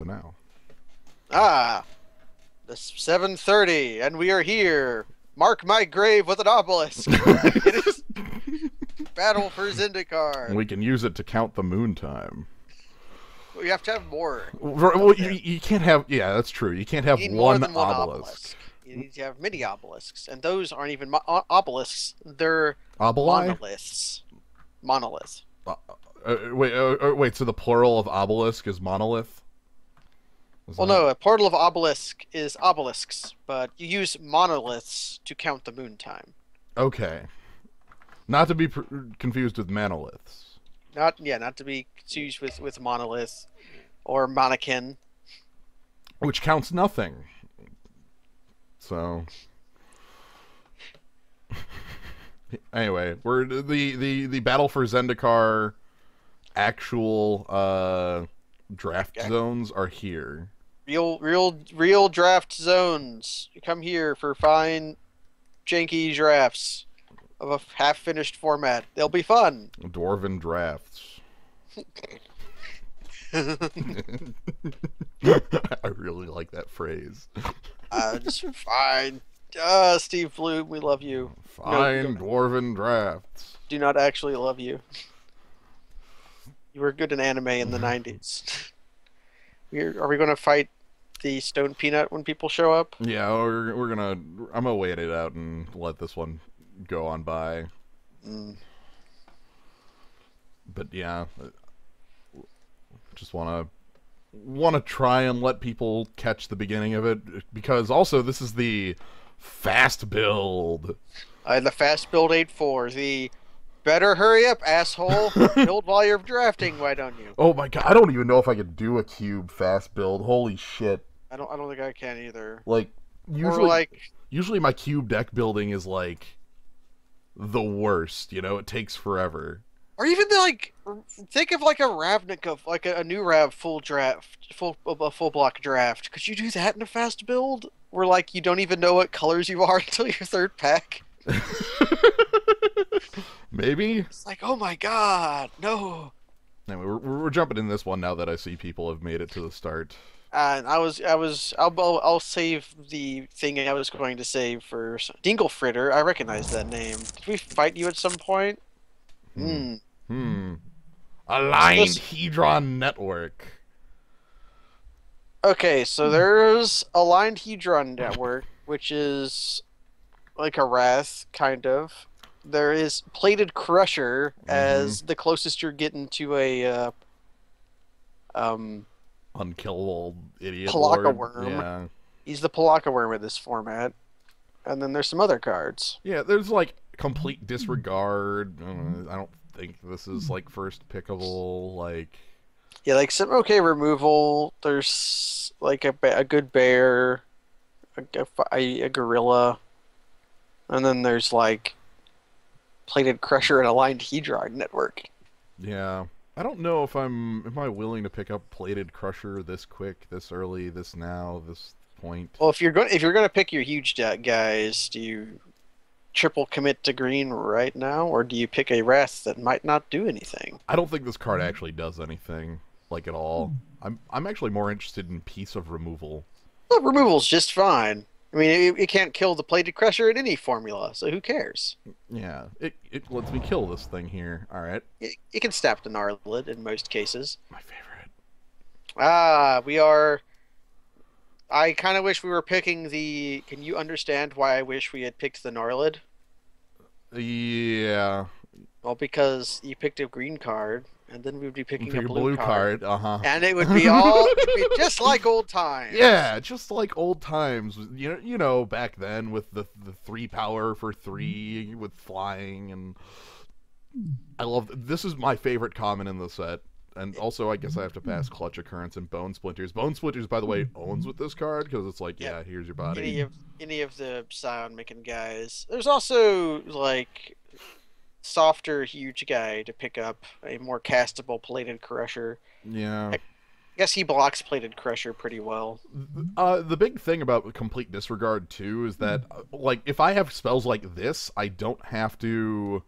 now. Ah, it's 7:30, and we are here. Mark my grave with an obelisk. It is battle for Zendikar. We can use it to count the moon time. We have to have more. Well, you can't have... Yeah, that's true. You can't have You need one more than one obelisk. You need to have many obelisks, and those aren't even obelisks. They're Obeli? monoliths. Monolith. Wait, so the plural of obelisk is monolith? Well, no, a portal of obelisk is obelisks, but you use monoliths to count the moon time. Okay. Not to be confused with monoliths. Not to be confused with monolith or mannequin. Which counts nothing. So... Anyway, we're the battle for Zendikar actual draft zones are here. Real draft zones. You come here for fine, janky drafts of a half-finished format. They'll be fun. Dwarven drafts. I really like that phrase. Just fine. Steve Bloom, we love you. Fine dwarven drafts. Do not actually love you. You were good in anime in the 90s. Are we going to fight the stone peanut when people show up? Yeah, we're gonna... I'm gonna wait it out and let this one go on by. But yeah, just wanna try and let people catch the beginning of it, because also this is the fast build. The fast build 8.4. The better hurry up, asshole. Build while you're drafting. Why don't you? Oh my god, I don't even know if I could do a cube fast build. Holy shit. I don't think I can either. Like usually my cube deck building is like the worst, you know, it takes forever. Or even like think of like a Ravnica, like a new Rav full block draft. Could you do that in a fast build? Where like you don't even know what colors you are until your third pack? Maybe. It's like, oh my god, no. Anyway, we're jumping in this one now that I see people have made it to the start. And I'll save the thing I was going to save for Dinglefritter. I recognize that name. Did we fight you at some point? Aligned Hedron Network. Okay, so there's Aligned Hedron Network, which is like a Wrath, kind of. There is Plated Crusher as the closest you're getting to a unkillable idiot Palaka lord. Worm. Yeah. He's the Palaka Worm in this format. And then there's some other cards. Yeah, there's like complete disregard. I don't think this is like first pickable. Like, yeah, like some okay removal. There's like a good bear, a gorilla, and then there's like Plated Crusher and Aligned Hedron Network. Yeah. I don't know if am I willing to pick up Plated Crusher this quick, this early, this point. Well, if you're gonna pick your huge deck guys, do you triple commit to green right now, or do you pick a Wrath that might not do anything? I don't think this card actually does anything, like, at all. I'm actually more interested in Piece of Removal. Well, removal's just fine. I mean, it can't kill the Plated Crusher in any formula, so who cares? Yeah, it lets me kill this thing here. All right. It can snap the Gnarlid in most cases. My favorite. We are... I kind of wish we were picking the... Can you understand why I wish we had picked the Gnarlid? Yeah. Well, because you picked a green card, and then we'd be picking a blue card. And it would be it'd be just like old times. Yeah, just like old times. You know, back then with the 3 power for 3 with flying, and I love this is my favorite common in the set. And also, I guess I have to pass Clutch Occurrence and Bone Splinters. Bone Splinters, by the way, owns with this card because it's like, yeah, here's your body. Any of the Scion making guys. There's also like softer, huge guy to pick up a more castable Plated Crusher. Yeah. I guess he blocks Plated Crusher pretty well. The big thing about Complete Disregard too is that, like, if I have spells like this, I don't have to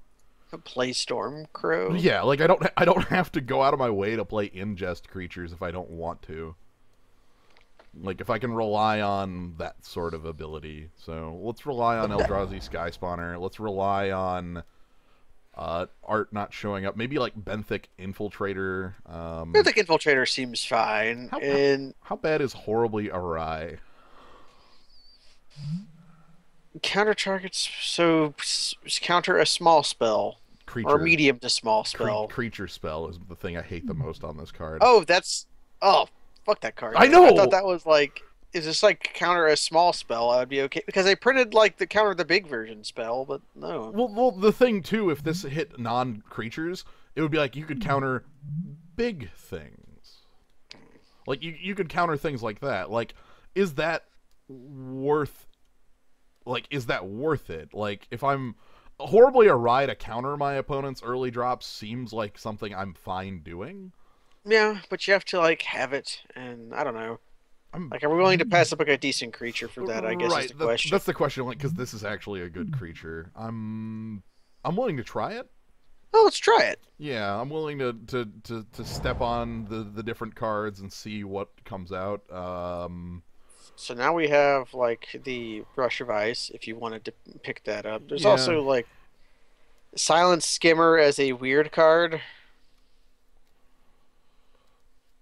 play Stormcrow. Yeah, like I don't have to go out of my way to play ingest creatures if I don't want to. Like, if I can rely on that sort of ability. So, let's rely on Eldrazi Sky Spawner. Let's rely on Art not showing up. Maybe, like, Benthic Infiltrator. I think Infiltrator seems fine. How, how, And how bad is Horribly Awry? counter targets, so counter a small spell. Or Creature. medium to small spell. Creature spell is the thing I hate the most on this card. Oh, that's... Oh, fuck that card. I know! I thought that was like... Is this like counter a small spell? I would be okay. Because they printed like the counter the big version spell, but no. Well, the thing, too, if this hit non-creatures, it would be like you could counter big things. Like, you could counter things like that. Like, is that worth... Like, is that worth it? Like, if I'm horribly awry to counter my opponent's early drops seems like something I'm fine doing. Yeah, but you have to like have it, and I don't know. I'm Like, are we willing to pass up like a decent creature for that? I guess is the question. That's the question. Like, because this is actually a good creature. I'm willing to try it. Oh, let's try it. Yeah, I'm willing to step on the different cards and see what comes out. So now we have like the Rush of Ice. If you wanted to pick that up, there's Yeah. also like Silent Skimmer as a weird card.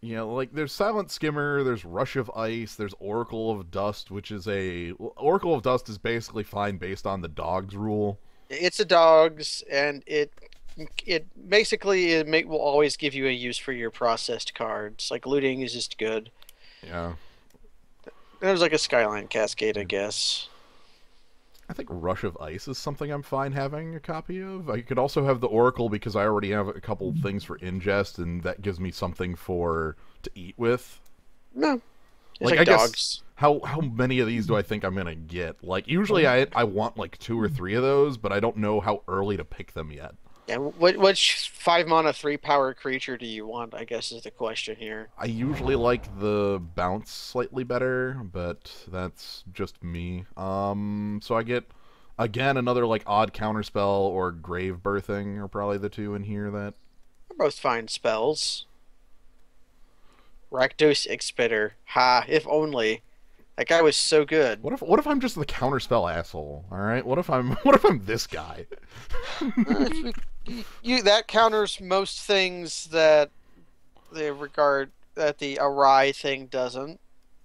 Yeah, like there's Silent Skimmer, there's Rush of Ice, there's Oracle of Dust, which is Oracle of Dust is basically fine based on the dogs rule. It's a dogs, and it basically will always give you a use for your processed cards. Like looting is just good. Yeah. There's like a Skyline Cascade, I guess. I think Rush of Ice is something I'm fine having a copy of. I could also have the Oracle because I already have a couple things for ingest, and that gives me something to eat with. No, it's Like, like I dogs. guess how many of these do I think I'm gonna get? Like, usually I want like 2 or 3 of those, but I don't know how early to pick them yet. Yeah, which 5-mana 3-power creature do you want? I guess is the question here. I usually like the bounce slightly better, but that's just me. So I get again another like odd counterspell or grave birthing are probably the two in here that They're both fine spells. Rakdos Expitter. Ha! If only. That guy was so good. What if I'm just the counterspell asshole? All right, what if I'm this guy? That counters most things that they regard that the awry thing doesn't.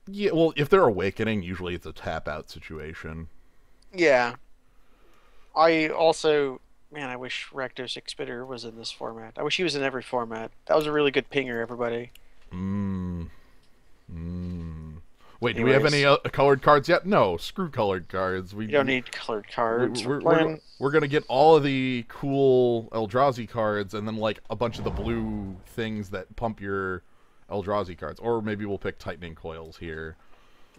Yeah, well, if they're awakening, usually it's a tap out situation. Yeah. I also, man, I wish Rakdos Expitter was in this format. I wish he was in every format. That was a really good pinger, everybody. Wait, do we have any colored cards yet? No, screw colored cards. You don't need colored cards. We're gonna get all of the cool Eldrazi cards, and then like a bunch of the blue things that pump your Eldrazi cards, or maybe we'll pick Tightening Coils here.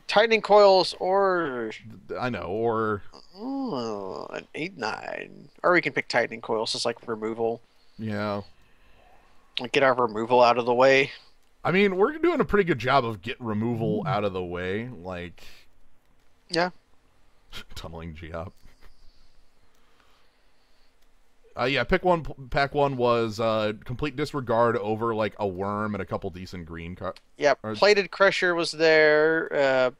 Tightening Coils or I know, or an 8/9, or we can pick Tightening Coils as like removal. Yeah. Like get our removal out of the way. I mean, we're doing a pretty good job of get removal out of the way, like... Yeah. Tunneling Geop. Yeah, pack one was complete disregard over, like, a worm and a couple decent green cards. Yeah, Plated Crusher was there.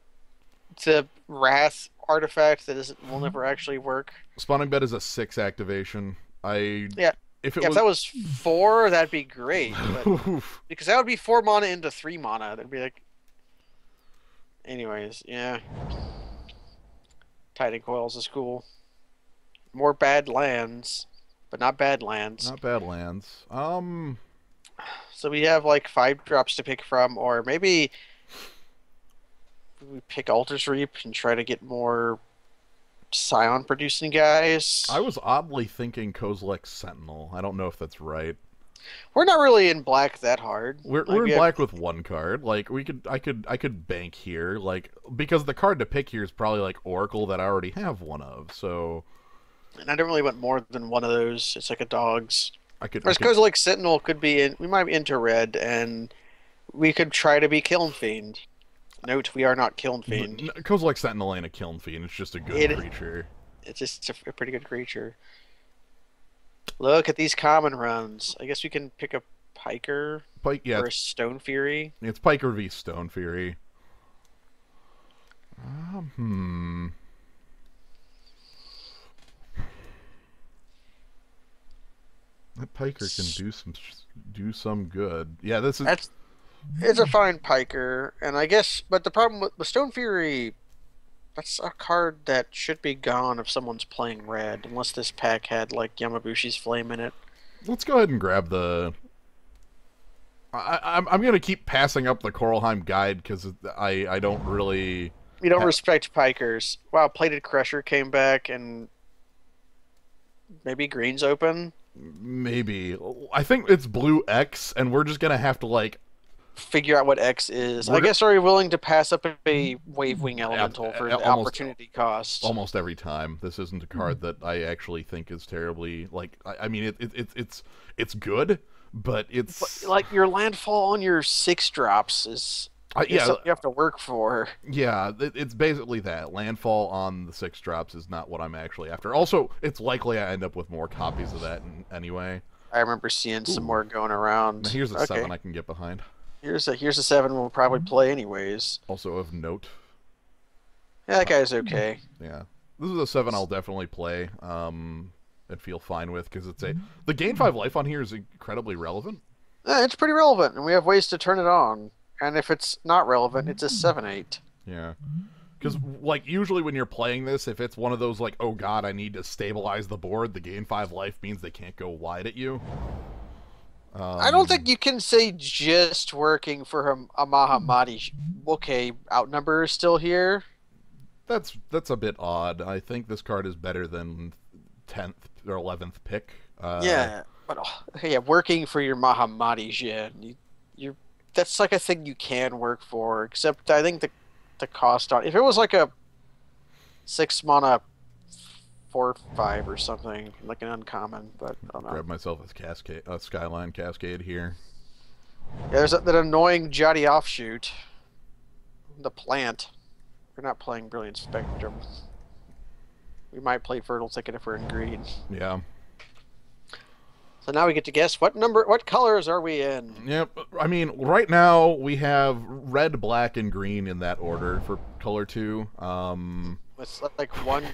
The Wrath artifact that will never actually work. Spawning Bed is a 6 activation. Yeah. If If that was 4, that'd be great. But... because that would be 4 mana into 3 mana. That'd be like... Anyways, yeah. Tightening Coils is cool. More bad lands, but not bad lands. Not bad lands. So we have like 5 drops to pick from, or maybe we pick Altar's Reap and try to get more Scion producing guys. I was oddly thinking Kozilek Sentinel. I don't know if that's right. We're not really in black that hard. We're in black with 1 card. Like I could bank here, like because the card to pick here is probably like Oracle that I already have 1 of. So, and I don't really want more than 1 of those. It's like a dog's. Whereas Kozilek Sentinel could be in. We might be into red, and we could try to be Kiln Fiend. Note, we are not Kiln Fiend. Kozilek Sentinel ain't a Kiln Fiend. It's just a good creature. It's just a pretty good creature. Look at these common runs. I guess we can pick a Piker Yeah, or a Stone Fury. It's Piker v Stone Fury. Hmm. That piker can do some good. Yeah, this is. That's it's a fine piker, and I guess, but the problem with Stone Fury, that's a card that should be gone if someone's playing red, unless this pack had like Yamabushi's Flame in it. Let's go ahead and grab the. I'm gonna keep passing up the Coralheim guide because I don't really. You don't respect pikers. Wow, Plated Crusher came back, and maybe green's open. Maybe I think it's blue X, and we're just gonna have to like Figure out what X is. we're I go- guess are we willing to pass up a Wave Wing Elemental for the almost opportunity cost? almost every time. This isn't a card that I actually think is terribly like. I mean, it's good, but it's But, like your landfall on your 6 drops is yeah, something you have to work for. yeah. It's basically that landfall on the 6 drops is not what I'm actually after. Also, it's likely I end up with more copies of that anyway. I remember seeing some Ooh. more going Now around. here's a Okay, 7 I can get behind. here's a 7 we'll probably play anyways. Also of note, Yeah, that guy's okay. yeah, this is a 7 I'll definitely play. And feel fine with because the gain 5 life on here is incredibly relevant. It's pretty relevant, and we have ways to turn it on. And if it's not relevant, it's a 7/8. Yeah. Because, like, usually when you're playing this, if it's one of those, like, oh god, I need to stabilize the board, the gain 5 life means they can't go wide at you. I don't think you can say just working for a Mahamadi. Okay, Outnumber is still here. That's a bit odd. I think this card is better than 10th or 11th pick. Yeah, but yeah, working for your Mahamadi Jin, you're that's like a thing you can work for. Except I think the cost on if it was like a 6 mana 4/5 or something like an uncommon, but I don't know. Grab myself a Skyline Cascade here. Yeah, there's that annoying Jotty offshoot, the plant. We're not playing Brilliant Spectrum. We might play Fertile Ticket if we're in green. Yeah. So now we get to guess what colors are we in? Yep. I mean, right now we have red, black, and green in that order for color 2. It's like one.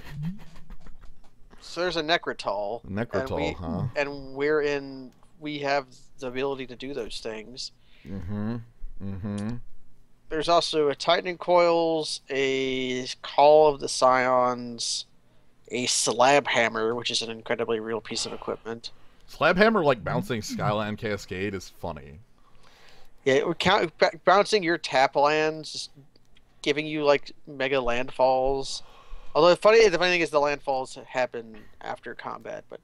So there's a Necrotol. Necrotol, huh? And we have the ability to do those things. Mm-hmm. Mm-hmm. There's also a Tightening Coils, a Call of the Scions, a Slab Hammer, which is an incredibly real piece of equipment. Slab Hammer, like bouncing Skyline Cascade, is funny. Yeah, it would count bouncing your tap lands, giving you like mega landfalls. Although the funny thing is the landfalls happen after combat, but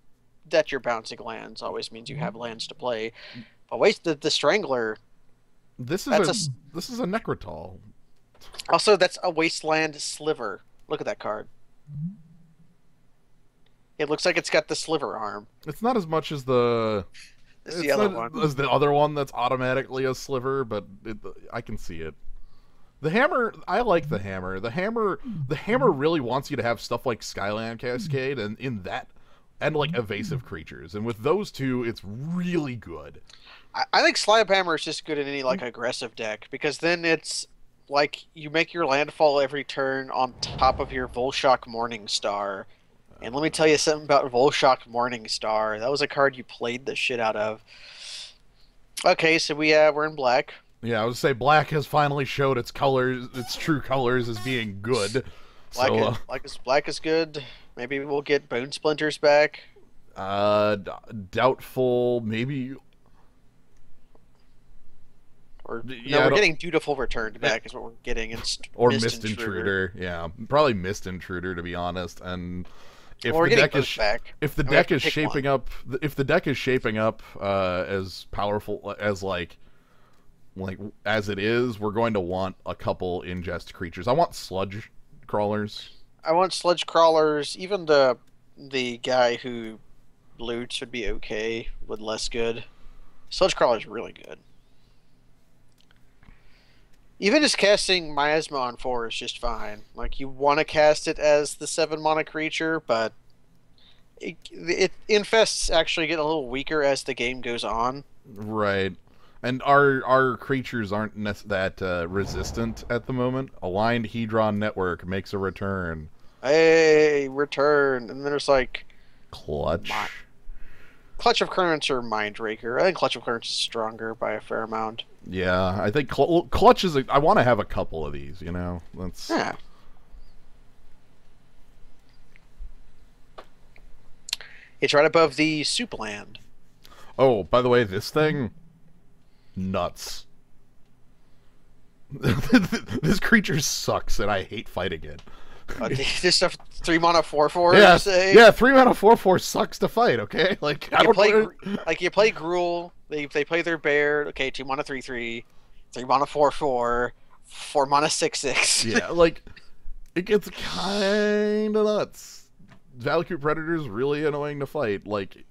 that you're bouncing lands always means you have lands to play. But wait, the Strangler. This is a Necrotol. Also, that's a Wasteland Sliver. Look at that card. It looks like it's got the sliver arm. It's not as much as the. It's the other one. As the other one that's automatically a sliver, but I can see it. The hammer, I like the hammer. The hammer really wants you to have stuff like Skyland Cascade and like evasive creatures. And with those two, it's really good. I think Slab Hammer is just good in any like aggressive deck because then it's like you make your landfall every turn on top of your Volshock Morningstar. And let me tell you something about Volshock Morningstar. That was a card you played the shit out of. Okay, so we're in black. Yeah, I would say black has finally showed its colors, its true colors as being good. Black is good. Maybe we'll get Bone Splinters back. Doubtful. Maybe. We're getting Dutiful Returned back is what we're getting. Or Mist Intruder. Yeah, probably Mist Intruder to be honest. And if we're the getting deck is back. if the deck is shaping up, as powerful as like as it is, we're going to want a couple ingest creatures. I want sludge crawlers. I want sludge crawlers. Even the guy who loots would be okay with less good. Sludge crawler is really good. Even just casting Miasma on 4 is just fine. Like you want to cast it as the 7 mana creature, but it infests actually get a little weaker as the game goes on. Right. And our creatures aren't that resistant at the moment. Aligned Hedron Network makes a return. Hey, return. And then there's like Clutch. Clutch of Currents or Mindraker. I think Clutch of Currents is stronger by a fair amount. Yeah, I think Clutch is. I want to have a couple of these. You know, that's. Yeah. It's right above the Soup Land. Oh, by the way, this thing, nuts. This creature sucks, and I hate fighting it. This stuff 3 mana 4/4. Yeah, You say? yeah, 3 mana 4/4 sucks to fight. Okay, like I don't you play Gruul. They play their bear. Okay, 2 mana 3/3, 3 mana 4/4, 4 mana 6/6. Yeah, like it gets kind of nuts. Valkyrie Predator's really annoying to fight. Like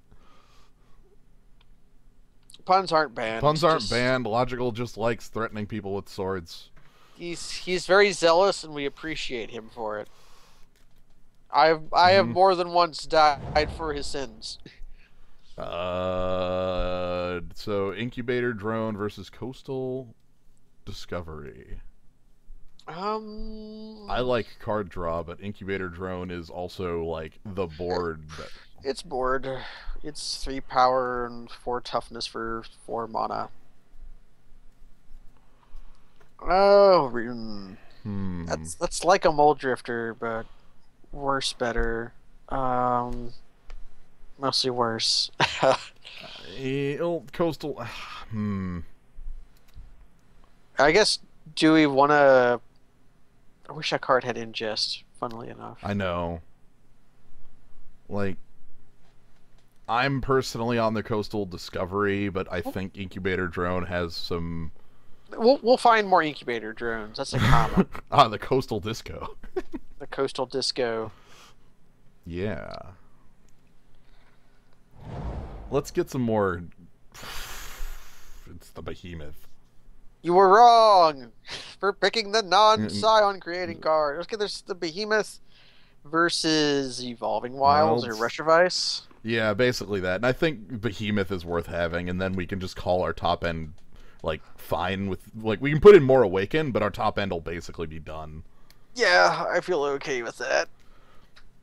puns aren't banned. Puns aren't banned. Logical just likes threatening people with swords. He's very zealous, and we appreciate him for it. I have more than once died for his sins. So Incubator Drone versus Coastal Discovery. I like card draw, but Incubator Drone is also like the board. It's board. It's 3 power and 4 toughness for 4 mana. Oh, that's like a Mole Drifter, but worse, better. Mostly worse. Coastal. I guess. Do we want to? I wish that card had ingest. Funnily enough. I know. Like, I'm personally on the Coastal Discovery, but I think Incubator Drone has some. We'll find more Incubator Drones. That's a common. The Coastal Disco. The Coastal Disco. Yeah. Let's get some more. It's the Behemoth. You were wrong for picking the non-Scion creating card. Let's get this the Behemoth versus Evolving Wilds or Retrovice. Yeah, basically that. And I think Behemoth is worth having, and then we can just call our top end like fine with like we can put in more Awaken, but our top end will basically be done. Yeah, I feel okay with that.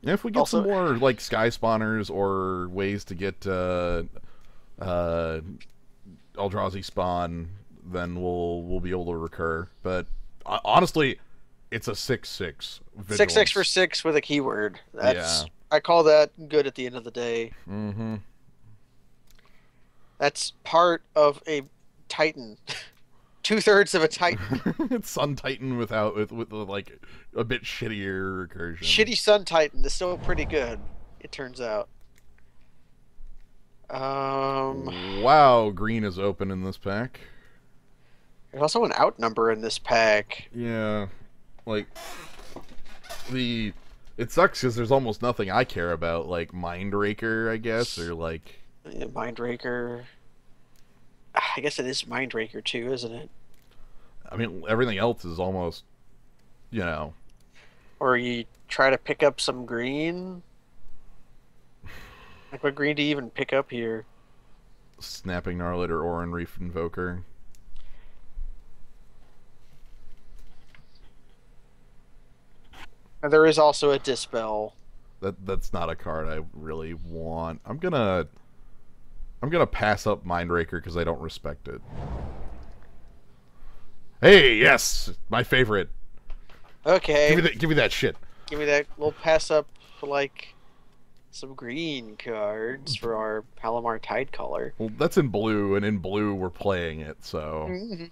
And if we get some more like Sky Spawners or ways to get Eldrazi spawn, then we'll be able to recur. But honestly, it's a 6/6. 6/6 for 6 with a keyword. That's I call that good at the end of the day. Mm-hmm. That's part of a Titan. 2/3 of a Titan. It's Sun Titan with like a bit shittier recursion. Shitty Sun Titan is still pretty good, it turns out. Wow, green is open in this pack. There's also an outnumber in this pack. Yeah, like it sucks because there's almost nothing I care about, like Mindraker, I guess, or like Mindraker. I guess it is Mindraker too, isn't it? I mean, everything else is almost, Or you try to pick up some green. Like, what green do you even pick up here? Snapping Gnarlid or Oran Reef Invoker. And there is also a Dispel. That's not a card I really want. I'm gonna pass up Mindraker because I don't respect it. Hey, yes, my favorite. Okay. Give me that shit. Give me that. We'll pass up for like some green cards for our Palomar Tide color. Well, that's in blue, and in blue we're playing it, so. Mm-hmm.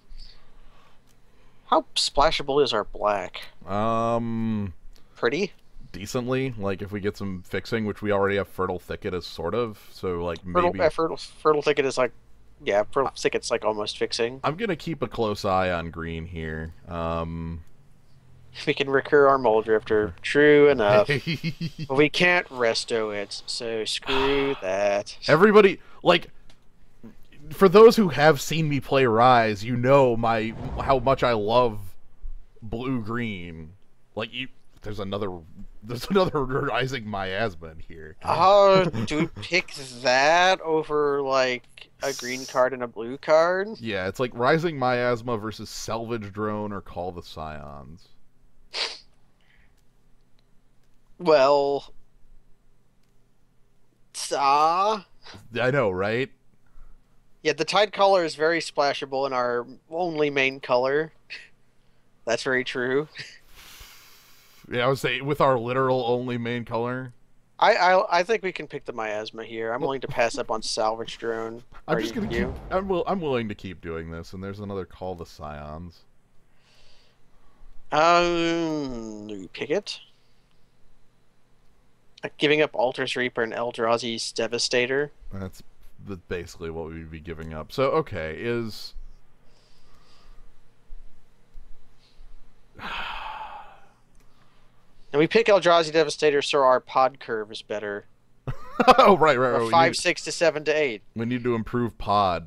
How splashable is our black? Pretty. Decently, like if we get some fixing, which we already have Fertile Thicket as sort of, so like maybe Fertile Thicket is like, yeah, Fertile Thicket's like almost fixing. I'm gonna keep a close eye on green here. We can recur our Mole Drifter. True enough. But we can't resto it, so screw that. Everybody, like, for those who have seen me play Rise, you know how much I love blue green. Like there's another rising miasma in here. Oh, do we pick that over like a green card and a blue card? Yeah, it's like rising miasma versus salvage drone or call the scions. Well, I know, right? yeah, the Tide color is very splashable in our only main color. That's very true. Yeah, I would say with our literal only main color. I think we can pick the miasma here. I'm willing to pass up on salvage drone. I'm Are just gonna keep. you? I'm willing to keep doing this, and there's another call to scions. Do we pick it? Giving up Altar's Reaper and Eldrazi's Devastator. That's basically what we'd be giving up. So okay, is And we pick Eldrazi Devastator so our pod curve is better. oh right. Or 5, 6 to 7 to 8. We need to improve pod.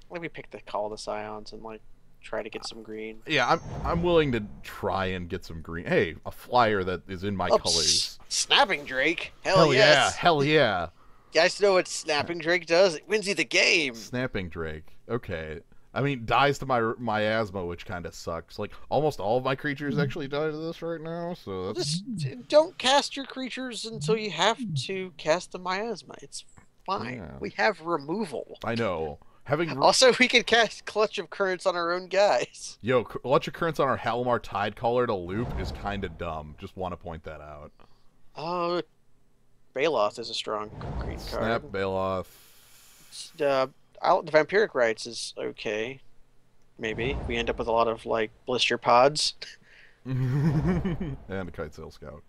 Like we pick the Call of the Scions and like try to get some green. Yeah, I'm willing to try and get some green. Hey, a flyer that is in my colors. Snapping Drake. Hell yes. Yeah, hell yeah. You guys know what Snapping Drake does? It wins you the game. Snapping Drake. Okay. I mean, dies to my miasma, which kind of sucks. Like, almost all of my creatures actually die to this right now, so that's... Just don't cast your creatures until you have to cast the miasma. It's fine. Yeah. We have removal. I know. Also, we can cast Clutch of Currents on our own guys. Yo, Clutch of Currents on our Halimar Tidecaller to loop is kind of dumb. Just want to point that out. Oh, Baloth is a strong green card. Snap Baloth. The Vampiric Rites is okay. Maybe. We end up with a lot of, like, Blister Pods. And a Kite Sail Scout.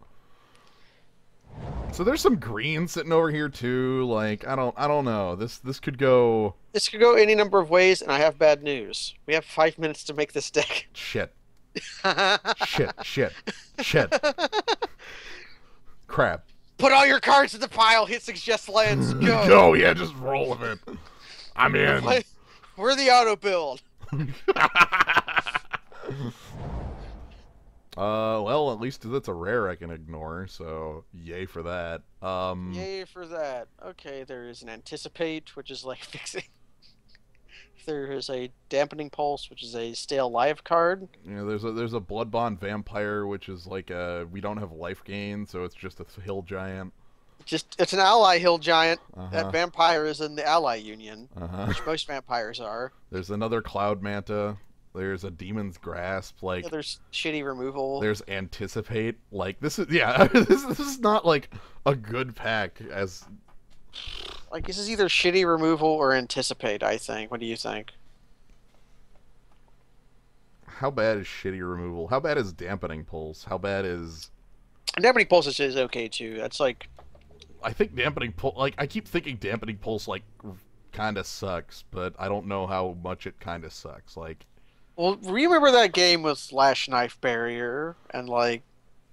So there's some green sitting over here too. Like I don't know. This could go. This could go any number of ways, and I have bad news. We have 5 minutes to make this deck. Shit. Shit. Crap. Put all your cards in the pile. Hit suggest lands. Go. Go. Yeah, just roll with it. I'm in. We're the auto build. Well, at least that's a rare I can ignore, so yay for that. Yay for that. Okay, there is an Anticipate, which is like fixing. There is a Dampening Pulse, which is a stale life card. Yeah, there's a Bloodbond Vampire, which is like we don't have life gain, so it's just a hill giant. It's an ally hill giant. That vampire is in the ally union, which most vampires are. There's another Cloud Manta. There's a Demon's Grasp, like... Yeah, there's shitty removal. There's Anticipate. Like, this is... Yeah, this is not, like, a good pack as... Like, this is either shitty removal or Anticipate, I think. What do you think? How bad is shitty removal? How bad is Dampening Pulse? How bad is... Dampening Pulse is okay, too. That's, like... I think Dampening Pulse... Like, I keep thinking Dampening Pulse, like, kind of sucks, but I don't know how much it kind of sucks. Like... Well, remember that game with Slash Knife Barrier, and like,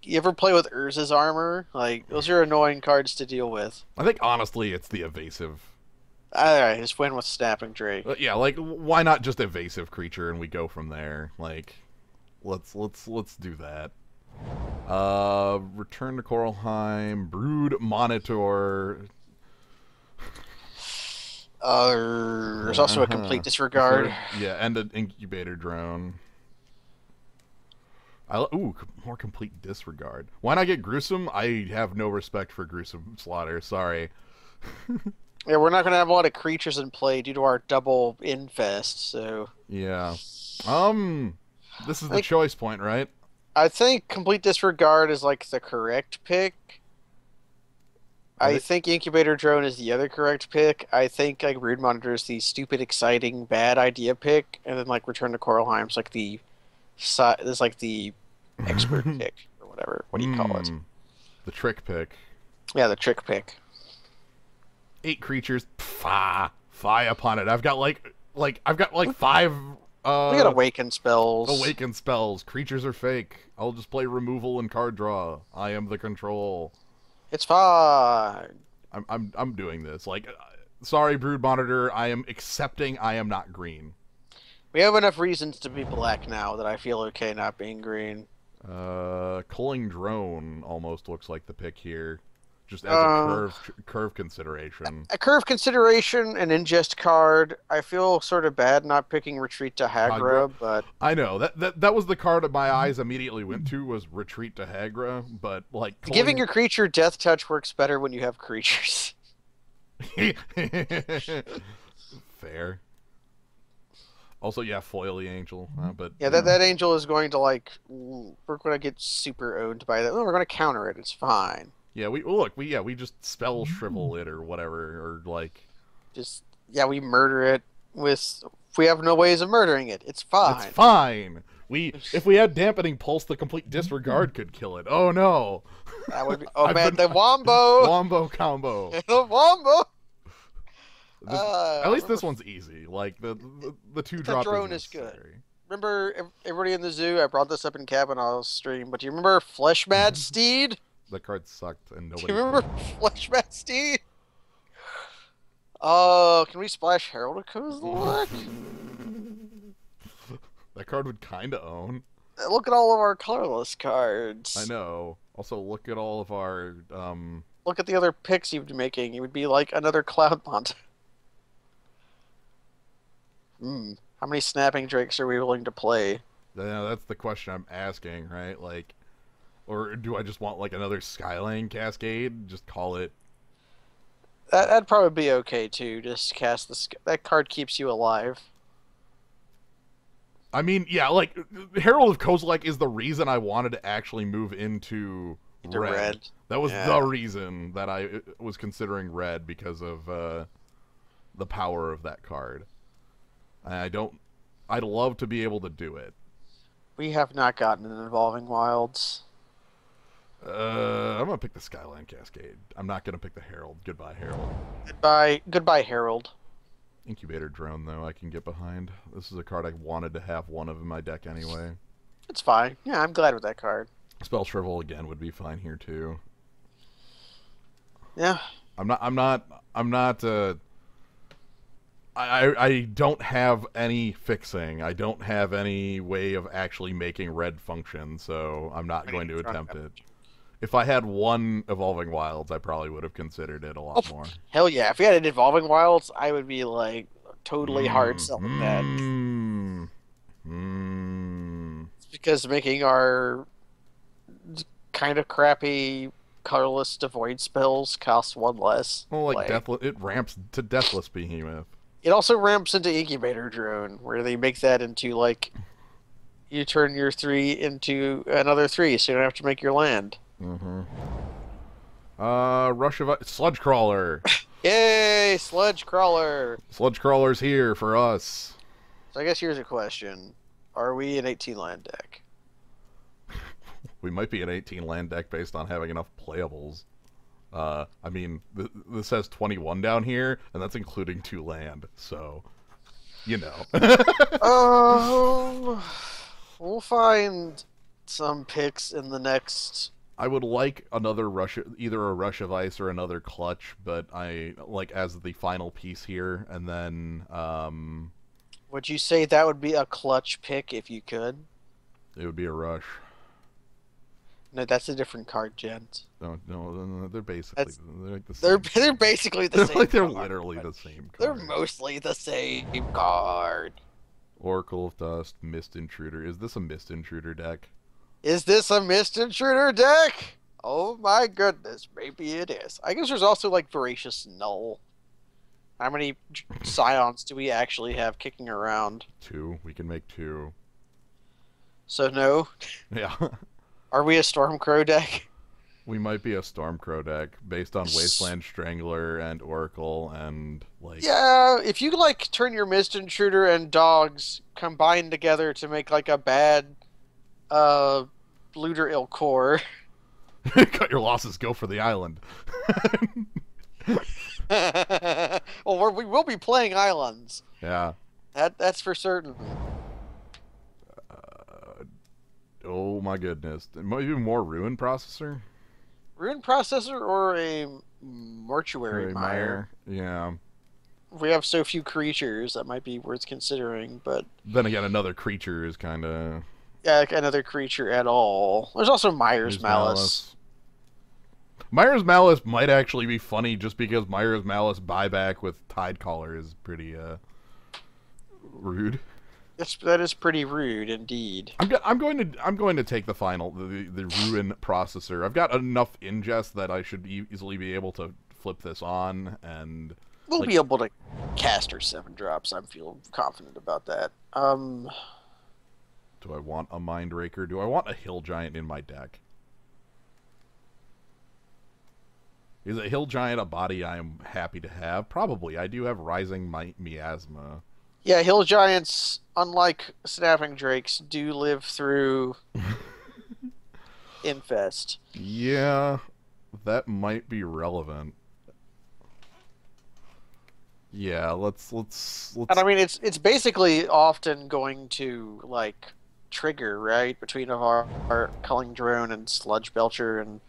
you ever play with Urza's Armor? Like, those are annoying cards to deal with. I think honestly, it's the evasive. Alright, just win with Snapping Drake. Yeah, like why not just evasive creature and we go from there? Like, let's do that. Return to Coralheim, Brood Monitor. There's also a Complete Disregard. Yeah, and an Incubator Drone. More Complete Disregard. Why not get Gruesome? I have no respect for Gruesome Slaughter. Sorry. Yeah, we're not going to have a lot of creatures in play due to our double infest, so... Yeah. This is the choice point, right? I think Complete Disregard is, like, the correct pick. I think Incubator Drone is the other correct pick. I think like Brood Monitor is the stupid, exciting, bad idea pick, and then like Return to Coralheim's like the expert pick or whatever. What do you call it? The trick pick. Yeah, the trick pick. 8 creatures. Fie upon it. I've got like 5. We got Awaken spells. Awaken spells. Creatures are fake. I'll just play removal and card draw. I am the control. It's fine. I'm doing this. Like, sorry, Brood Monitor. I am accepting. I am not green. We have enough reasons to be black now that I feel okay not being green. Culling Drone almost looks like the pick here, just as a Uh, curve consideration. a curve consideration, an ingest card. I feel sort of bad not picking Retreat to Hagra. Hagra, but I know that was the card that my eyes immediately went to was Retreat to Hagra, but like giving Culling. your creature Death Touch works better when you have creatures. Fair. Also, yeah, Foily Angel, but Yeah, you know. that angel is going to like we're going to get super owned by that. Oh, we're going to counter it. It's fine. Yeah, we just spell shrivel it or whatever, or like Just yeah, we murder it with. We have no ways of murdering it. It's it's fine. fine. If we had dampening pulse, the complete disregard could kill it. Oh no, That would be. Oh I've man, been the wombo, wombo combo. the wombo. This, at I least this remember one's easy. Like the two the drop drone is is good. necessary. Remember everybody in the zoo? I brought this up in Kavanaugh's stream, but do you remember Flesh Mad Steed? The card sucked and Do nobody you remember Flesh Mad Steed? Oh, can we splash Herald of Kozilek? That card would kind of own. Look at all of our colorless cards. I know. Also, look at all of our Look at the other picks you'd be making. You would be like another Cloudmont. How many Snapping Drakes are we willing to play? that's the question I'm asking, right? Like, or do I just want like another Skyline Cascade? Just call it. That'd probably be okay too. Just cast that card keeps you alive. I mean, yeah, like Herald of Kozilek is the reason I wanted to actually move into Into red. red. That was Yeah. the reason that I was considering red because of the power of that card. I don't. I'd love to be able to do it. We have not gotten an Evolving Wilds. I'm gonna pick the Skyline Cascade. I'm not gonna pick the Herald. Goodbye, Herald. Goodbye, Herald. Incubator Drone, though, I can get behind. This is a card I wanted to have one of in my deck anyway. It's fine. Yeah, I'm glad with that card. Spell Shrivel again would be fine here too. Yeah. I don't have any fixing. I don't have any way of actually making red function, so I'm not going to attempt it. If I had one Evolving Wilds, I probably would have considered it a lot more. Hell yeah. If we had an Evolving Wilds, I would be like totally hard selling that. It's because making our kind of crappy colorless devoid spells costs one less. Well, like it ramps to Deathless Behemoth. It also ramps into Incubator Drone, where they make that into like you turn your 3 into another 3, so you don't have to make your land. Rush of Sludge Crawler. Yay, Sludge Crawler! Sludge Crawler's here for us. So I guess here's a question: are we an 18 land deck? We might be an 18 land deck based on having enough playables. I mean, this has 21 down here, and that's including 2 land, so, you know. We'll find some picks in the next... I would like another either a Rush of Ice or another Clutch, but I, like, as the final piece here, and then, Would you say that would be a clutch pick if you could? it would be a Rush. No, that's a different card, gent. No, they're basically they're like the They're same. basically the same. They're card, literally but the same They're card. mostly the same card. Oracle of Dust, Mist Intruder. Is this a Mist Intruder deck? Is this a Mist Intruder deck? Oh my goodness, maybe it is. I guess there's also like Voracious Null. How many Scions do we actually have kicking around? 2. We can make 2. So no. Yeah. Are we a Stormcrow deck? We might be a Stormcrow deck based on Wasteland Strangler and Oracle and like. Yeah, if you like turn your Mist Intruder and dogs combine together to make like a bad Looter Ilcore. Cut your losses, go for the island. Well, we will be playing islands. Yeah. That's for certain. Oh my goodness. Maybe more Ruin Processor? Rune Processor or a Mortuary Mire? Yeah. We have so few creatures that might be worth considering, but Then again, another creature is kind of. another creature at all. There's also Myers There's Malice. Malice. Myers Malice might actually be funny just because Myers Malice buyback with Tidecaller is pretty rude. That is pretty rude indeed. I'm going to take the Ruin processor. I've got enough ingest that I should easily be able to flip this on, and We'll like, be able to cast her 7-drops. I'm feeling confident about that. do I want a Mindraker? Do I want a Hill Giant in my deck? Is a Hill Giant a body I am happy to have? Probably. I do have Rising Miasma. Yeah, hill giants, unlike snapping drakes, do live through infest. Yeah, that might be relevant. Yeah, let's. And I mean, it's basically often going to like trigger right between our culling drone and sludge belcher and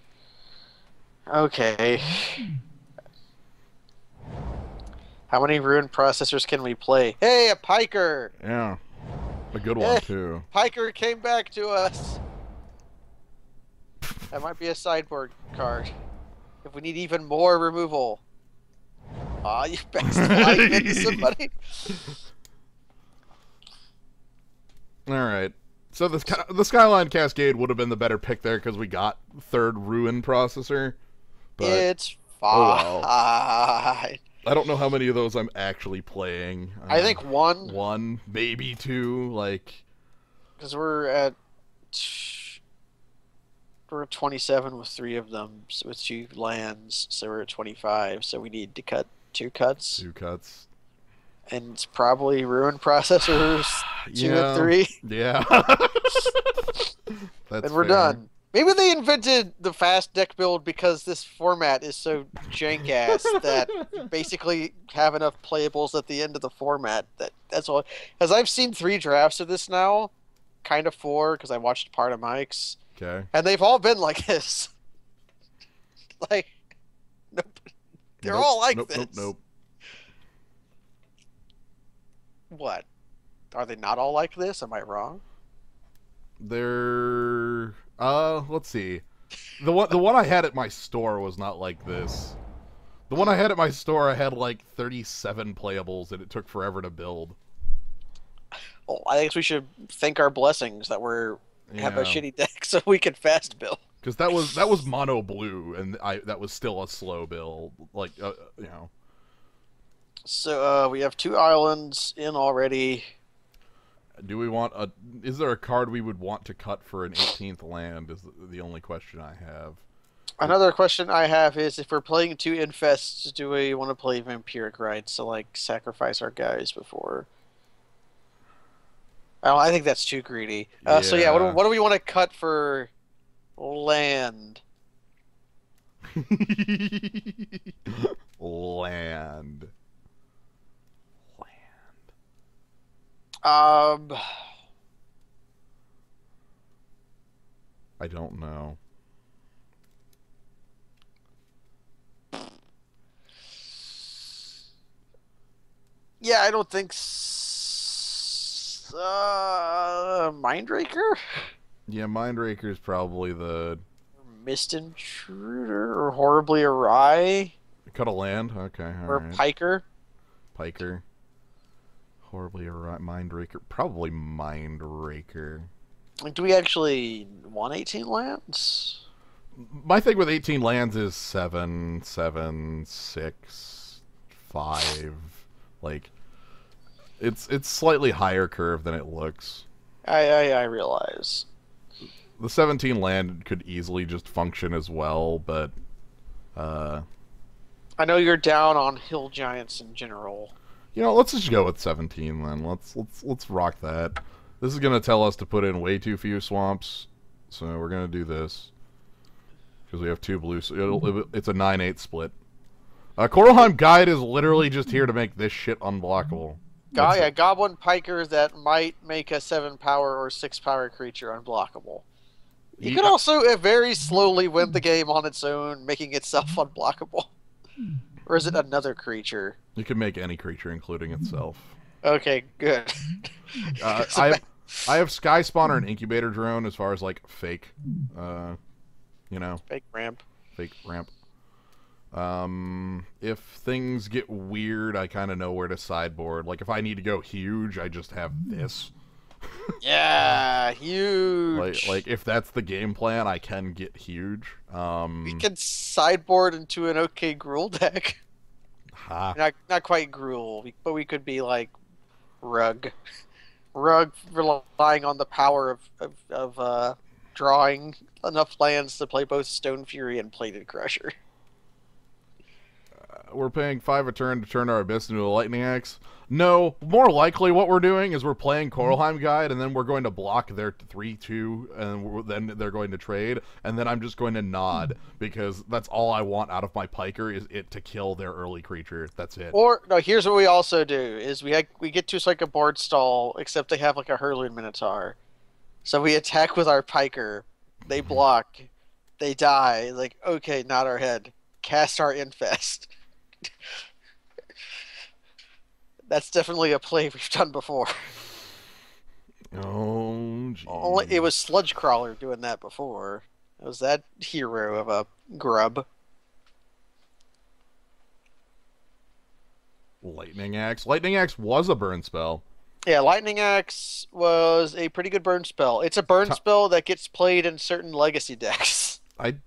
okay. How many ruin processors can we play? Hey, a piker! Yeah, a good one too. Piker came back to us. That might be a sideboard card. If we need even more removal. Aw, you backslide into somebody. Alright. So the Skyline Cascade would have been the better pick there because we got third Ruin processor. But, It's fine. oh well. I don't know how many of those I'm actually playing. I think one. One, maybe two, like... Because we're at 27 with 3 of them, with 2 lands, so we're at 25, so we need to cut 2 cuts. 2 cuts. And it's probably Ruin Processors 2 and 3. Yeah. That's and we're fair. done. Maybe they invented the fast deck build because this format is so jank-ass that you basically have enough playables at the end of the format. That's all. Because I've seen 3 drafts of this now, kind of 4, because I watched part of Mike's. Okay. And they've all been like this. Like, nope. They're all like this. Nope. What? Are they not all like this? Am I wrong? They're... let's see. The one I had at my store was not like this. The one I had at my store, I had like 37 playables, and it took forever to build. Well, I guess we should thank our blessings that have a shitty deck so we can fast build. Because that was mono blue, and that was still a slow build. Like, you know. So we have 2 islands in already. Do we want a... Is there a card we would want to cut for an 18th land is the only question I have. Another question I have is, if we're playing 2 infests, do we want to play Vampiric Rites? So, like, sacrifice our guys before... Oh, I think that's too greedy. So, yeah, what do we want to cut for land? Land. I don't know. Yeah, I don't think Mindraker? Yeah, Mindraker is probably the... Mist Intruder or Horribly Awry? Cut a land? Okay, Or alright. Piker? Piker. Horribly Awry. Mindraker. Probably Mindraker. Like, do we actually want 18 lands? My thing with 18 lands is 7, 7, 6, 5. Like, it's slightly higher curve than it looks. I realize. The 17 land could easily just function as well, but I know you're down on hill giants in general. you know, let's just go with 17 then. Let's rock that. This is gonna tell us to put in way too few swamps, so we're gonna do this because we have 2 blue. So it's a 9-8 split. Koralheim Guide is literally just here to make this shit unblockable. Yeah, Goblin Piker that might make a 7 power or 6 power creature unblockable. You could also very slowly win the game on its own, making itself unblockable. Or is it another creature? You can make any creature, including itself. Okay, good. I have Sky Spawner and Incubator Drone as far as like fake, you know, Fake ramp. fake ramp. If things get weird, I kind of know where to sideboard. Like if I need to go huge, I just have this. Yeah, huge. Like if that's the game plan, I can get huge. We could sideboard into an okay Gruul deck. Ha. Not quite Gruul, but we could be like Rug. Rug relying on the power of drawing enough lands to play both Stone Fury and Plated Crusher. We're paying 5 a turn to turn our Abyss into a Lightning Axe. No, more likely what we're doing is we're playing Coralheim Guide, and then we're going to block their 3-2, and then they're going to trade, and then I'm just going to nod, because that's all I want out of my Piker, is it to kill their early creature. That's it. Or, no, here's what we also do, is we get to like a board stall, except they have like a Hurloon Minotaur. So we attack with our Piker, they block, they die, like, okay, not our head. Cast our Infest. That's definitely a play we've done before. Oh, geez. It was Sludge Crawler doing that before. It was that hero of a grub. Lightning Axe. Lightning Axe was a burn spell. Yeah, Lightning Axe was a pretty good burn spell. It's a burn spell that gets played in certain legacy decks. I've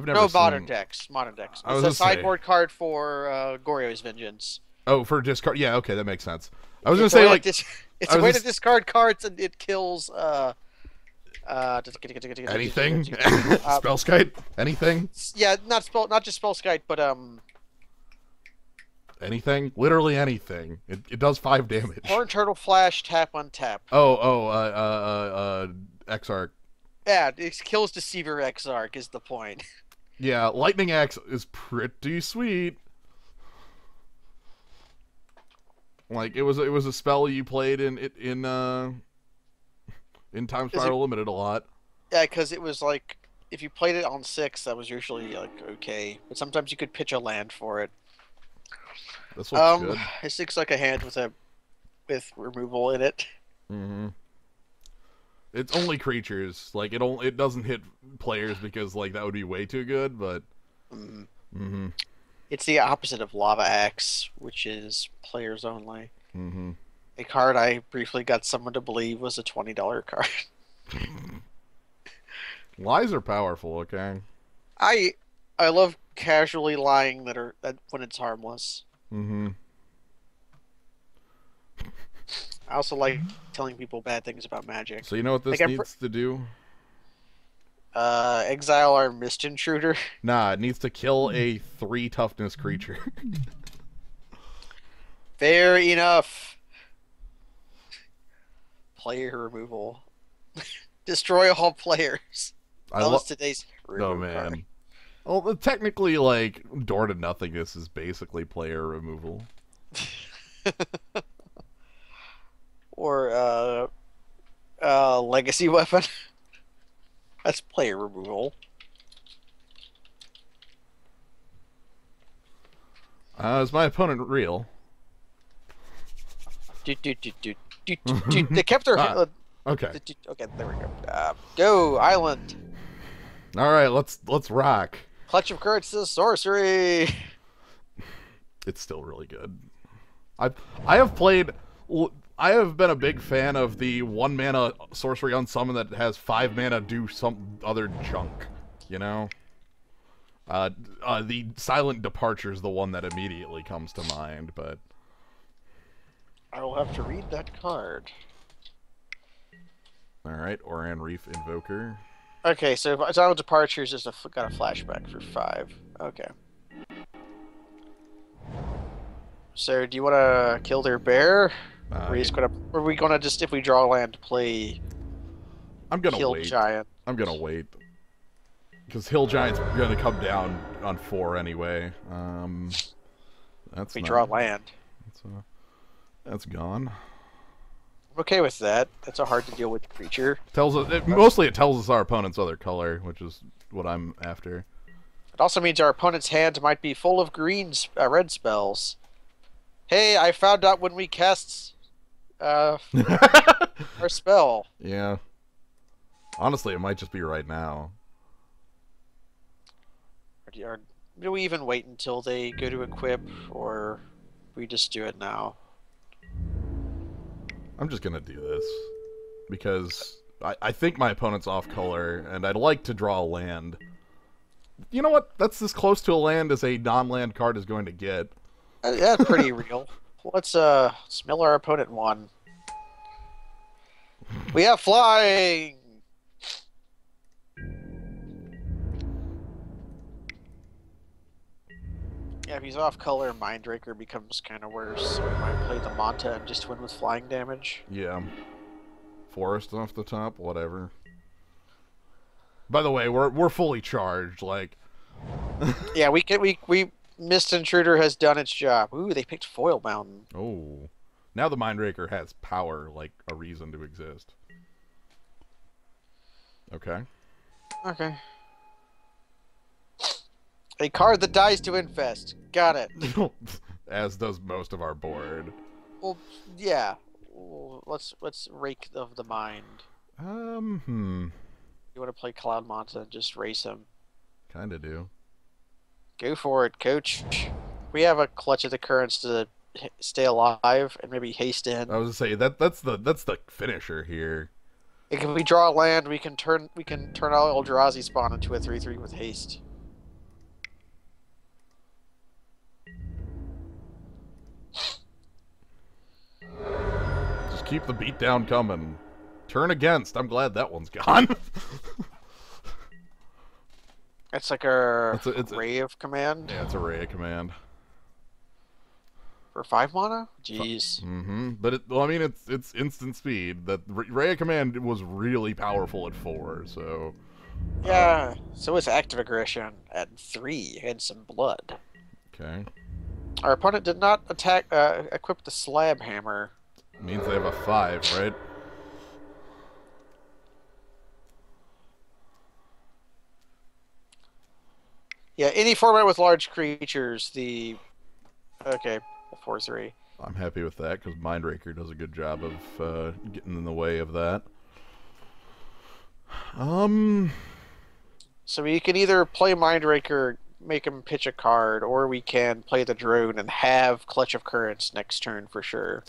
never seen... modern decks. Modern decks. It's a sideboard card for Goryo's Vengeance. Oh, for discard. Yeah, okay, that makes sense. I was going to say, like... It's a way to discard cards, and it kills... anything? Spellskite? Anything? Yeah, not just Spellskite, but... Anything? Literally anything. It does 5 damage. Horn Turtle Flash, tap, untap. Exarch. Yeah, it kills Deceiver Exarch is the point. Yeah, Lightning Axe is pretty sweet. Like it was a spell you played in Time Spiral Limited a lot. Yeah, because it was like if you played it on 6, that was usually like okay, but sometimes you could pitch a land for it. This looks good. It looks like a hand with removal in it. Mm-hmm. It's only creatures. Like it doesn't hit players because like that would be way too good. But it's the opposite of Lava Axe, which is players only. Mm-hmm. A card I briefly got someone to believe was a $20 card. Lies are powerful. Okay. I love casually lying that when it's harmless. Mm-hmm. I also like telling people bad things about Magic. So you know what this needs to do? Exile our Mist Intruder. Nah, it needs to kill a 3 toughness creature. Fair enough. Player removal. Destroy all players. That was today's Oh man. Card. Well, technically, like, Door to Nothingness is basically player removal. Or, Legacy Weapon. That's player removal. Is my opponent real? They kept their... okay. Okay, there we go. Go, Island! Alright, let's rock. Clutch of Courage to sorcery! It's still really good. I have been a big fan of the 1 mana sorcery unsummon that has 5 mana do some other junk, you know? The Silent Departure is the one that immediately comes to mind, but... I will have to read that card. Alright, Oran Reef Invoker. Okay, so Silent Departure is just got a flashback for 5. Okay. So, do you want to kill their bear? Or are we gonna just, if we draw land, play? I'm gonna Hill wait. Giant. I'm gonna wait because Hill Giant's gonna come down on 4 anyway. We draw land. That's gone. I'm okay with that. That's a hard to deal with creature. Mostly it tells us our opponent's other color, which is what I'm after. It also means our opponent's hand might be full of red spells. Hey, I found out when we cast Uh, our spell. Yeah. Honestly, it might just be right now. Or do we even wait until they go to equip, or we just do it now? I'm just gonna do this. Because I think my opponent's off color, and I'd like to draw a land. You know what? That's as close to a land as a non-land card is going to get. That's pretty real. Let's mill our opponent one. We have flying. Yeah, if he's off color, Mindraker becomes kind of worse. So we might play the Manta and just win with flying damage. Yeah. Forest off the top, whatever. By the way, we're fully charged. Like, yeah, we Mist Intruder has done its job. Ooh, they picked Foil Mountain. oh, now the Mindraker has power, like a reason to exist. Okay. Okay. A card that dies to infest. Got it. As does most of our board. Well, yeah. Well, let's rake of the mind. You want to play Cloud Manta and just race him? Kinda do. Go for it, coach. We have a Clutch of the Currents to stay alive and maybe haste in. I was gonna say that's the finisher here. If we draw a land, we can turn our Eldrazi spawn into a 3/3 with haste. Just keep the beatdown coming. Turn against. I'm glad that one's gone. It's like a it's Ray of Command. Yeah, it's a Ray of Command. For 5 mana? Jeez. But I mean, it's instant speed. That Ray of Command was really powerful at 4, so. Yeah. So is Active Aggression at 3 and some blood. Okay. Our opponent did not equip the Slab Hammer. Means they have a 5, right? Yeah, any format with large creatures, okay, 4/3. I'm happy with that because Mindraker does a good job of getting in the way of that. So we can either play Mindraker, make him pitch a card, or we can play the drone and have Clutch of Currents next turn for sure.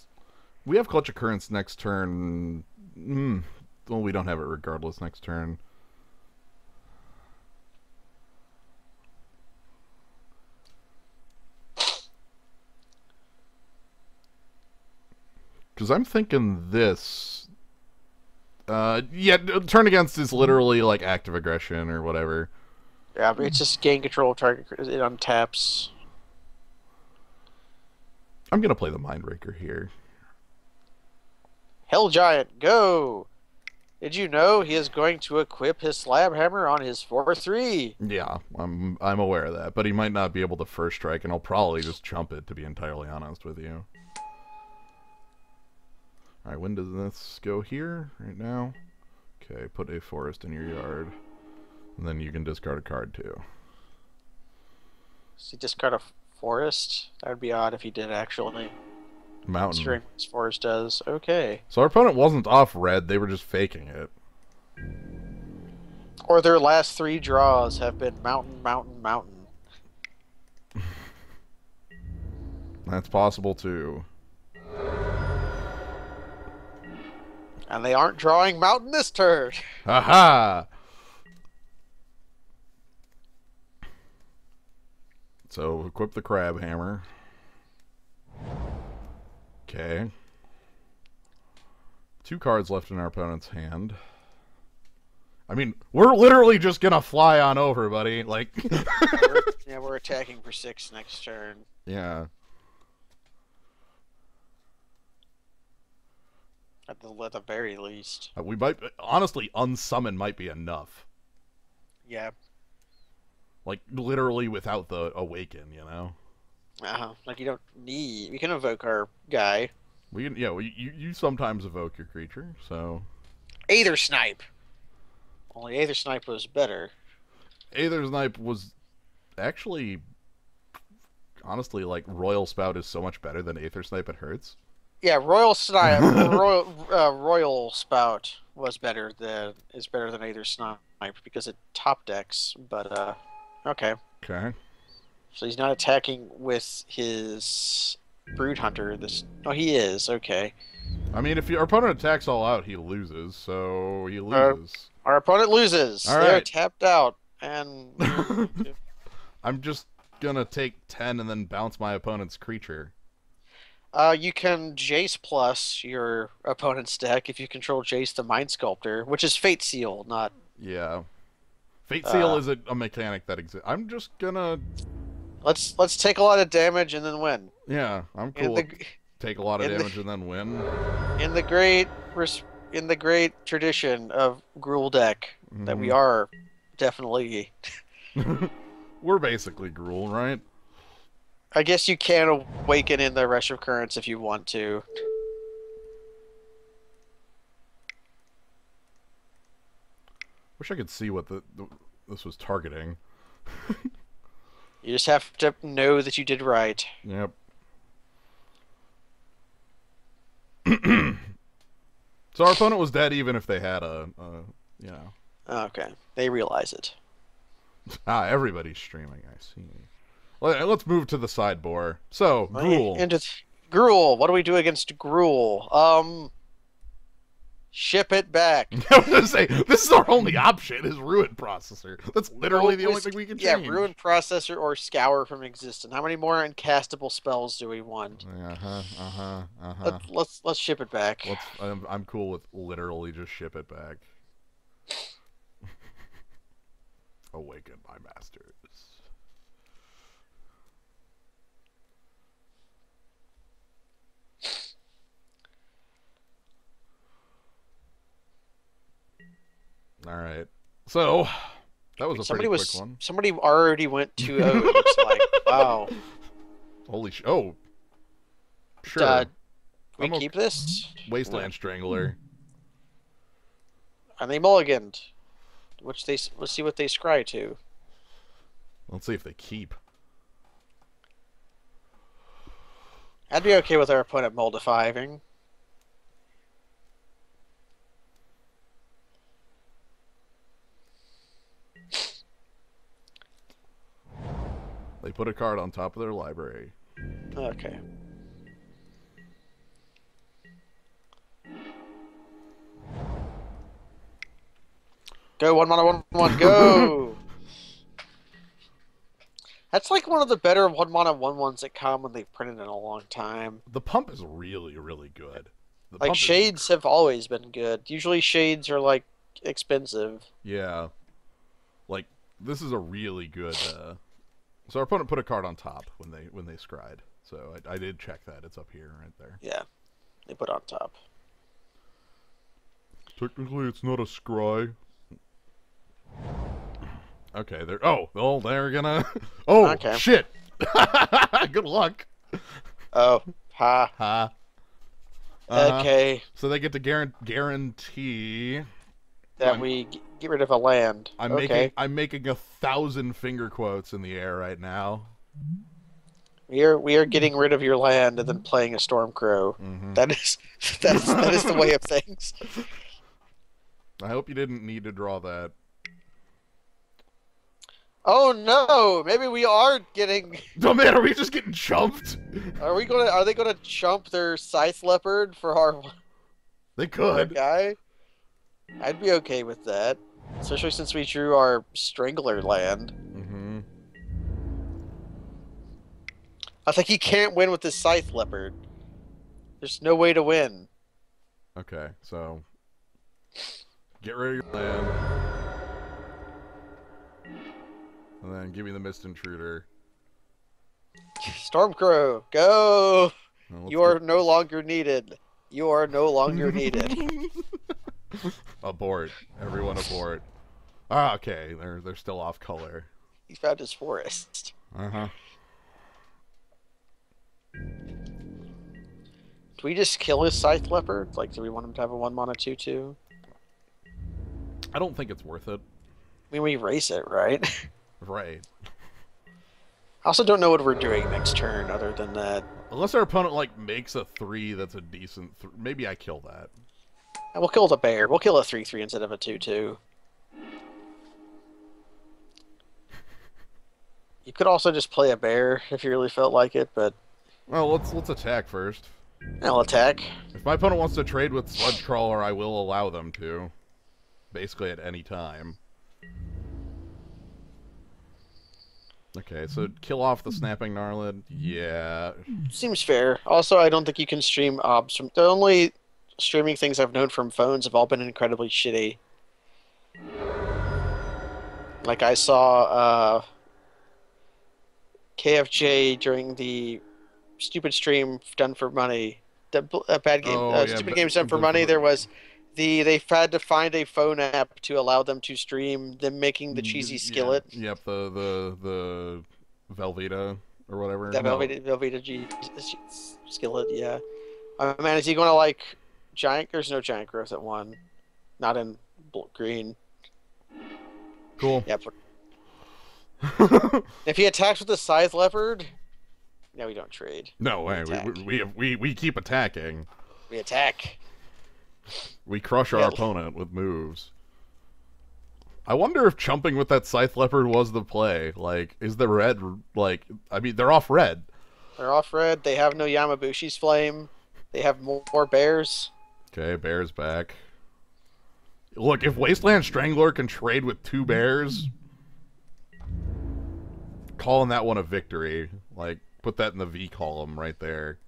We have Clutch of Currents next turn. Well, we don't have it regardless next turn. Because I'm thinking this. Yeah, turn against is literally like active aggression or whatever. Yeah, but it's just gain control of target. It untaps. I'm gonna play the Mindraker here. Hell Giant, go! Did you know he is going to equip his Slab Hammer on his 4/3? Yeah, I'm aware of that, but he might not be able to first strike, and I'll probably just chump it, to be entirely honest with you. Alright, when does this go here? Right now? Okay, put a forest in your yard. And then you can discard a card too. Does he discard a forest? That would be odd if he did actually. Mountain. Considering his forest does. Okay. So our opponent wasn't off red, they were just faking it. Or their last 3 draws have been mountain, mountain, mountain. That's possible too. And they aren't drawing mountain this turn. Haha! So equip the crab hammer. Okay. 2 cards left in our opponent's hand. I mean, we're literally just gonna fly on over, buddy. Like, yeah, we're attacking for 6 next turn. Yeah. At the very least. We might, honestly, unsummon might be enough. Yeah. Like, literally without the Awaken, you know? Like, you don't need... We can evoke our guy. We can, yeah, you sometimes evoke your creature, so... Aether Snipe! Only Aether Snipe was better. Aether Snipe was actually... Honestly, like, Royal Spout is so much better than Aether Snipe, it hurts. Yeah, Royal Spout is better than either Snipe because it top decks. But okay, Okay. so he's not attacking with his Brood Hunter. No, he is okay. I mean, if your opponent attacks all out, he loses. So he Our loses. our opponent loses. All They are right. tapped out, and I'm just gonna take 10 and then bounce my opponent's creature. you can Jace plus your opponent's deck if you control Jace the Mind Sculptor, which is Fate Seal, not Yeah. Fate Seal uh. is a mechanic that exists. I'm just gonna. Let's take a lot of damage and then win. Yeah, I'm In cool the with take a lot of in the damage and then win. in the great in the great tradition of Gruul deck that we Mm-hmm. are definitely. We're basically Gruul, right? I guess you can awaken in the Rush of Currents if you want to. Wish I could see what this was targeting. You just have to know that you did right. Yep. So our opponent was dead even if they had you know. Okay, they realize it. Everybody's streaming, I see. Let's move to the sideboard. So, Gruul. Gruul. What do we do against Gruul? Ship it back. I was gonna say, this is our only option, is Ruin Processor. That's literally the only thing we can change. Yeah, Ruin Processor or Scour from existence. How many more uncastable spells do we want? Let's ship it back. I'm cool with literally just ship it back. Awaken my masters. All right. So that was a pretty quick one. Somebody already went 2-0. It looks like. Wow. Holy oh. Sure. We keep this? Wasteland Strangler. And they mulliganed. Let's see what they scry to. Let's see if they keep. I'd be okay with our opponent moldifying. They put a card on top of their library. Okay. Go 1 mana 1/1. Go. That's like one of the better 1 mana 1/1s that come when they've printed in a long time. The pump is really, really good. Like shades have always been good. Usually shades are like expensive. Yeah. Like this is a really good so our opponent put a card on top when they scried. So I did check that. It's up here right there. Yeah. They put on top. Technically it's not a scry. Okay, they're gonna okay. Shit. Good luck. Oh, ha. Ha. Okay. So they get to guarantee that we get rid of a land. I'm making 1,000 finger quotes in the air right now. We are getting rid of your land and then playing a Stormcrow. Mm-hmm. That is the way of things. I hope you didn't need to draw that. Oh no! Maybe we are getting. Oh man, are we just getting chumped? Are they gonna chump their Scythe Leopard for our? They could. Guy. I'd be okay with that, especially since we drew our Strangler land. Mm-hmm. I think he can't win with his Scythe Leopard. There's no way to win. Okay, so get rid of your land. And then give me the Mist Intruder. Stormcrow, go! You are no longer needed. You are no longer needed. Abort. Everyone abort. Ah, okay. They're still off color. He found his forest. Uh-huh. Do we just kill his Scythe Leopard? Like, do we want him to have a 1 mana 2/2? I don't think it's worth it. I mean, we race it, right? Right. I also don't know what we're doing next turn other than that. Unless our opponent like makes a 3 that's a decent. Maybe I kill that. And we'll kill the bear. We'll kill a 3/3 instead of a 2/2. You could also just play a bear if you really felt like it, but Well, let's attack first. I'll attack. If my opponent wants to trade with Sludge Crawler, I will allow them to. Basically at any time. Okay, so kill off the Snapping Gnarlid. Yeah. Seems fair. Also, I don't think you can stream obs from the only streaming things I've known from phones have all been incredibly shitty. Like I saw KFJ during the stupid stream done for money. The bad game, Oh, yeah, stupid games done for money. There was they had to find a phone app to allow them to stream them making the cheesy skillet. Yep, the Velveeta or whatever. That No. Velveeta skillet, yeah. Man, is he going to like giant? There's no giant growth at 1. Not in green. Cool. Yeah. If he attacks with the Scythe Leopard, no, we don't trade. No way. We keep attacking. We attack. We crush our opponent with moves. I wonder if chumping with that Scythe Leopard was the play. Like, is the red, like, I mean, they're off red. They're off red. They have no Yamabushi's Flame. They have more bears. Okay, bear's back. Look, if Wasteland Strangler can trade with 2 bears, calling that one a victory. Like, put that in the V column right there.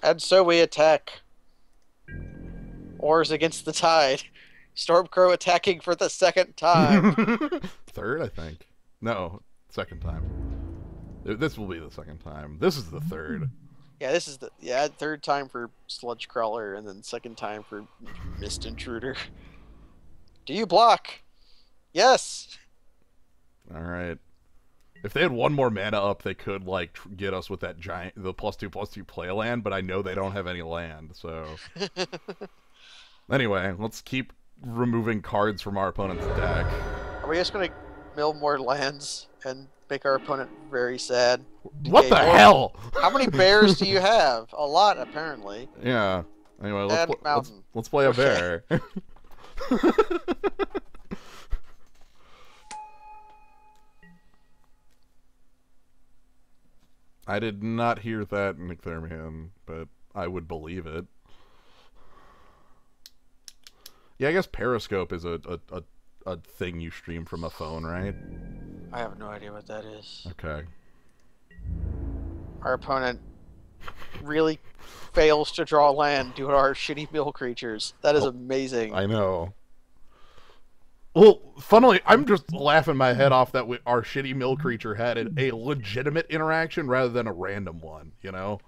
And so we attack. Oars against the tide. Stormcrow attacking for the second time. Third, I think. No, second time. This will be the second time. This is the third. Yeah, this is the third time for Sludge Crawler, and then second time for Mist Intruder. Do you block? Yes. All right. If they had 1 more mana up, they could like get us with that the +2/+2 play land. But I know they don't have any land, so. Anyway, let's keep removing cards from our opponent's deck. Are we just going to mill more lands and make our opponent very sad? What the hell? How many bears do you have? A lot, apparently. Yeah. Anyway, let's play a bear. I did not hear that, McThermian, but I would believe it. Yeah, I guess Periscope is a thing you stream from a phone, right? I have no idea what that is. Okay. Our opponent really fails to draw land due to our shitty mill creatures. That is amazing. I know. Well, funnily, I'm just laughing my head off that our shitty mill creature had a legitimate interaction rather than a random one, you know?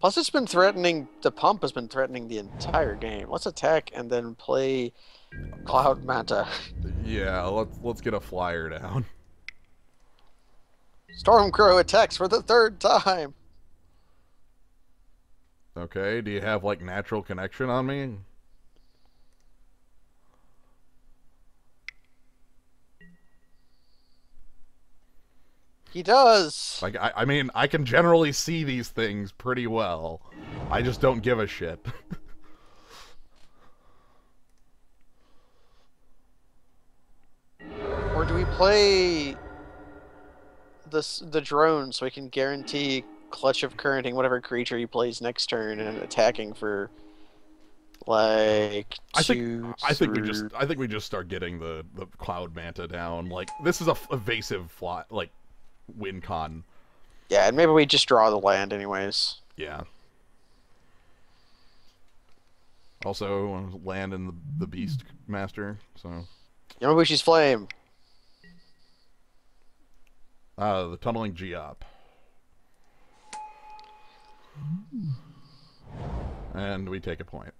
Plus, it's been threatening. The pump has been threatening the entire game. Let's attack and then play Cloud Manta. Yeah, let's get a flyer down. Stormcrow attacks for the 3rd time. Okay, do you have like natural connection on me? He does. Like, I mean, I can generally see these things pretty well. I just don't give a shit. Or do we play the drone so we can guarantee clutch of currenting whatever creature he plays next turn and attacking for like I think we just start getting the Cloud Manta down. Like, this is a evasive fly, like win con. Yeah, and maybe we just draw the land anyways. Yeah. Also, land in the Beast Master, so. Yamabushi's Flame. The Tunneling Geop. And we take a point.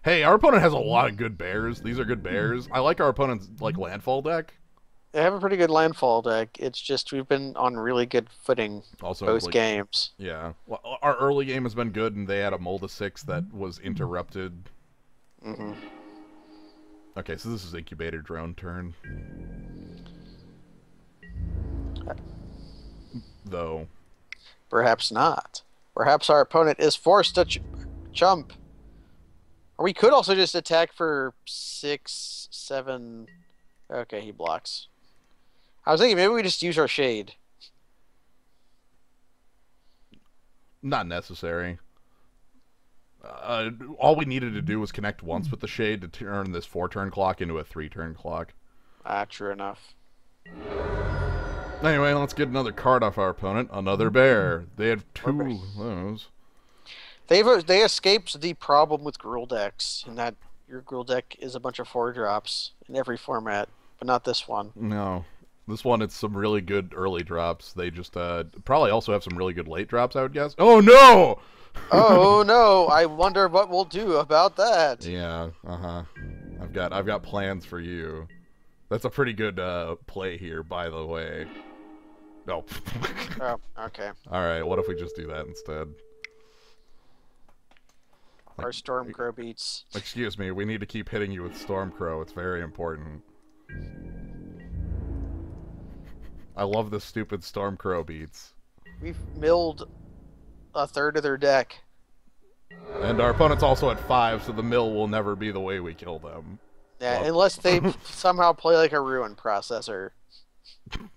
Hey, our opponent has a lot of good bears. These are good bears. I like our opponent's like landfall deck. They have a pretty good landfall deck. It's just we've been on really good footing Also, both like, games. Yeah. Well, our early game has been good, and they had a Molda 6 that was interrupted. Mm-hmm. Okay, so this is Incubator Drone turn. Though. Perhaps not. Perhaps our opponent is forced to jump. Or we could also just attack for 6, 7. Okay, he blocks. I was thinking maybe we just use our shade. Not necessary. All we needed to do was connect once with the shade to turn this 4-turn clock into a 3-turn clock. Ah, true enough. Anyway, let's get another card off our opponent. Another bear. They have 2 of those. They escaped the problem with Gruul decks, in that your Gruul deck is a bunch of 4-drops in every format, but not this one. No. This one, it's some really good early drops. They just probably also have some really good late drops, I would guess. Oh, no! Oh, no! I wonder what we'll do about that. Yeah, uh-huh. I've got plans for you. That's a pretty good play here, by the way. No. Oh, okay. Alright, what if we just do that instead? Our Stormcrow beats. Excuse me, we need to keep hitting you with Stormcrow. It's very important. I love the stupid Stormcrow beats. We've milled a third of their deck. And our opponent's also at 5, so the mill will never be the way we kill them. Yeah, Well, unless they somehow play like a Ruin processor.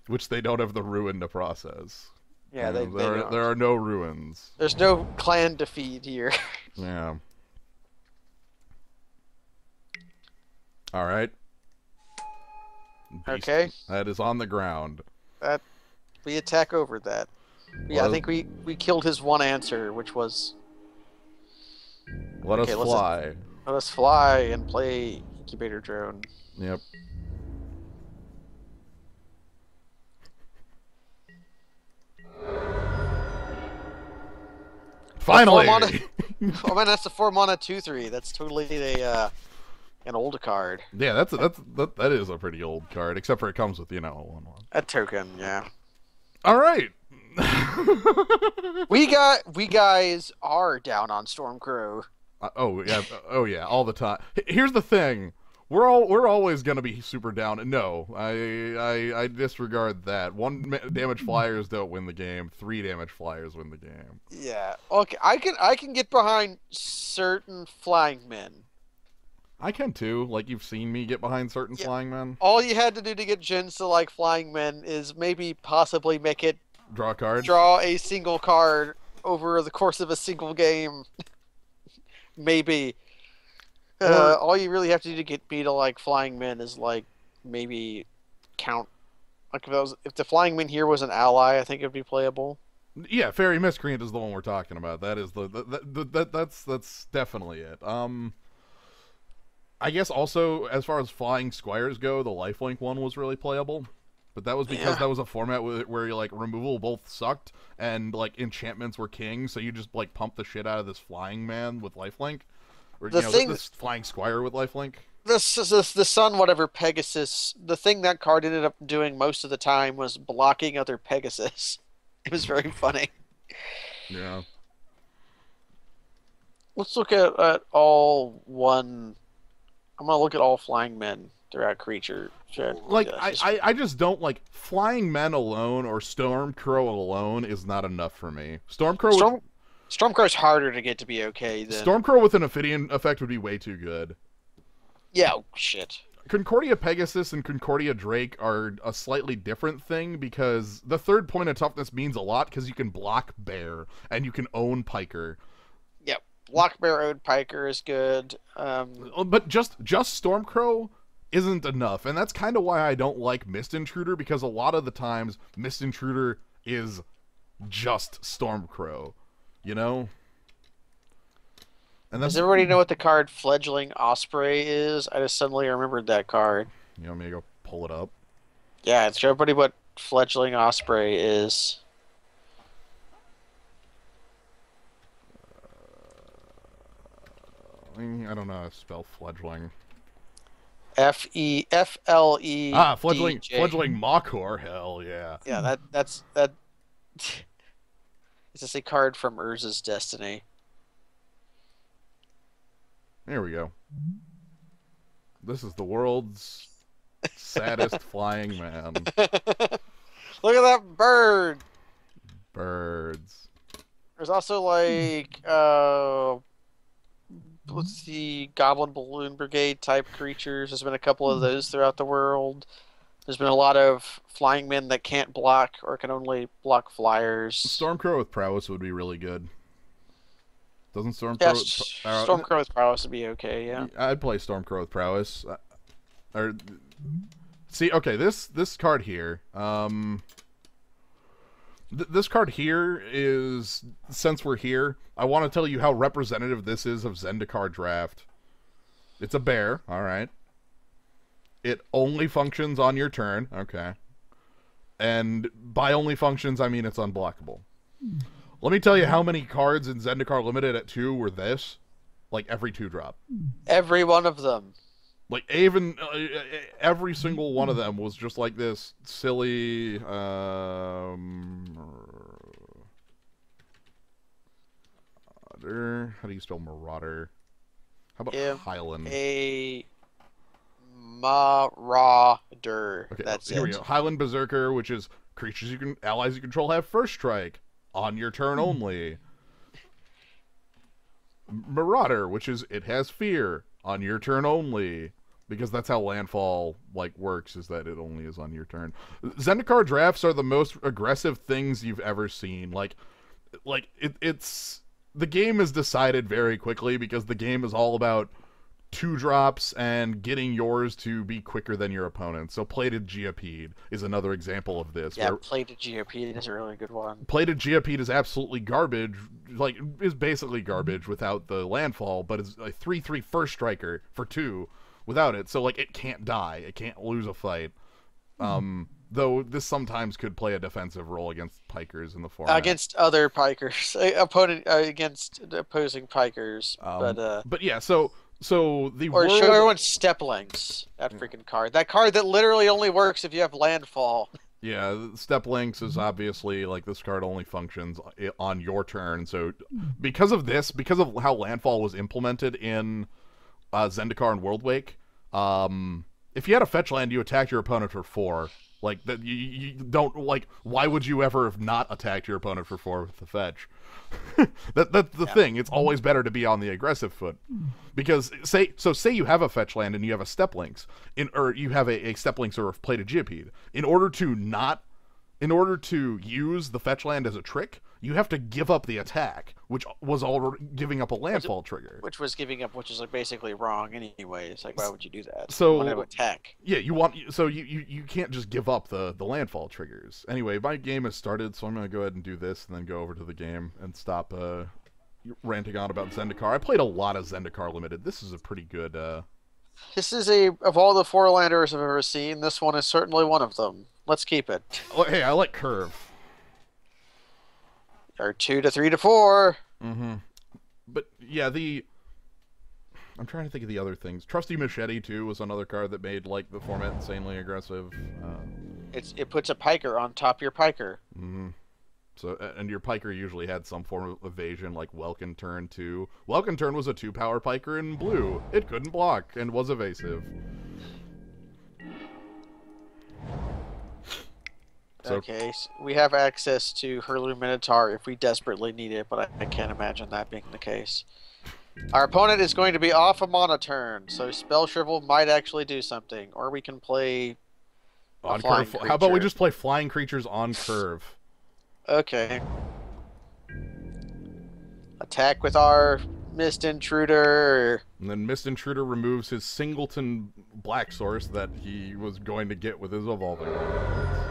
which they don't have the ruin to process. Yeah, You know, there are no ruins. There's no clan defeat here. Yeah. Alright. Okay. That is on the ground. We attack over that. Yeah, I think we killed his one answer, which was Let us fly. let us fly and play Incubator Drone. Yep. Finally! Oh man, that's the 4-mana 2/3. That's totally an old card. Yeah, that is a pretty old card, except for it comes with, you know, a 1/1. A token, yeah. All right. We guys are down on Stormcrow. Oh yeah, all the time. Here's the thing. We're always gonna be super down. No, I disregard that. 1 damage flyers don't win the game. 3 damage flyers win the game. Yeah. Okay, I can get behind certain flying men. I can too. Like, you've seen me get behind certain Yeah. flying men. All you had to do to get Jins to like flying men is maybe possibly make it Draw a card. draw a single card over the course of a single game. Maybe. All you really have to do to get me to like flying men is like maybe count. Like if the flying men here was an ally, I think it'd be playable. Yeah, Fairy Miscreant is the one we're talking about. That is that's definitely it. I guess also, as far as flying squires go, the lifelink one was really playable. But that was because that was a format where you like removal both sucked and like enchantments were king, so you just like pump the shit out of this flying man with lifelink, or this flying squire with lifelink. The sun whatever Pegasus. The thing that card ended up doing most of the time was blocking other Pegasus. It was very funny. Yeah. Let's look at all one. I'm gonna look at all flying men throughout creature. Like I just don't like flying men alone or Stormcrow alone is not enough for me. Stormcrow's harder to get to be okay than Stormcrow with an Ophidian effect would be way too good. Yeah, shit. Concordia Pegasus and Concordia Drake are a slightly different thing because the 3rd point of toughness means a lot because you can block Bear and you can own Piker. Yep. Block Bear Ode Piker is good. But just Stormcrow isn't enough, and that's kind of why I don't like Mist Intruder, because a lot of the times Mist Intruder is just Stormcrow, you know? And does everybody know what the card Fledgling Osprey is? I just suddenly remembered that card. You want me to go pull it up? Yeah, show everybody what Fledgling Osprey is. I don't know how to spell fledgling. Fledgling. Ah, fledgling Makor. Hell yeah. Yeah, that Is this a card from Urza's Destiny? There we go. This is the world's saddest flying man. Look at that bird! Birds. There's also like let's see, Goblin Balloon Brigade type creatures. There's been a couple of those throughout the world. There's been a lot of flying men that can't block or can only block flyers. Stormcrow with prowess would be really good. Doesn't Stormcrow? Yeah, Stormcrow with prowess would be okay. Yeah, I'd play Stormcrow with prowess. Or see, okay, this card here. This card here is, since we're here, I want to tell you how representative this is of Zendikar draft. It's a bear, all right. It only functions on your turn, okay. And by only functions, I mean it's unblockable. Let me tell you how many cards in Zendikar Limited at 2 were this. Like every 2-drop. every one of them. Like even every single one of them was just like this silly. How do you spell marauder? How about Highland? A marauder. Okay, That's here we go. Highland Berserker, which is creatures allies you control have first strike on your turn only. Marauder, which is it has fear on your turn only. Because that's how landfall works, is that it only is on your turn. Zendikar drafts are the most aggressive things you've ever seen. It's the game is decided very quickly because the game is all about 2-drops and getting yours to be quicker than your opponent. So Plated Geopede is another example of this. Yeah, Plated Geopede is a really good one. Plated Geopede is absolutely garbage. Is basically garbage without the landfall, but it's a 3/3 first striker for 2. Without it, so it can't die, it can't lose a fight. Though this sometimes could play a defensive role against pikers in the format. Against other pikers, against opposing pikers, but yeah, so the or world... show everyone Steplings. That freaking card, that card that literally only works if you have landfall. Yeah, Step Links is obviously this card only functions on your turn. So because of this, because of how landfall was implemented in Zendikar and Worldwake, if you had a fetch land, you attacked your opponent for 4. That you don't why would you ever have not attacked your opponent for 4 with the fetch? That's the thing. It's always better to be on the aggressive foot, because say you have a fetch land and you have a Step Links or you have a Step Links or a Plated Geopede. In order to use the fetch land as a trick, you have to give up the attack, which was already giving up a landfall trigger. Which was giving up, which is basically wrong anyways. Why would you do that? So you want to attack. Yeah, you can't just give up the landfall triggers. Anyway, my game has started, so I'm gonna go ahead and do this, and then go over to the game and stop ranting on about Zendikar. I played a lot of Zendikar Limited. This is a pretty good. This is of all the 4-landers I've ever seen, this one is certainly one of them. Let's keep it. Oh, hey, I like curve. Or 2 to 3 to 4. Mm-hmm. But yeah, I'm trying to think of the other things. Trusty Machete too was another card that made the format insanely aggressive. It puts a piker on top of your piker. Mm-hmm. So and your piker usually had some form of evasion, like Welkin Turn 2. Welkin Turn was a 2-power piker in blue. It couldn't block and was evasive. So, okay, so we have access to Hurlu Minotaur if we desperately need it, but I can't imagine that being the case. Our opponent is going to be off a mono turn, so Spell Shrivel might actually do something, or we can play on curve. How about we just play flying creatures on curve? Okay. Attack with our Mist Intruder. And then Mist Intruder removes his Singleton Black Source that he was going to get with his Evolving One.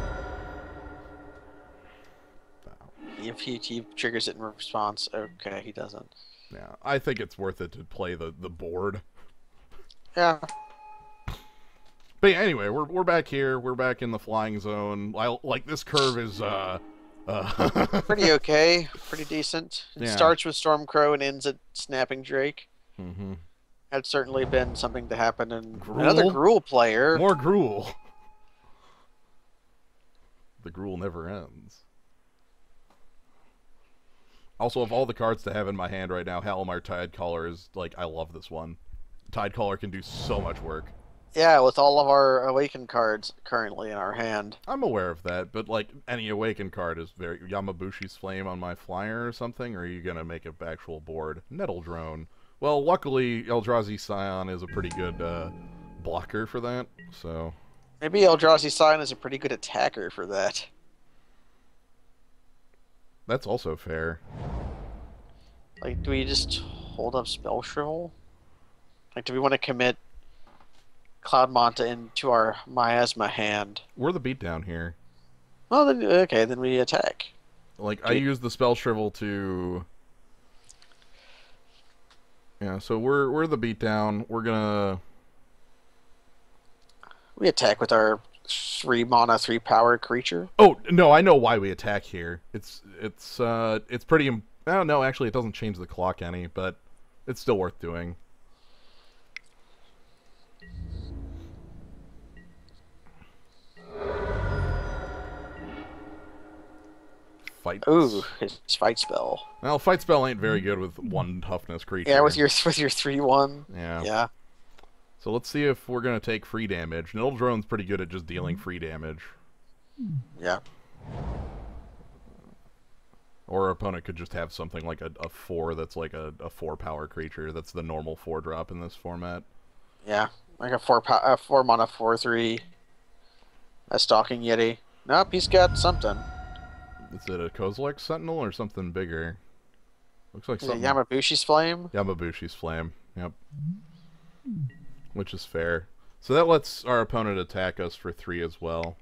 If he triggers it in response, okay, he doesn't. Yeah, I think it's worth it to play the board. Yeah. But yeah, anyway, we're back here. We're back in the flying zone. This curve is pretty okay, pretty decent. It starts with Stormcrow and ends at Snapping Drake. Mm-hmm. Had certainly been something to happen in another Gruul player. More Gruul. The Gruul never ends. Also, of all the cards to have in my hand right now, Halimar Tidecaller is, like, I love this one. Tidecaller can do so much work. Yeah, with all of our Awaken cards currently in our hand. I'm aware of that, but, like, any Awaken card is very... Yamabushi's Flame on my flyer or something, or are you gonna make an actual board? Nettle Drone. Well, luckily, Eldrazi Scion is a pretty good, blocker for that, so... Maybe Eldrazi Scion is a pretty good attacker for that. That's also fair. Like, do we just hold up Spell Shrivel? Like, do we want to commit Cloud Manta into our Miasma hand? We're the beatdown here. Well, then, okay, then we attack. Like, I use the Spell Shrivel to... Yeah, so we're the beatdown. We're gonna... We attack with our 3 mana, 3 power creature. Oh, no, I know why we attack here. It's pretty... Oh, no, actually, it doesn't change the clock any, but it's still worth doing. Fight. Ooh, his fight spell. Well, fight spell ain't very good with 1 toughness creature. Yeah, with your 3/1. Yeah. Yeah. So let's see if we're gonna take free damage. Nettle Drone's pretty good at just dealing free damage. Yeah. Or our opponent could just have something like a 4 that's like a 4 power creature. That's the normal 4 drop in this format. Yeah, like a 4 mana 4/3. A Stalking Yeti. Nope, he's got something. Is it a Kozilek Sentinel or something bigger? Looks like Is it something. Yamabushi's Flame? Yamabushi's Flame. Yep. Which is fair. So that lets our opponent attack us for 3 as well.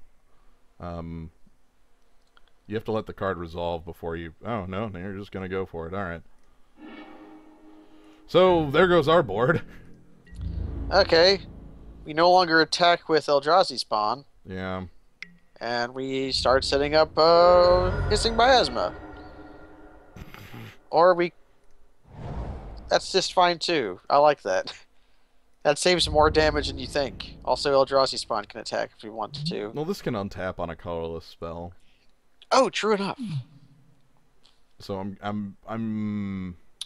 You have to let the card resolve before you... Oh, no, you're just going to go for it. Alright. So, there goes our board. Okay. We no longer attack with Eldrazi Spawn, Yeah. and we start setting up Hissing Miasma. Or we... That's just fine, too. I like that. That saves more damage than you think. Also, Eldrazi Spawn can attack if we want to. Well, this can untap on a colorless spell. Oh, true enough. So I'm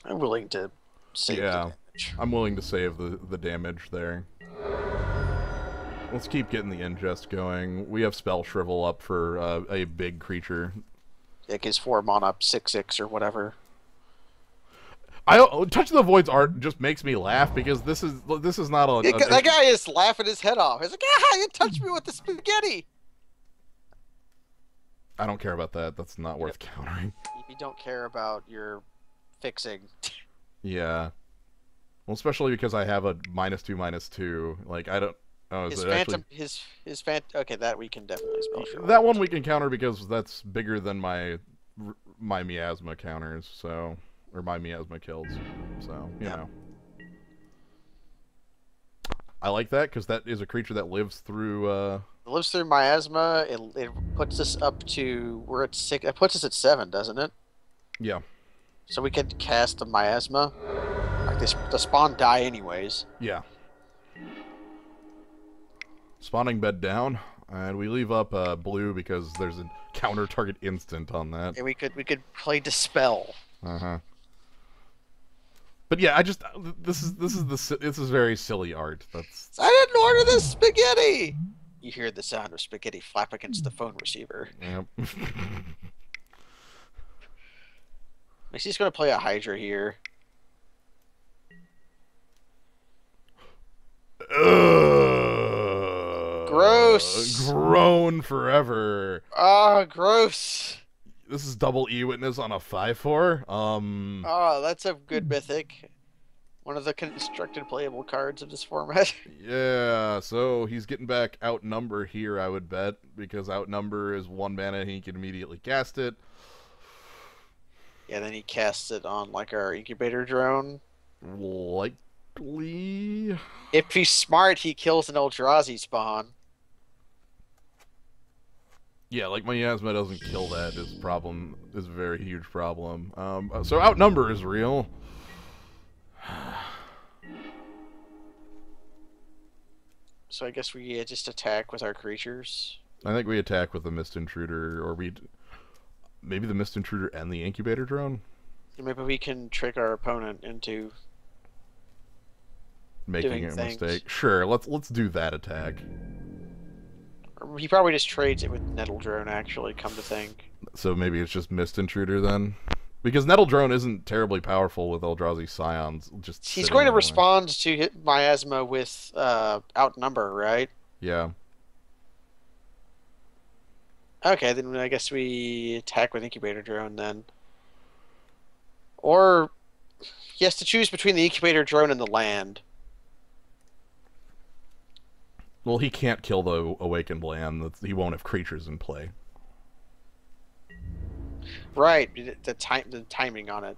willing to save the damage. I'm willing to save the damage there. Let's keep getting the ingest going. We have Spell Shrivel up for a big creature. It gives 4 mana, 6/6 or whatever. Touch of the Void's art just makes me laugh because this is not a... That guy is laughing his head off. He's like, ah, you touched me with the spaghetti. I don't care about that. That's not worth countering. You don't care about your fixing. Yeah. Well, especially because I have a -2/-2. Like, I don't... Oh, is His it phantom, actually... okay, that we can definitely spell sure. That one we can counter because that's bigger than my miasma counters, so... Or my miasma kills, so, you know. I like that, because that is a creature that lives through, It lives through miasma. It puts us up to... We're at 6... It puts us at 7, doesn't it? Yeah. So we could cast the miasma. Like, the spawn die anyways. Yeah. Spawning bed down, and we leave up blue because there's a counter target instant on that. And we could play Dispel. Uh-huh. But yeah, this is very silly art. I didn't order this spaghetti. You hear the sound of spaghetti flap against the phone receiver. Yep. He's going to play a Hydra here. Gross. Groan forever. Ah, gross. This is double E-Witness on a 5/4. Oh, that's a good mythic. One of the constructed playable cards of this format. Yeah, so he's getting back Outnumber here, I would bet, because Outnumber is 1 mana and he can immediately cast it. Yeah, then he casts it on, like, our Incubator Drone. Likely. If he's smart, he kills an Eldrazi spawn. Yeah, like Miasma doesn't kill that is a very huge problem. So Outnumber is real. So I guess we just attack with our creatures. I think we attack with the Mist Intruder, or maybe the Mist Intruder and the Incubator Drone? Maybe we can trick our opponent into Making doing a things. mistake. Sure, let's do that attack. Or he probably just trades it with Nettle Drone, actually, come to think. So maybe it's just Mist Intruder then? Because Nettle Drone isn't terribly powerful with Eldrazi Scions just He's sitting going to in the way. respond to hit Miasma with Outnumber, right? Yeah. Okay, then I guess we attack with Incubator Drone then. Or he has to choose between the Incubator Drone and the land. Well, he can't kill the Awakened Land. He won't have creatures in play. Right, the timing on it.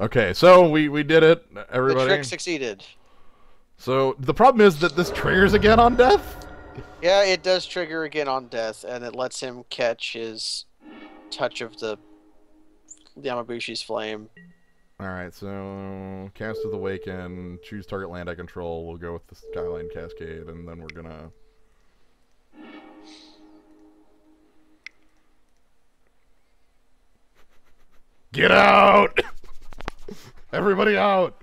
Okay, so we did it, The trick everybody. succeeded. So the problem is that this triggers again on death. Yeah, it does trigger again on death, and it lets him catch his touch of the Yamabushi's flame. Alright, so cast of the Awaken, choose target land I control, we'll go with the Skyline Cascade, and then we're gonna... Get out! Everybody out!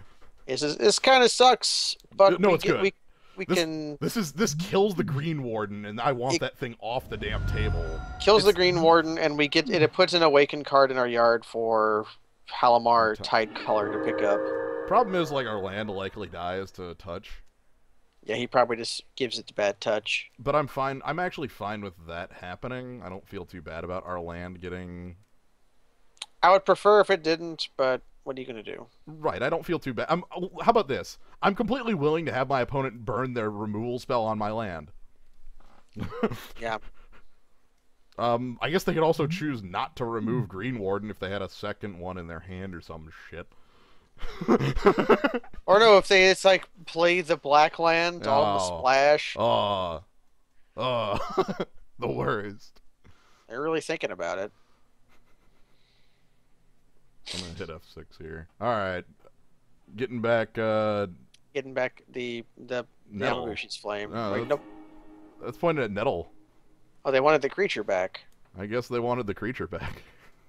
This kind of sucks, but No, it's good. We This can this kills the Green Warden, and I want that thing off the damn table. kills the It's Green Warden, and we get it. It puts an Awakened card in our yard for Halimar Tide Color to pick up. problem is like our land likely dies to touch. Yeah, he probably just gives it the bad touch. But I'm fine. I'm actually fine with that happening. I don't feel too bad about our land getting... I would prefer if it didn't, but what are you gonna do? Right, I don't feel too bad. How about this? I'm completely willing to have my opponent burn their removal spell on my land. Yeah. I guess they could also choose not to remove Green Warden if they had a second one in their hand or some shit. Or no, if they it's like play the black land on the Oh. splash. Oh. Oh. The worst. They're really thinking about it. I'm gonna hit F6 here. Alright. Getting back, Getting back the Nettle. Yamabushi's flame. Oh, Wait, nope. That's pointed at Nettle. Oh, they wanted the creature back. I guess they wanted the creature back.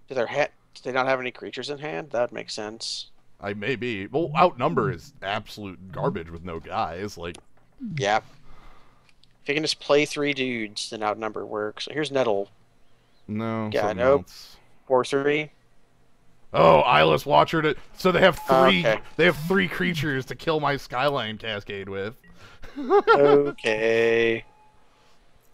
Do they not have any creatures in hand? That makes sense. I may be. Well, Outnumber is absolute garbage with no guys. Like, Yeah. If you can just play 3 dudes, then Outnumber works. Here's Nettle. no, Yeah, something nope. else. 4/3. Oh, Eyeless Watcher to... So they have three... Okay. They have 3 creatures to kill my Skyline Cascade with. Okay.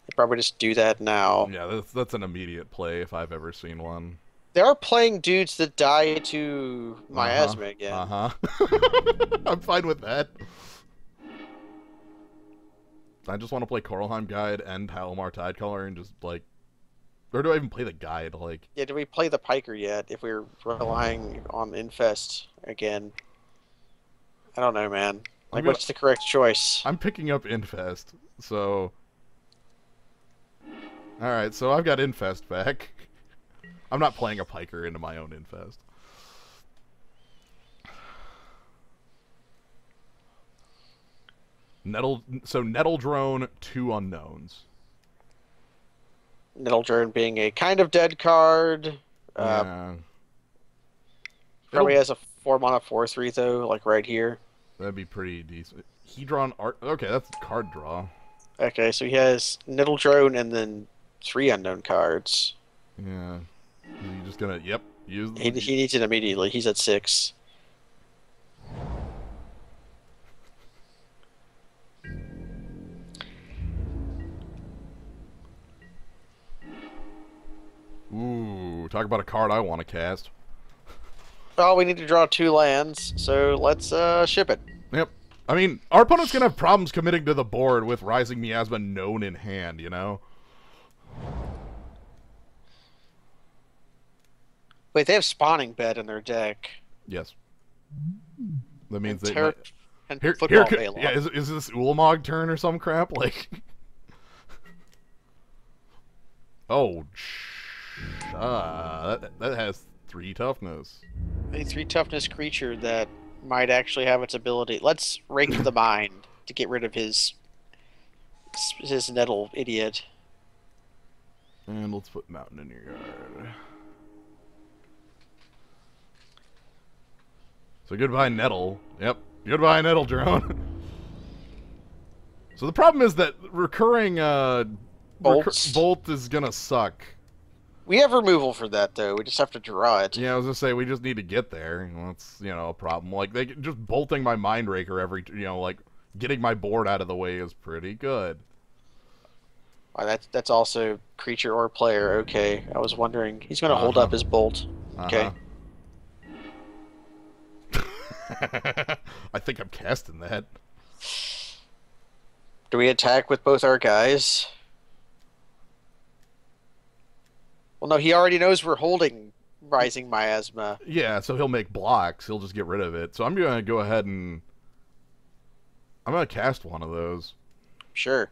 They probably just do that now. Yeah, that's an immediate play if I've ever seen one. They are playing dudes that die to Miasma again. Uh-huh. I'm fine with that. I just want to play Coralheim Guide and Halimar Tidecolor and just, like... Or do I even play the guide? Like... Yeah, do we play the Piker yet if we're relying on Infest again? I don't know, man. Like, what's the correct choice? I'm picking up Infest, so... Alright, so I've got Infest back. I'm not playing a Piker into my own Infest. Nettle Drone, 2 unknowns. Nettle Drone being a kind of dead card. Yeah. Probably has a 4-mana 4/3 though, like right here. That'd be pretty decent. Hedron Art... Okay, that's card draw. Okay, so he has Nettle Drone and then 3 unknown cards. Yeah. Is he just gonna... Yep. Use... He needs it immediately. He's at 6. Ooh, talk about a card I want to cast. Well, we need to draw 2 lands, so let's ship it. Yep. I mean, our opponent's gonna have problems committing to the board with Rising Miasma known in hand, you know? Wait, they have Spawning Bed in their deck. Yes. That means and they might... and Here, Football here, Bailoff. yeah, is this Ulamog turn or some crap? Like... Oh, that has 3 toughness. A 3 toughness creature that might actually have its ability. Let's Rake the Mind to get rid of his Nettle idiot. And let's put Mountain in your yard. So goodbye, Nettle. Yep. Goodbye, Nettle Drone. So the problem is that recurring Bolts. bolt is gonna suck. We have removal for that though. We just have to draw it. Yeah, I was gonna say we just need to get there. That's a problem. Like they just bolting my Mind Raker every like getting my board out of the way is pretty good. That's also creature or player. Okay, I was wondering. He's gonna hold Uh-huh. up his bolt. Okay. Uh-huh. I think I'm casting that. Do we attack with both our guys? Well, no, he already knows we're holding Rising Miasma. Yeah, so he'll make blocks. He'll just get rid of it. So I'm gonna go ahead and I'm gonna cast one of those, Sure.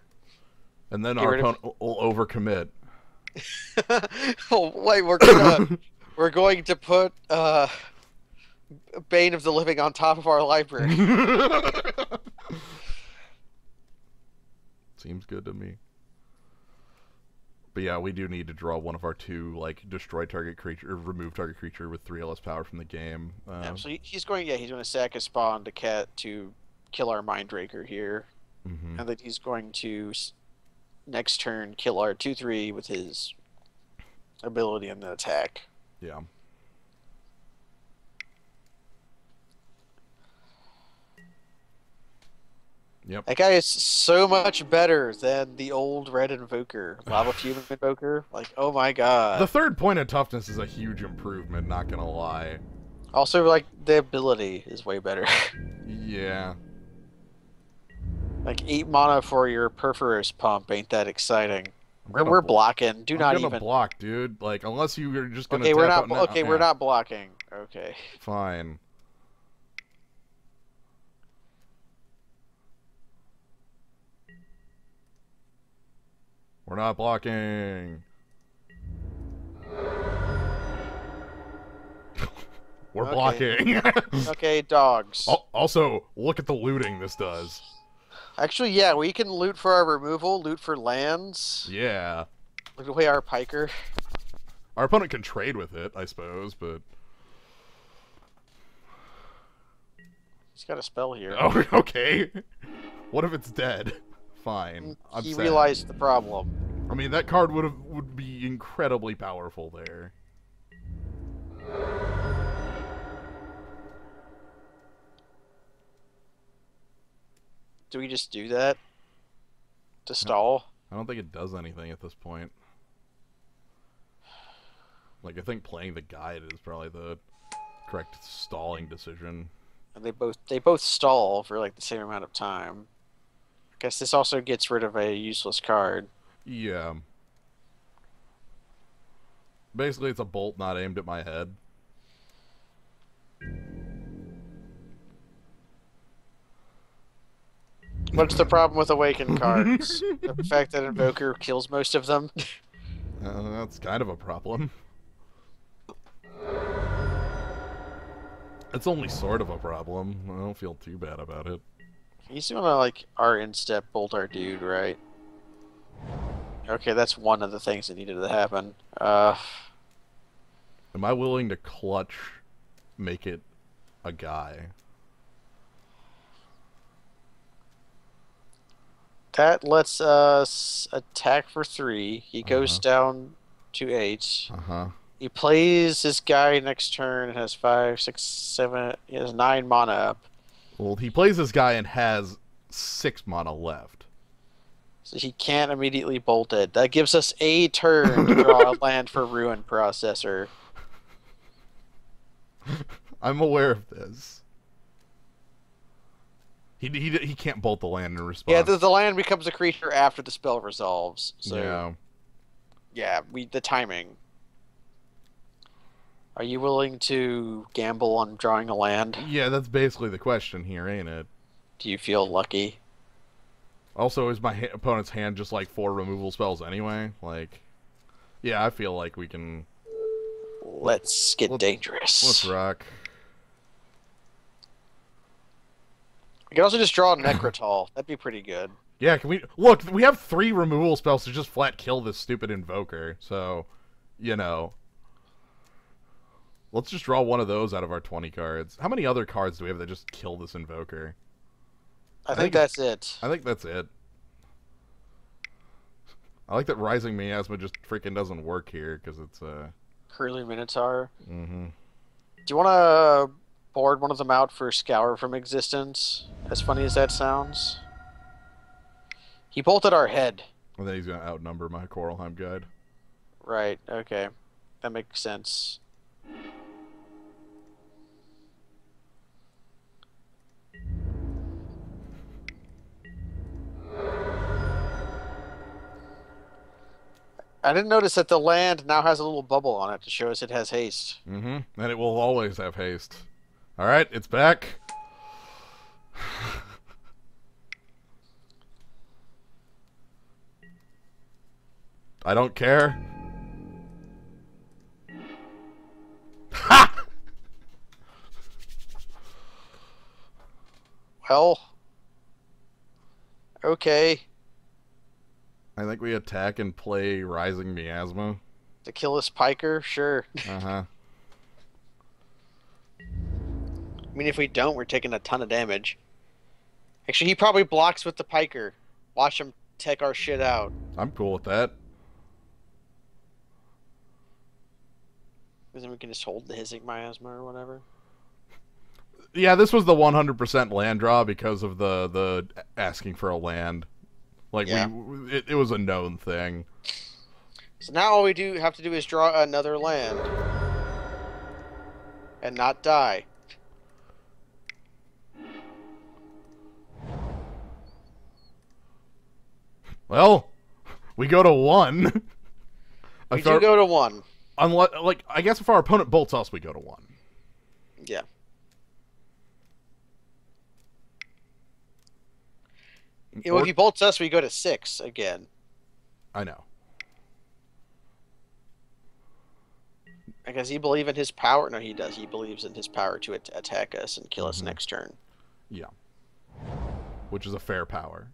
and then Get our rid of- opponent will overcommit. Oh, wait, we're going to put Bane of the Living on top of our library. Seems good to me. But yeah, we do need to draw one of our two, like, destroy target creature, or remove target creature with 3 less power from the game. Yeah, so he's going to sack a spawn to kill our Mindraker here. Mm-hmm. And then he's going to, next turn, kill our 2/3 with his ability and then attack. Yeah. Yep. That guy is so much better than the old red invoker, Lava Fume invoker. Like, oh my god. The 3rd point of toughness is a huge improvement, not gonna lie. Also, like, the ability is way better. Yeah. Like, 8 mana for your Perforous Pump ain't that exciting. We're blocking. I'm gonna block, dude. Like, unless you're just gonna Okay, tap we're not. out now. Okay, we're not blocking. Okay. Fine. We're not blocking. We're blocking. Okay, dogs. Also, look at the looting this does. Actually, yeah, we can loot for our removal, loot for lands. Yeah. Look away our piker. Our opponent can trade with it, I suppose, but... He's got a spell here. Oh, okay. What if it's dead? Fine. He realized the problem. I mean, that card would be incredibly powerful there. Do we just do that? To stall? I don't think it does anything at this point. Like, I think playing the guide is probably the correct stalling decision. And they both stall for like the same amount of time. I guess this also gets rid of a useless card. Yeah. Basically, it's a bolt not aimed at my head. What's the problem with Awaken cards? The fact that Invoker kills most of them? That's kind of a problem. It's only sort of a problem. I don't feel too bad about it. He's gonna, like, our instep bolt our dude, right? Okay, that's one of the things that needed to happen. Am I willing to clutch make it a guy? That lets us attack for 3. He goes down to 8. Uh-huh. He plays his guy next turn and has 5, 6, 7. He has 9 mana up. Well, he plays this guy and has 6 mana left. So he can't immediately bolt it. That gives us a turn to draw a land for Ruin Processor. I'm aware of this. He can't bolt the land in response. Yeah, the land becomes a creature after the spell resolves. So yeah, the timing. Are you willing to gamble on drawing a land? Yeah, that's basically the question here, ain't it? Do you feel lucky? Also, is my opponent's hand just like 4 removal spells anyway? Like, yeah, I feel like we can... Let's get dangerous. Let's rock. We can also just draw a Necrotal. That'd be pretty good. Yeah, can we... Look, we have 3 removal spells to just flat kill this stupid Invoker, so, you know... Let's just draw one of those out of our 20 cards. How many other cards do we have that just kill this Invoker? I think that's it. I think that's it. I like that Rising Miasma just freaking doesn't work here because it's Curly Minotaur. Mm-hmm. Do you want to board one of them out for Scour from Existence? As funny as that sounds. He bolted our head. And then he's gonna outnumber my Coralheim guide. Right, okay. That makes sense. I didn't notice that the land now has a little bubble on it to show us it has haste. Mm-hmm. And it will always have haste. Alright, it's back. I don't care. Ha! Well, okay. I think we attack and play Rising Miasma. To kill this piker, sure. Uh-huh. I mean, if we don't, we're taking a ton of damage. Actually, he probably blocks with the piker. Watch him take our shit out. I'm cool with that. Because then we can just hold the Hissing Miasma or whatever. Yeah, this was the 100% land draw because of the asking for a land. Like, yeah. It was a known thing. So now all we have to do is draw another land. And not die. Well, we go to 1. We do go to 1. Unless, like, I guess if our opponent bolts us, we go to 1. Yeah. If he bolts us, we go to 6 again. I know. Does he believe in his power? No, he does. He believes in his power to attack us and kill us next turn. Yeah. Which is a fair power.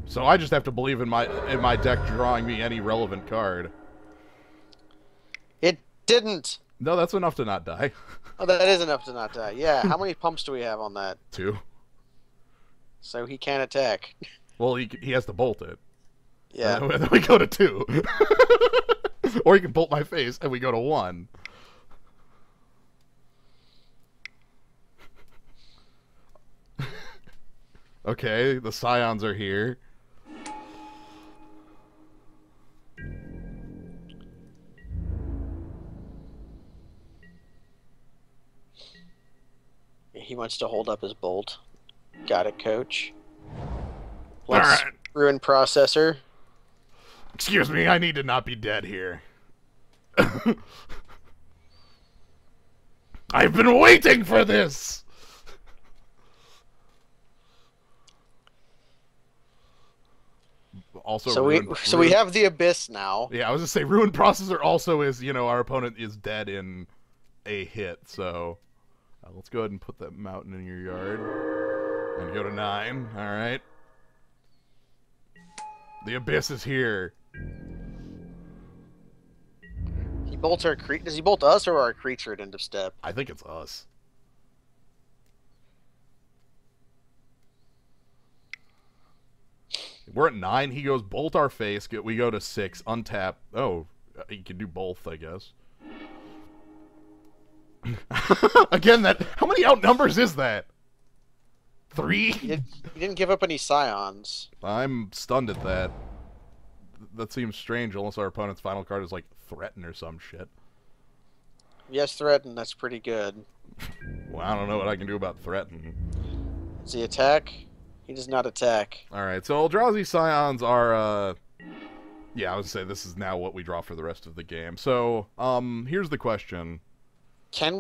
So I just have to believe in my deck drawing me any relevant card. It didn't. No, that's enough to not die. Oh, that is enough to not die. Yeah, how many pumps do we have on that? 2. So he can't attack. Well, he has to bolt it. Yeah. And then we go to 2. Or he can bolt my face, and we go to 1. Okay, the Scions are here. He wants to hold up his bolt. Got it, coach. Let's ruin processor. Excuse me, I need to not be dead here. I've been waiting for this! Also, so we have the Abyss now. Yeah, I was gonna say ruin processor also is, you know, our opponent is dead in a hit, so let's go ahead and put that mountain in your yard and go to 9. All right, the Abyss is here. He bolts our does he bolt us or our creature at end of step? I think it's us. We're at 9. He goes bolt our face. We go to 6. Untap. Oh, he can do both, I guess. Again, how many outnumbers is that? 3? He didn't give up any Scions. I'm stunned at that. That seems strange, unless our opponent's final card is like Threaten or some shit. Yes, Threaten. That's pretty good. Well, I don't know what I can do about Threaten. Does he attack? He does not attack. Alright, so Eldrazi Scions are, yeah, I would say this is now what we draw for the rest of the game. So, here's the question.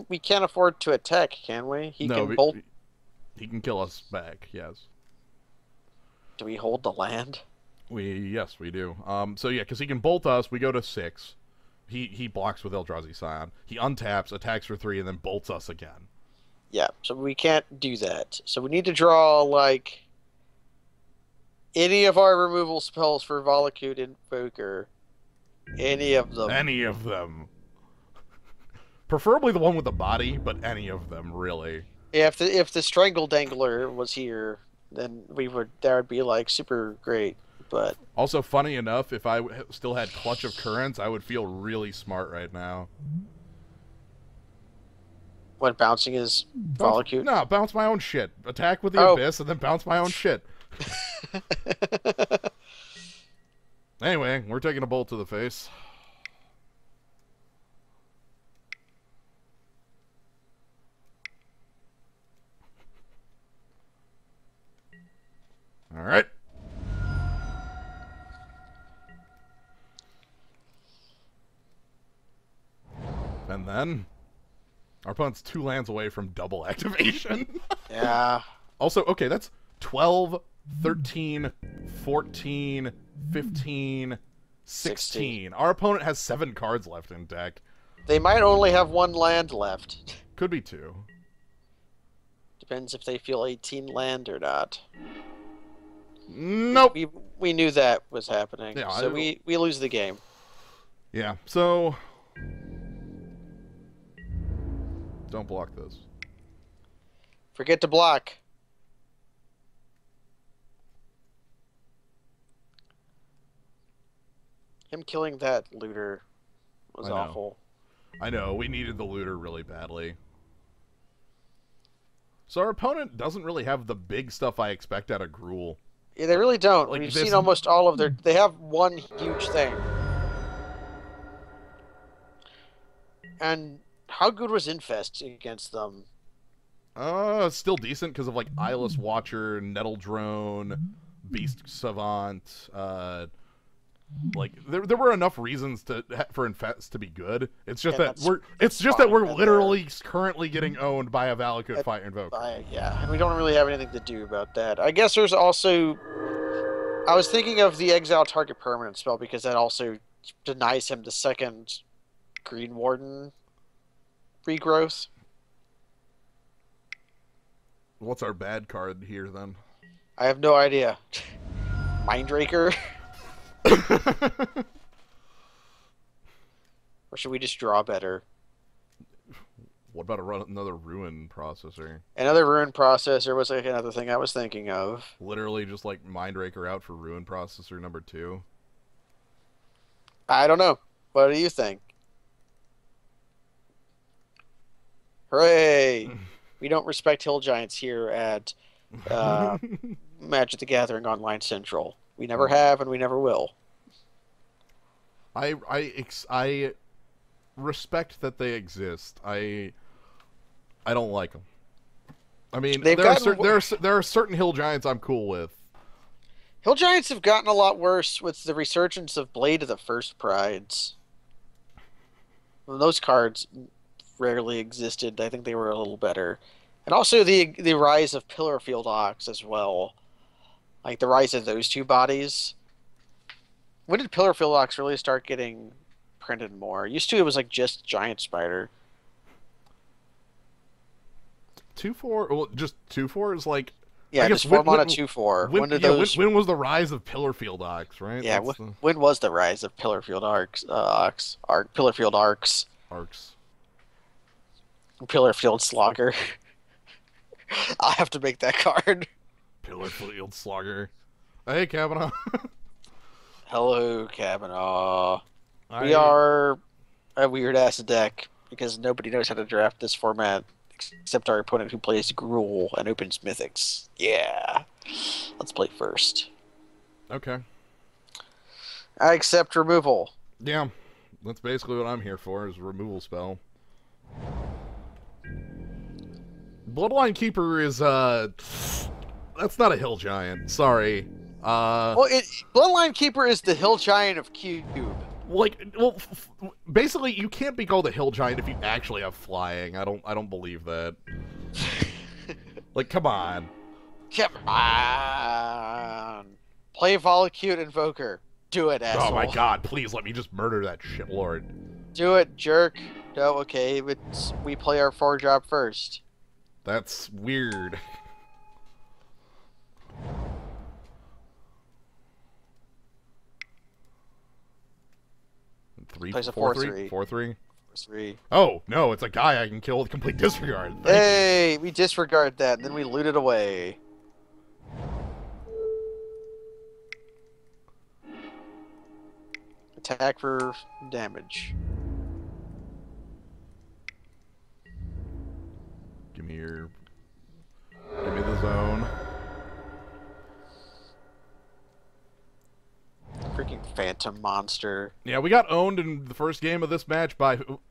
We can't afford to attack, can we? He can bolt. He can kill us back, yes. Do we hold the land? Yes, we do. So yeah, because he can bolt us, we go to 6. He blocks with Eldrazi Scion. He untaps, attacks for 3, and then bolts us again. Yeah, so we can't do that. So we need to draw, like, Any of our removal spells for Volacute Invoker. Any of them. Any of them. Preferably the one with the body, but any of them, really. Yeah, if the Strangle Dangler was here, then that would be like super great. But Also, funny enough, if I still had Clutch of Currents, I would feel really smart right now. when bouncing is Volacute. No, bounce my own shit. Attack with the Abyss, and then bounce my own shit. Anyway, we're taking a bolt to the face. Alright. And then our opponent's 2 lands away from double activation. Yeah. Also, okay, that's 12, 13, 14, 15, 16. Our opponent has 7 cards left in deck. They might only have 1 land left. Could be 2. Depends if they feel 18 land or not. Nope. We knew that was happening. Yeah, so we lose the game. Yeah, so don't block this. Forget to block. Him killing that looter was awful. I know, we needed the looter really badly. So our opponent doesn't really have the big stuff I expect out of Gruul. Yeah, they really don't. Like We've this... seen almost all of their... They have one huge thing. And how good was Infest against them? Still decent because of, like, Eyeless Watcher, Nettle Drone, Beast Savant, like, there were enough reasons for Infest to be good. It's just that we're literally currently getting owned by a Valakut Fire Invoker. Yeah, and we don't really have anything to do about that. I guess there's also... I was thinking of the Exile Target Permanent spell because that also denies him the second Green Warden regrowth. What's our bad card here, then? I have no idea. Mindraker? Or should we just draw better? What about another Ruin Processor? Another Ruin Processor was like another thing I was thinking of. Literally just like Mindraker out for Ruin Processor number 2? I don't know. What do you think? Hooray! We don't respect hill giants here at Magic the Gathering Online Central. We never have, and we never will. I respect that they exist. I don't like them. I mean, there are certain hill giants I'm cool with. Hill giants have gotten a lot worse with the resurgence of Blade of the First Prides. When those cards rarely existed, I think they were a little better. And also the rise of Pillarfield Ox as well. Like the rise of those two bodies. When did Pillarfield Ox really start getting printed more? Used to, it was like just Giant Spider. 2/4? Well, just 2/4 is like... Yeah, just 4 mana 2/4. When was the rise of Pillarfield Ox, right? Yeah, when was the rise of Pillarfield Pillarfield Arcs. Pillarfield Slogger. I'll have to make that card. Pillarfield Slogger. Hey, Kavanaugh. Hello, Kavanaugh. We are a weird-ass deck because nobody knows how to draft this format except our opponent who plays Gruul and opens Mythics. Yeah. Let's play first. Okay. I accept removal. Yeah. That's basically what I'm here for, is a removal spell. Bloodline Keeper is, that's not a hill giant. Sorry. Bloodline Keeper is the hill giant of Cube. Basically, you can't be called a hill giant if you actually have flying. I don't believe that. Like, come on. Come on. Play Volacute Invoker. Do it, asshole. Oh my god, please let me just murder that shitlord. Do it, jerk. No, okay, but we play our 4-drop first. That's weird. 3, Plays a 4, 4/3. 4, 3. 3. Oh no, it's a guy I can kill with complete disregard. Thank you. Hey, we disregard that, and then we loot it away. Attack for damage. Give me the zone. Freaking phantom monster. Yeah, we got owned in the first game of this match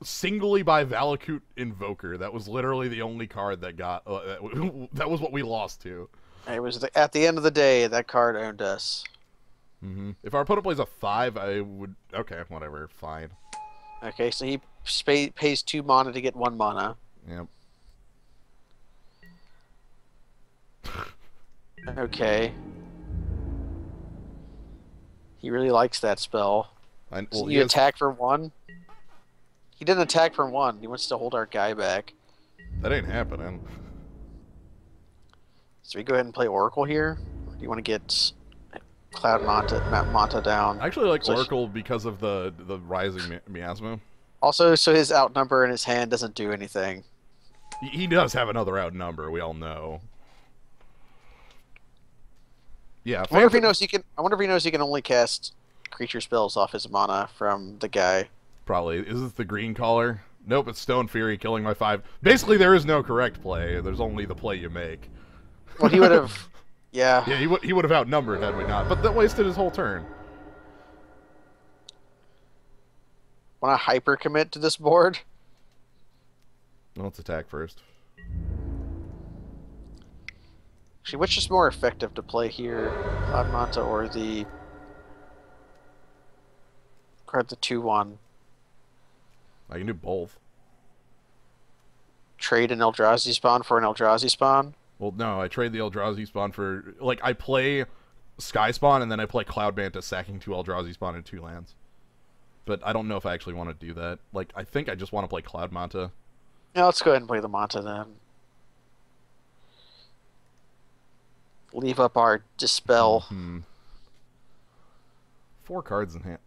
singly by Valakut Invoker. That was literally the only card that got that was what we lost to. It was at the end of the day that card owned us. If our opponent plays a 5, I would. Okay, whatever, fine. Okay, so he pays 2 mana to get 1 mana. Yep. Okay. He really likes that spell. Well, you attack for 1? He didn't attack for 1. He wants to hold our guy back. That ain't happening. So we go ahead and play Oracle here? Or do you want to get Cloud Manta down? I actually like Oracle because of the Rising Miasma. Also, so his outnumber in his hand doesn't do anything. He does have another outnumber, we all know. Yeah, I wonder if he knows he can only cast creature spells off his mana from the guy. Probably. Is this the green collar? Nope, it's Stone Fury killing my 5. Basically, there is no correct play. There's only the play you make. Well, he would have... Yeah. Yeah, he would have outnumbered had we not, but that wasted his whole turn. Want to hyper commit to this board? Well, let's attack first. Actually, which is more effective to play here? Cloud Manta or the 2/1? I can do both. Trade an Eldrazi spawn for an Eldrazi spawn? Well, no, I trade the Eldrazi spawn for... Like, I play Sky Spawn, and then I play Cloud Manta, sacking 2 Eldrazi spawn and 2 lands. But I don't know if I actually want to do that. Like, I think I just want to play Cloud Manta. Yeah, let's go ahead and play the Manta then. Leave up our Dispel. 4 cards in hand.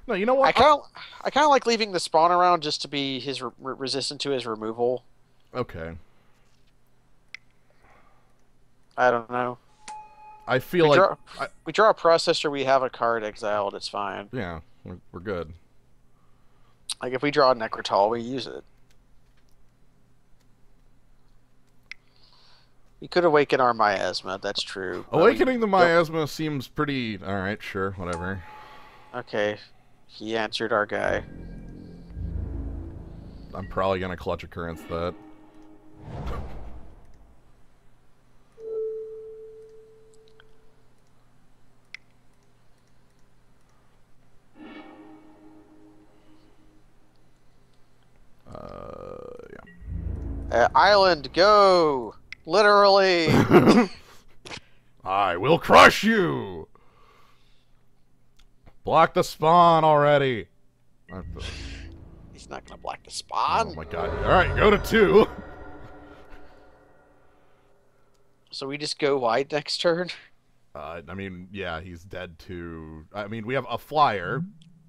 No, you know what? I kind of like leaving the spawn around just to be his resistant to his removal. Okay. I don't know. I feel we draw a processor. We have a card exiled. It's fine. Yeah, we're good. Like if we draw a Necrotal, we use it. We could awaken our miasma. That's true. Awakening the miasma seems pretty. All right, sure, whatever. Okay. He answered our guy. I'm probably gonna clutch occurrence that. Yeah. Island, go! Literally! I will crush you! Block the spawn already! He's not gonna block the spawn. Oh my god. Alright, go to 2. So we just go wide next turn? I mean, yeah, he's dead to... I mean, we have a flyer.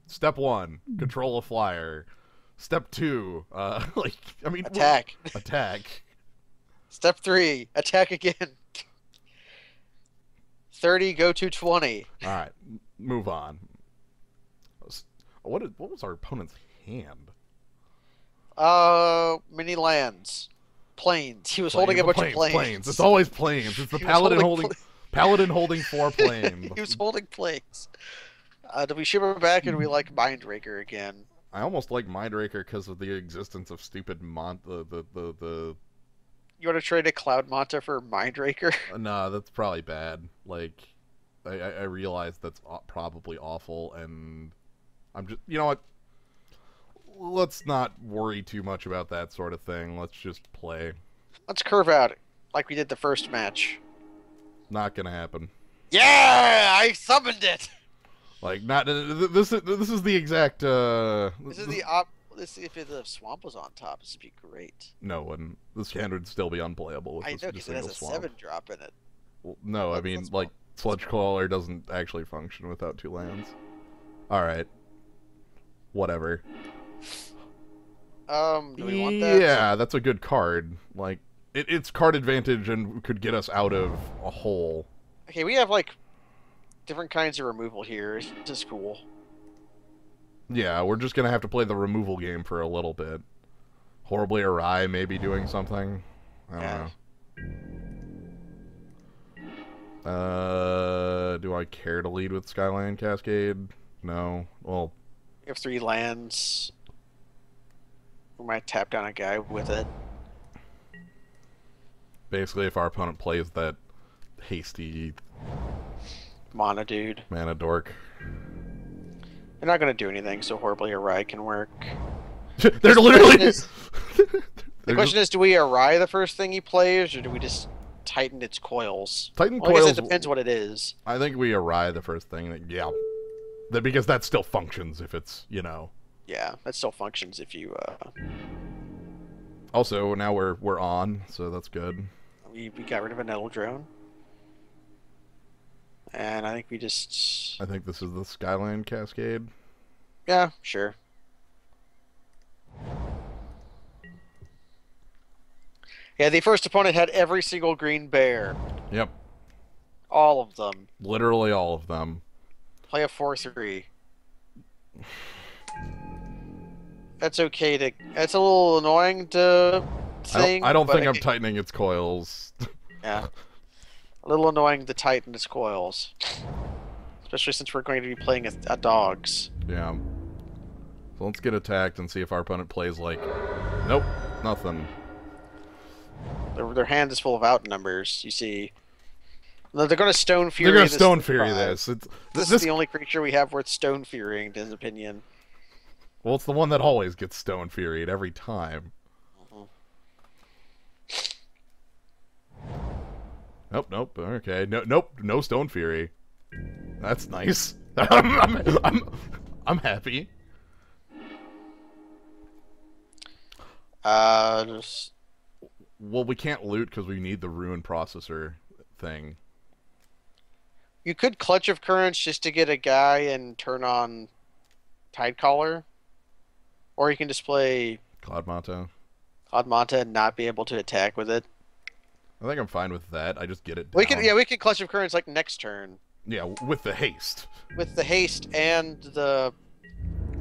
Step 1, control a flyer. Step 2, like, I mean... Attack. Attack. Step 3, attack again. 30, go to 20. Alright, move on. What was our opponent's hand? Mini lands. Plains. He was holding a bunch of plains. It's always plains. It's the paladin holding 4 plains. He was holding plains. Do we ship him back, or do we like Mindraker again? I almost like Mindraker because of the existence of stupid the You want to trade a Cloud Manta for Mindraker? Nah, that's probably bad. Like, I realize that's probably awful, and I'm just... You know what? Let's not worry too much about that sort of thing. Let's just play. Let's curve out like we did the first match. Not gonna happen. Yeah! I summoned it! Like, not... This is the exact... This is the if the swamp was on top, this would be great. No, it wouldn't. This hand would still be unplayable with I know, because it has a swamp. 7-drop in it. Well, no, I mean, like, Sludge Crawler doesn't actually function without 2 lands. Alright. Whatever. Do we want that? Yeah, that's a good card. Like, it's card advantage and could get us out of a hole. Okay, we have like different kinds of removal here. This is cool. Yeah, we're just gonna have to play the removal game for a little bit. Horribly Awry maybe doing something. I don't know. Do I care to lead with Skyline Cascade? No. Well, We have 3 lands. We might tap down a guy with it. basically, if our opponent plays that hasty Mana dude. mana dork. They're not going to do anything, so Horribly Awry can work. They're literally... The question is, do we Awry the first thing he plays, or do we just tighten its coils? Tighten Well, I coils... guess it depends what it is. I think we Awry the first thing. Yeah. Because that still functions if it's, you know... Yeah, that still functions if you, Also, now we're on, so that's good. we got rid of a Nettle Drone. And I think we just... I think this is the Skyline Cascade. Yeah, sure. Yeah, the first opponent had every single green bear. Yep. All of them. Literally all of them. Play a 4/3. That's okay to... That's a little annoying to think. I don't think I'm tightening its coils. Yeah. A little annoying to tighten its coils. Especially since we're going to be playing a dogs. Yeah. So let's get attacked and see if our opponent plays like... Nope. Nothing. Their hand is full of outnumbers, you see. No, they're going to Stone Fury. They're going to Stone Fury this. This is the only creature we have worth Stone Furying, in his opinion. Well, it's the one that always gets Stone Furied every time. Nope, nope. Okay, nope, no Stone Fury. That's nice. I'm happy. Just... Well, we can't loot because we need the Ruin Processor thing. You could Clutch of Currents just to get a guy and turn on Tidecaller. Or you can just play Cloud Manta. Cloud Manta and not be able to attack with it. I think I'm fine with that. I just get it down. We can Clutch of Currents like next turn. Yeah, with the haste. With the haste and the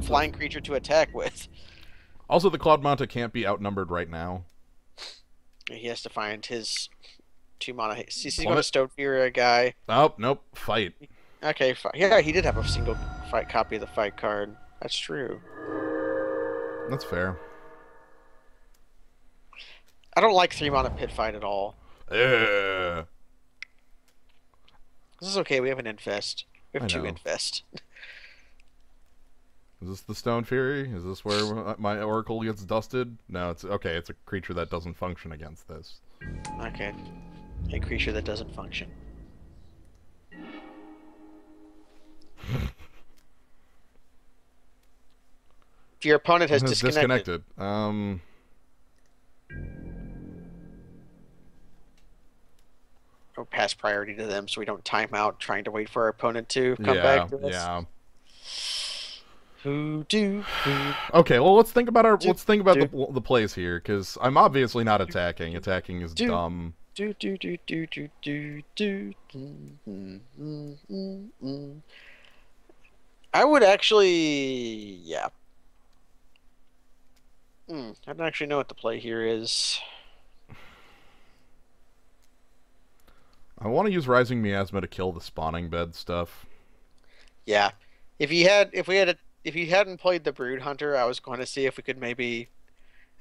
flying creature to attack with. Also, the Cloud Manta can't be outnumbered right now. He has to find his 2 mana haste. He's going to Stone Fury a guy. Oh, nope. Fight. Okay, yeah, he did have a single fight copy of the fight card. That's true. That's fair. I don't like 3 mana pit fight at all. This is okay, we have an Infest. We have 2 Infest. Is this the Stone Fury? Is this where my Oracle gets dusted? No, it's okay. It's a creature that doesn't function against this. Okay. A creature that doesn't function. If your opponent has disconnected. Or pass priority to them so we don't time out trying to wait for our opponent to come back to us. Yeah. Who? Okay, well let's think about the plays here, because I'm obviously not attacking. Attacking is dumb. I would actually, yeah. I don't actually know what the play here is. I want to use Rising Miasma to kill the spawning bed stuff. Yeah, if you hadn't played the Brood Hunter, I was going to see if we could maybe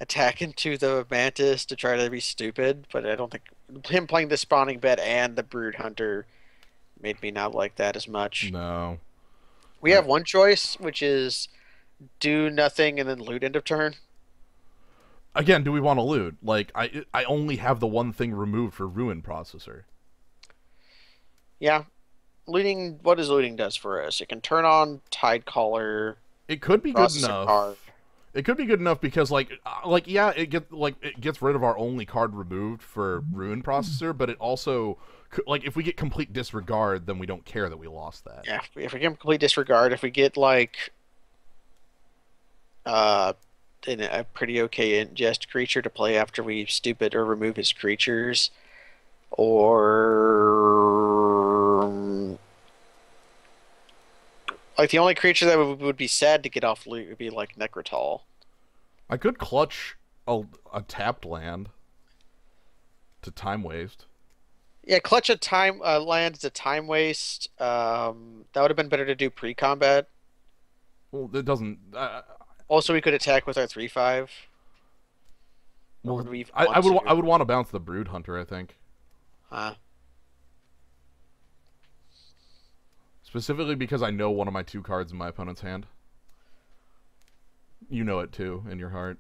attack into the Mantis to try to be stupid, but I don't think him playing the spawning bed and the Brood Hunter made me not like that as much. No. We have one choice, which is do nothing and then loot end of turn. Again, do we want to loot? Like, I only have the one thing removed for Ruin Processor. Yeah. Looting, what does looting does for us? It can turn on Tidecaller. It could be good enough. It could be good enough because yeah, it gets rid of our only card removed for Ruin Processor, but it also like if we get complete disregard, then we don't care that we lost that. Yeah, if we get complete disregard, if we get like uh in a pretty okay ingest creature to play after we stupid or remove his creatures, or like the only creature that would be sad to get off loot would be like Necrotol. I could clutch a tapped land to time waste. Yeah, clutch a time land is a time waste. That would have been better to do pre-combat. Well, it doesn't. Also, we could attack with our 3/5. Or Well, would we even I want would to? I would want to bounce the Brood Hunter. I think Huh. specifically because I know one of my 2 cards in my opponent's hand. You know it too in your heart.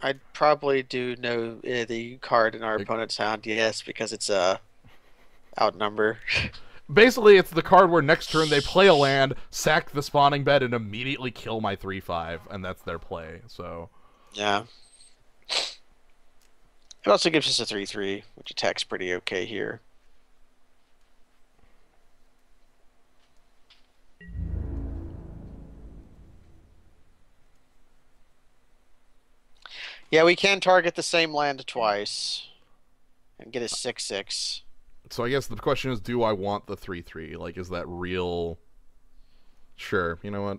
I'd probably do know the card in our Like, opponent's hand, yes, because it's outnumber. basically, it's the card where next turn they play a land, sack the spawning bed, and immediately kill my 3/5, and that's their play. So Yeah. It also gives us a 3/3, which attacks pretty okay here. Yeah, we can target the same land twice and get a 6/6. I guess the question is, do I want the 3/3? Like, is that real? Sure. You know what?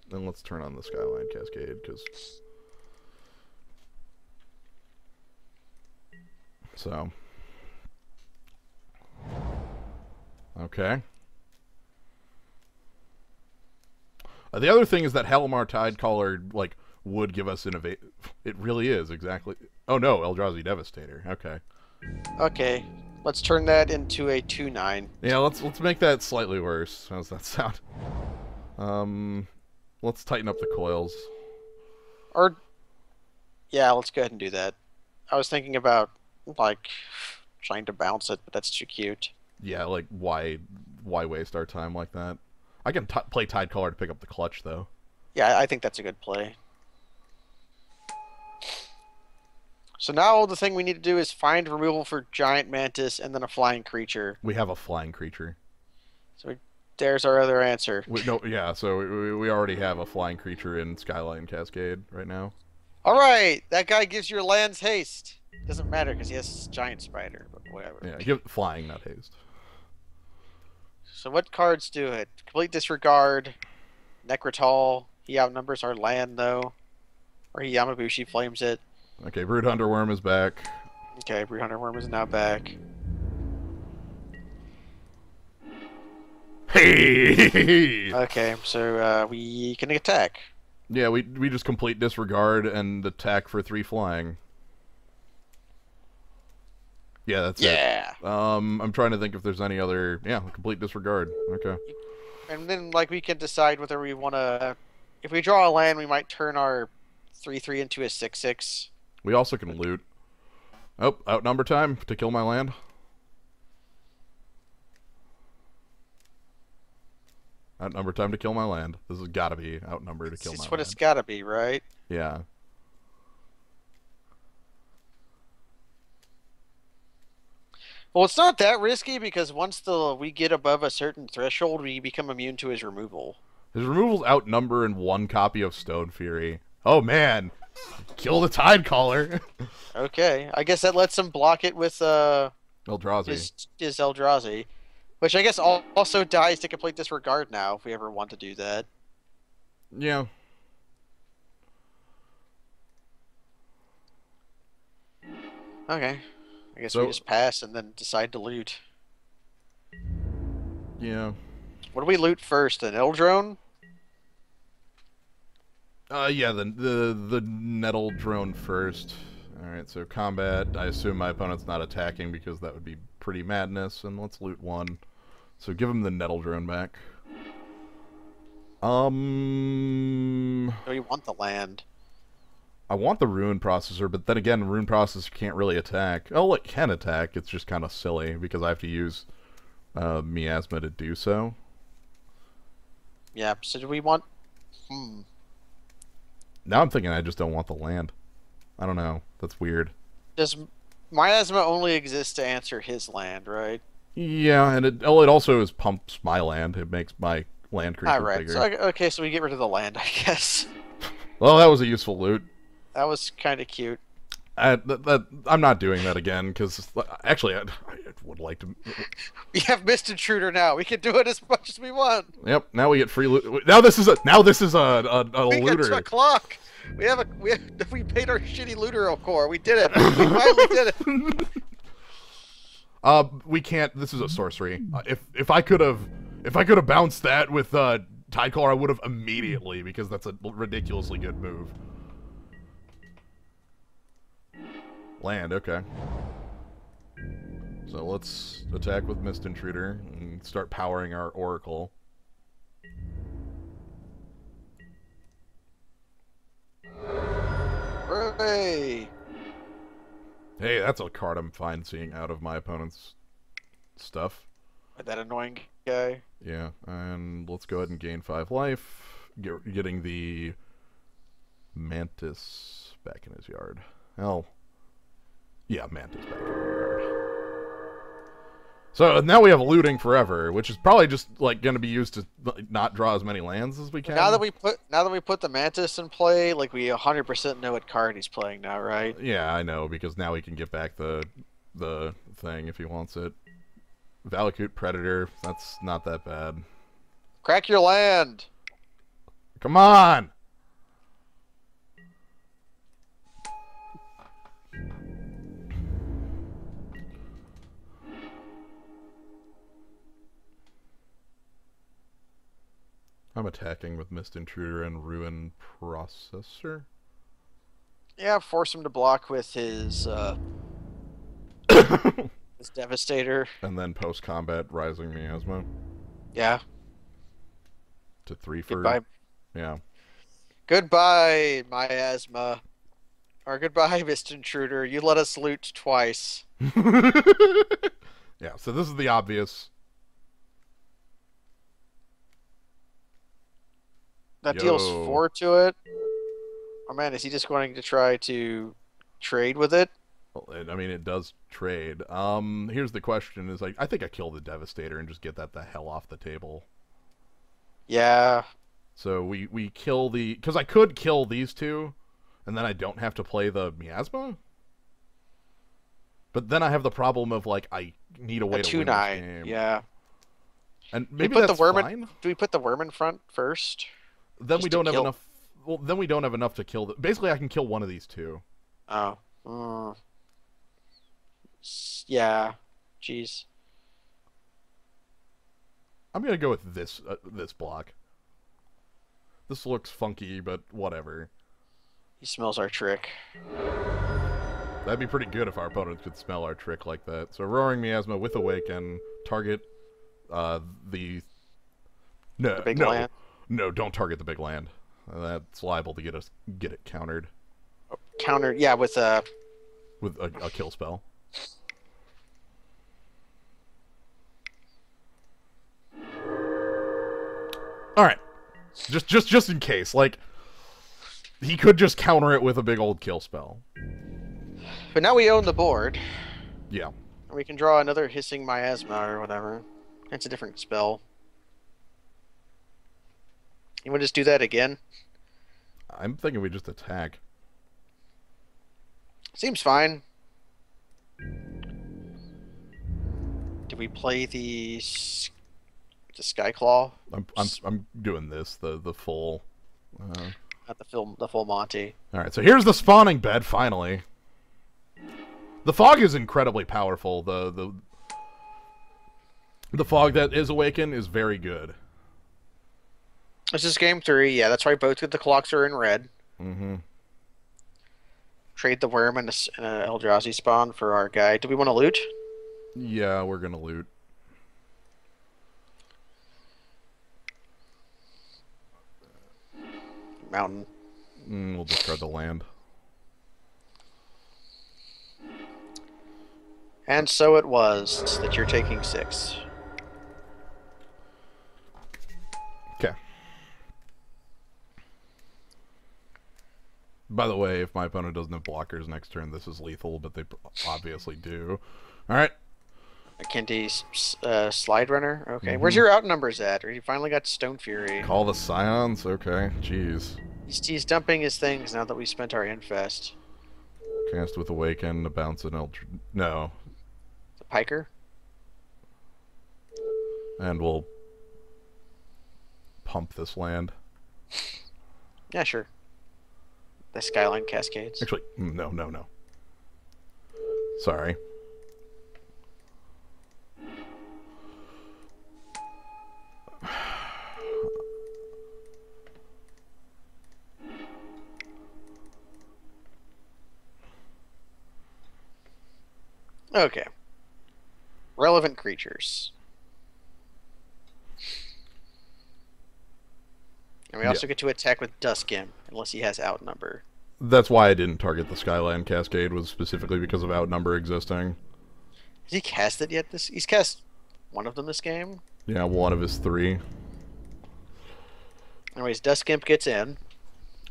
Then let's turn on the Skyline Cascade because. So. Okay. The other thing is that Halimar Tidecaller, like, would give us innovate. It really is, exactly. Oh no, Eldrazi Devastator. Okay. Okay, let's turn that into a 2/9. Yeah, let's make that slightly worse. How does that sound? Let's tighten up the coils. Or, yeah, let's go ahead and do that. I was thinking about, like, trying to bounce it, but that's too cute. Yeah, like why waste our time like that? I can play Tidecaller to pick up the clutch though. Yeah, I think that's a good play. So now the thing we need to do is find removal for Giant Mantis and then a flying creature. We have a flying creature. So there's our other answer. So we already have a flying creature in Skyline Cascade right now. All right, that guy gives your lands haste. Doesn't matter because he has Giant Spider, but whatever. Yeah, give flying, not haste. So what cards do it? Complete disregard, Necrotol. He outnumbers our land though, or he Yamabushi flames it. Okay, Brood Hunter Worm is back. Okay, Brood Hunter Worm is now back. Hey! Okay, so we can attack. Yeah, we just complete disregard and attack for 3 flying. Yeah, that's it. Yeah. I'm trying to think if there's any other. Yeah, complete disregard. Okay. And then like we can decide whether we want to. If we draw a land, we might turn our 3/3 into a 6/6. We also can loot. Oh, outnumber time to kill my land. Outnumber time to kill my land. This has got to be outnumber to kill my land. That's what it's got to be, right? Yeah. Well, it's not that risky because once we get above a certain threshold, we become immune to his removal. His removals outnumber in 1 copy of Stone Fury. Oh man, kill the Tidecaller. Okay, I guess that lets him block it with Eldrazi. his Eldrazi, which I guess also dies to complete disregard now if we ever want to do that. Yeah. Okay, I guess So- we just pass and then decide to loot. Yeah. What do we loot first? An Eldrone? Yeah, the Nettle drone first. Alright, so combat. I assume my opponent's not attacking because that would be pretty madness, and let's loot 1. So give him the Nettle drone back. Do we want the land? I want the Ruin Processor, but then again, Ruin Processor can't really attack. Oh, it can attack, it's just kind of silly, because I have to use Miasma to do so. Yeah, so do we want Hmm. Now I'm thinking I just don't want the land. I don't know. That's weird. Does miasma only exist to answer his land, right? Yeah, and it also is pumps my land. It makes my land All creature right. So bigger. okay, so we get rid of the land, I guess. Well, that was a useful loot. That was kind of cute. I'm not doing that again because actually I would like to. We have Mist Intruder now. We can do it as much as we want. Yep. Now we get free loot. Now this is a We got looter. 2 o'clock. We paid our shitty looter core. We did it. We finally did it. We can't. This is a sorcery. If I could have bounced that with Tidecaller, I would have immediately because that's a ridiculously good move. Land, okay. So let's attack with Mist Intruder and start powering our Oracle. Hooray! Hey, that's a card I'm fine seeing out of my opponent's stuff. That annoying guy. Yeah, and let's go ahead and gain 5 life. Getting the Mantis back in his yard. Hell. Yeah, Mantis back in his yard. So now we have looting forever, which is probably just like going to be used to not draw as many lands as we can. Now that we put the Mantis in play, like we 100% know what card he's playing now, right? Yeah, I know because now he can get back the thing if he wants it. Valakut Predator, that's not that bad. Crack your land. Come on. I'm attacking with Mist Intruder and Ruin Processor. Yeah, force him to block with his his Devastator. And then post-combat Rising Miasma Yeah. to 3 for... Goodbye. Yeah. Goodbye, Miasma. Or goodbye, Mist Intruder. You let us loot twice. Yeah, so this is the obvious. That Yo. deals 4 to it. Oh man, is he just going to try to trade with it? Well, I mean, it does trade. Here's the question: is like, I think I kill the Devastator and just get that the hell off the table. Yeah. So we kill the because I could kill these two, and then I don't have to play the Miasma. But then I have the problem of like I need a way to win this 2/9. game. Yeah. And maybe put that's the worm fine. do we put the worm in front first? Then Just we to don't have kill- enough. Well, then we don't have enough to kill. Basically, I can kill one of these two. Oh. Yeah. Jeez. I'm gonna go with this this block. This looks funky, but whatever. He smells our trick. That'd be pretty good if our opponent could smell our trick like that. So Roaring Miasma with Awaken, target the big land? No, don't target the big land. That's liable to get it countered Counter, yeah, with a kill spell. All right, just in case, like he could just counter it with a big old kill spell. But now we own the board. Yeah. And we can draw another Hissing Miasma or whatever. It's a different spell. You want to just do that again? I'm thinking we just attack. Seems fine. Did we play the Skyclaw? I'm doing this the full. Not the full Monty. All right, so here's the spawning bed finally. The fog is incredibly powerful. The fog that is Awaken is very good. This is game 3. Yeah, that's why both of the clocks are in red. Mm-hmm. Trade the worm and a Eldrazi spawn for our guy. Do we want to loot? Yeah, we're gonna loot. Mountain. We'll discard the land. And so it was that you're taking 6. Okay. By the way, if my opponent doesn't have blockers next turn, this is lethal, but they obviously do. Alright. Candy's Slide Runner. Okay, where's Mm-hmm. your outnumbers at? Or you finally got Stone Fury. Call the Scions? Okay, jeez. He's dumping his things now that we spent our Infest. Cast with Awaken, to bounce an Eldritch... No. The Piker? And we'll pump this land. Yeah, sure. The Skyline Cascades. Actually, no. Sorry. Okay. Relevant creatures. And we also get to attack with Dusk Imp, unless he has Outnumber. That's why I didn't target the Skyline Cascade, was specifically because of Outnumber existing. Has he cast it yet? He's cast one of them this game? Yeah, one of his 3. Anyways, Dusk Imp gets in.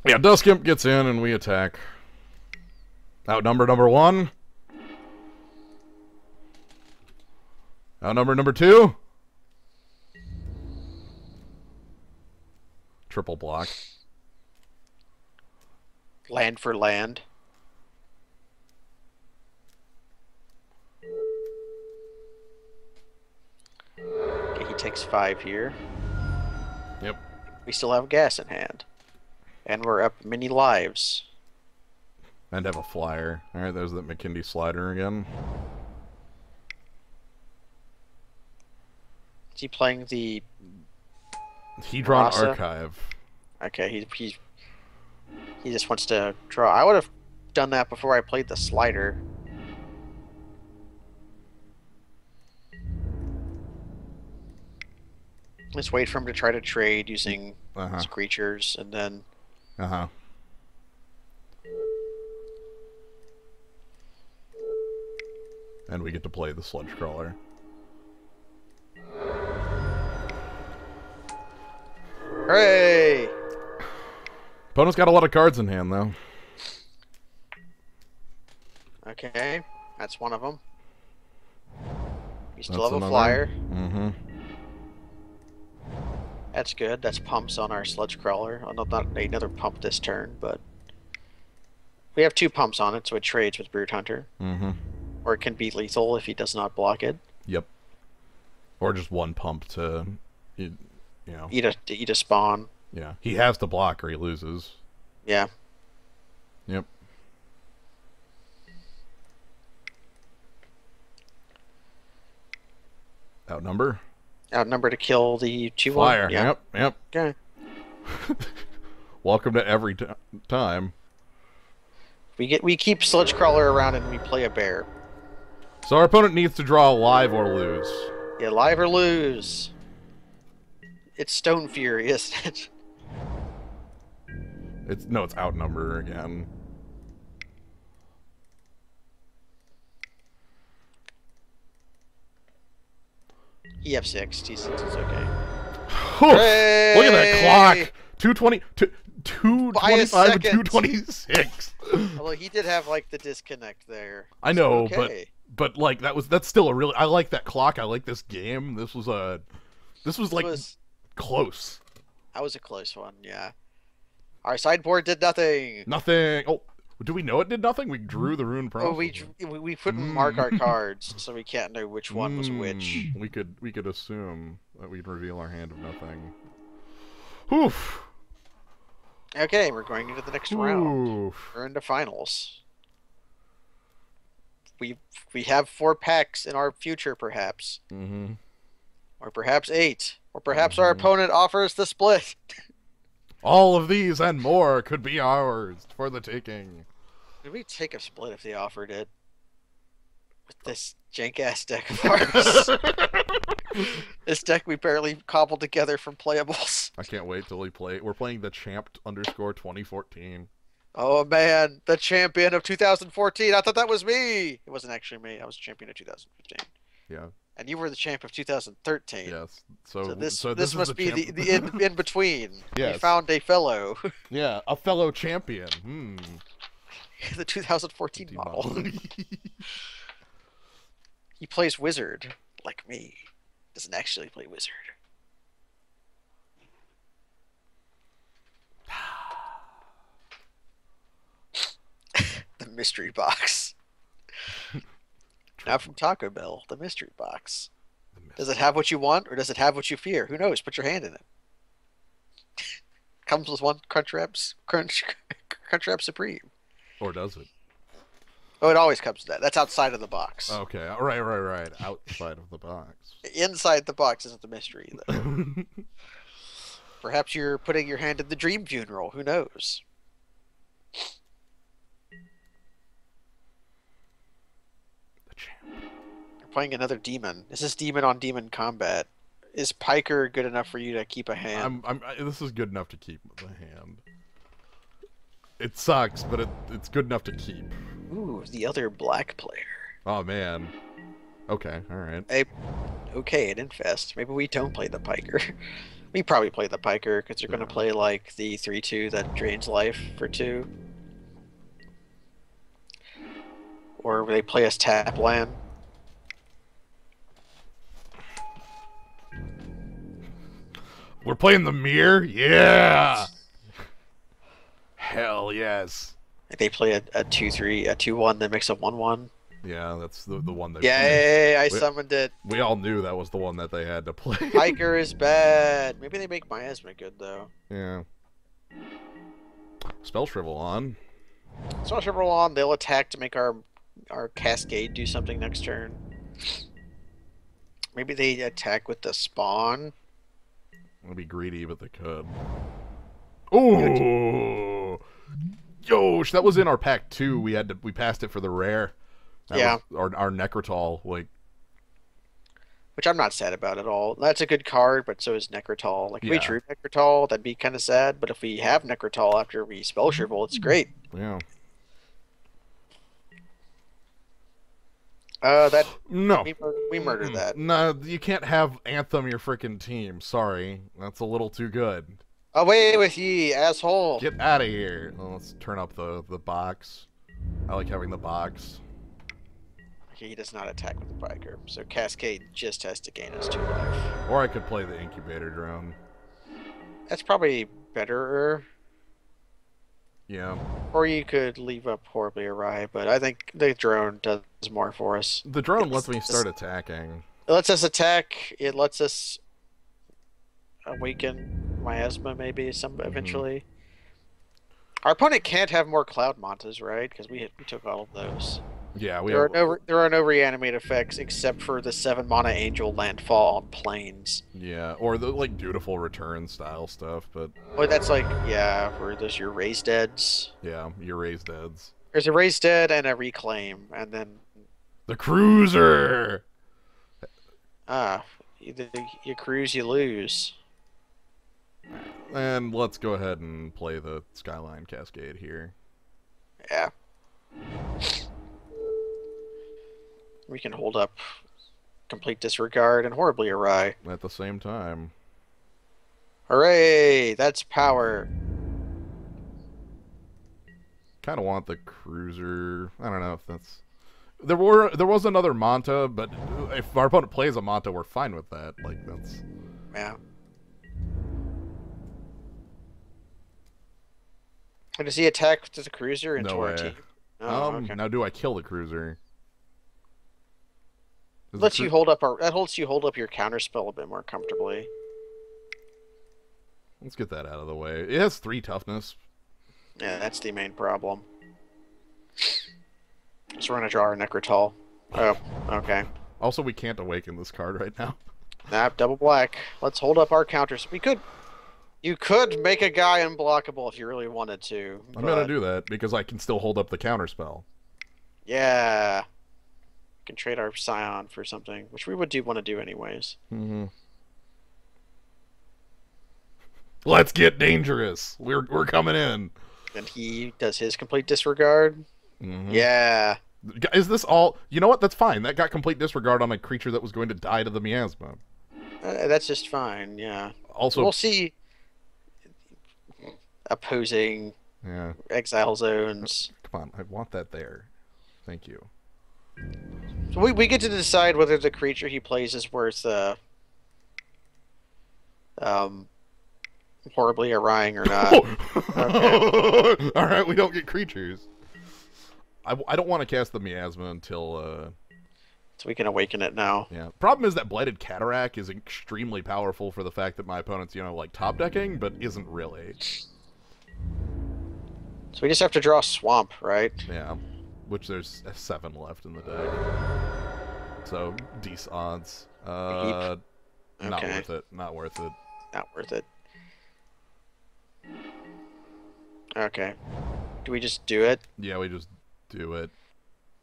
Yeah, Dusk Imp gets in and we attack. Outnumber number 1. Outnumber number 2. Triple block. Land for land. Okay, he takes 5 here. Yep. We still have gas in hand. And we're up many lives. And have a flyer. Alright, there's that McKindy slider again. Is he playing the... Hedron Rasa? Archive. Okay, he just wants to draw. I would have done that before I played the slider. Let's wait for him to try to trade using his creatures, and then... Uh-huh. And we get to play the Sludge Crawler. Hooray! Opponent's got a lot of cards in hand, though. Okay, that's one of them. You still That's have a another. flyer. Mm-hmm. That's good. That's pumps on our Sludge Crawler. Oh, no, not another pump this turn, but... We have 2 pumps on it, so it trades with Brute Hunter. Mm-hmm. Or it can be lethal if he does not block it. Yep. Or just 1 pump to, you know. Eat a spawn. Yeah. He has to block or he loses. Yeah. Yep. Outnumber. Outnumber to kill the 2-1. Flyer. Yeah. Yep. Okay. Welcome to every time. We keep Sludge Crawler around and we play a bear. So our opponent needs to draw live or lose. Yeah, live or lose. It's Stone Fury, isn't it? It's Outnumber again. He have 6. He's okay. Hoof! Look at that clock. 220, 225, second. 226. Although he did have like the disconnect there. I know, So, okay. but like that's still a really. I like that clock. I like this game. This was like close. That was a close one, yeah. Our sideboard did nothing. Nothing. Oh, do we know it did nothing? We drew the rune Oh, process. we couldn't mark our cards, so we can't know which one was which. We could assume that we'd reveal our hand of nothing. Oof. Okay, we're going into the next round. Oof. We're into finals. We have 4 packs in our future, perhaps. Mm-hmm. Or perhaps 8. Or perhaps our opponent offers the split. All of these and more could be ours for the taking. Would we take a split if they offered it? With this jank-ass deck of ours. This deck we barely cobbled together from playables. I can't wait till we play. We're playing the Champ_2014. Oh man, the champion of 2014. I thought that was me. It wasn't actually me. I was champion of 2015. Yeah. and you were the champ of 2013. Yes. So So this this is the must be champ. the in between. You Yes. found a fellow, Yeah, a fellow champion. the 2014 Team model. model. He plays wizard like me. Doesn't actually play wizard. The mystery box. Now from Taco Bell, the mystery box. Does it have what you want, or does it have what you fear? Who knows? Put your hand in it. Comes with one Crunchwrap Supreme. Or does it? Oh, it always comes with that. That's outside of the box. Okay. Right. Outside of the box. Inside the box isn't the mystery, though. Perhaps you're putting your hand in the dream funeral. Who knows? The champ. You're playing another demon. This is demon on demon combat. Is Piker good enough for you to keep a hand? This is good enough to keep the hand. It sucks, but it's good enough to keep. Ooh, the other black player. Oh man. Okay, alright. Hey, okay, at Infest. Maybe we don't play the Piker. We probably play the Piker because they're going to play like the 3/2 that drains life for 2. Or they play us tap land. We're playing the mirror? Yeah! Hell yes. If they play a 2/3, a 2/1 that makes a 1/1. Yeah, that's the one that... Yay, I summoned it. We all knew that was the one that they had to play. Piker is bad. Maybe they make Miasma good, though. Yeah. Spell Shrivel on. So roll on, they'll attack to make our Cascade do something next turn. Maybe they attack with the Spawn. It'll be greedy, but they could. Ooh! Yosh, that was in our pack 2. We passed it for the rare. That was our Necrotol, like... Which I'm not sad about at all. That's a good card, but so is Necrotol. Like, if we drew Necrotol, that'd be kind of sad, but if we have Necrotol after we Spell Shrivel, it's great. Yeah. No. We murdered that. No, you can't have Anthem your frickin' team. Sorry. That's a little too good. Away with ye, asshole! Get out of here. Well, let's turn up the box. I like having the box. He does not attack with the Piker, so Cascade just has to gain us 2 life. Or I could play the Incubator Drone. That's probably better. Yeah. Or you could leave up Horribly Awry, but I think the drone does more for us. The drone lets me start attacking. It lets us attack. It lets us awaken Miasma maybe eventually. Our opponent can't have more Cloud Mantas, right? Because we took all of those. Yeah, there are no reanimate effects except for the 7-mana Angel landfall on planes. Yeah, or the like Dutiful Return style stuff, but... Well, that's like, where there's your Raised Deads. Yeah, your Raised Deads. There's a Raised Dead and a Reclaim, and then... The Cruiser! Either you cruise, you lose. And let's go ahead and play the Skyline Cascade here. Yeah. We can hold up Complete Disregard and Horribly Awry. At the same time. Hooray! That's power. Kind of want the Cruiser. I don't know if that's... There was another Manta, but if our opponent plays a Manta, we're fine with that. Like, that's... Yeah. And does he attack with the Cruiser into our team? Oh, okay. Now do I kill the Cruiser? That lets you hold up your counterspell a bit more comfortably. Let's get that out of the way. It has 3 toughness. Yeah, that's the main problem. So we're gonna draw our Necrotol. Oh, okay. Also, we can't awaken this card right now. Nah, double black. Let's hold up our counters. You could make a guy unblockable if you really wanted to. I'm gonna do that because I can still hold up the counterspell. Yeah. Can trade our Scion for something, which we would want to do anyways. Mm-hmm. Let's get dangerous. We're coming in. And he does his Complete Disregard. Mm-hmm. Yeah. Is this all? You know what? That's fine. That got complete disregard on a creature that was going to die to the miasma. That's just fine. Yeah. Also, We'll see opposing yeah. exile zones. Come on, I want that there. Thank you. So we get to decide whether the creature he plays is worth um horribly awrying or not. Okay. All right, we don't get creatures. I don't want to cast the miasma until So we can awaken it now. yeah. Problem is that Blighted Cataract is extremely powerful for the fact that my opponent's, like top decking, but isn't really. So we just have to draw Swamp, right? Yeah. Which there's 7 left in the deck. So decent odds. Not Okay. worth it. Not worth it. Not worth it. Okay. Do we just do it Yeah, we just do it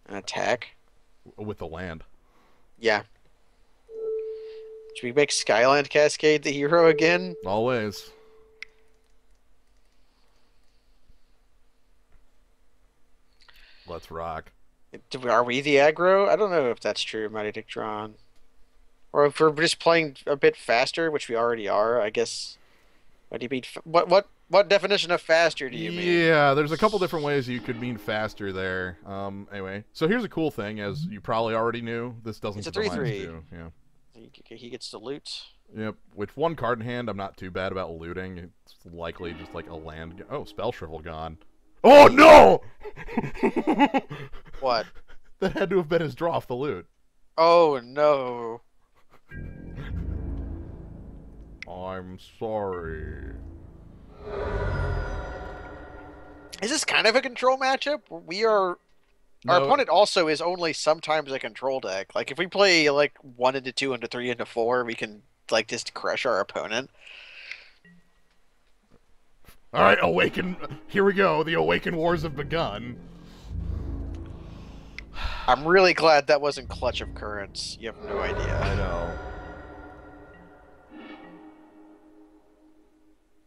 and attack? with the land. Yeah. Should we make Skyland Cascade the hero again? Always. Let's rock. Are we the aggro? I don't know if that's true, Mighty Dick Drawn. Or if we're just playing a bit faster, which we already are, I guess. What do you mean? What definition of faster do you mean? Yeah, there's a couple different ways you could mean faster there. Anyway, so here's a cool thing, as you probably already knew. This doesn't. It's a get the 3/3. -2, Yeah. He gets to loot. Yep. With 1 card in hand, I'm not too bad about looting. It's likely just like a land. Oh, Spell Shrivel gone. Oh no! What? That had to have been his draw off the loot. Oh no. I'm sorry. Is this kind of a control matchup? Our opponent also is only sometimes a control deck. Like if we play like 1 into 2 into 3 into 4, we can like just crush our opponent. All right, Awaken. Here we go. The Awaken Wars have begun. I'm really glad that wasn't Clutch of Currents. You have no idea. I know.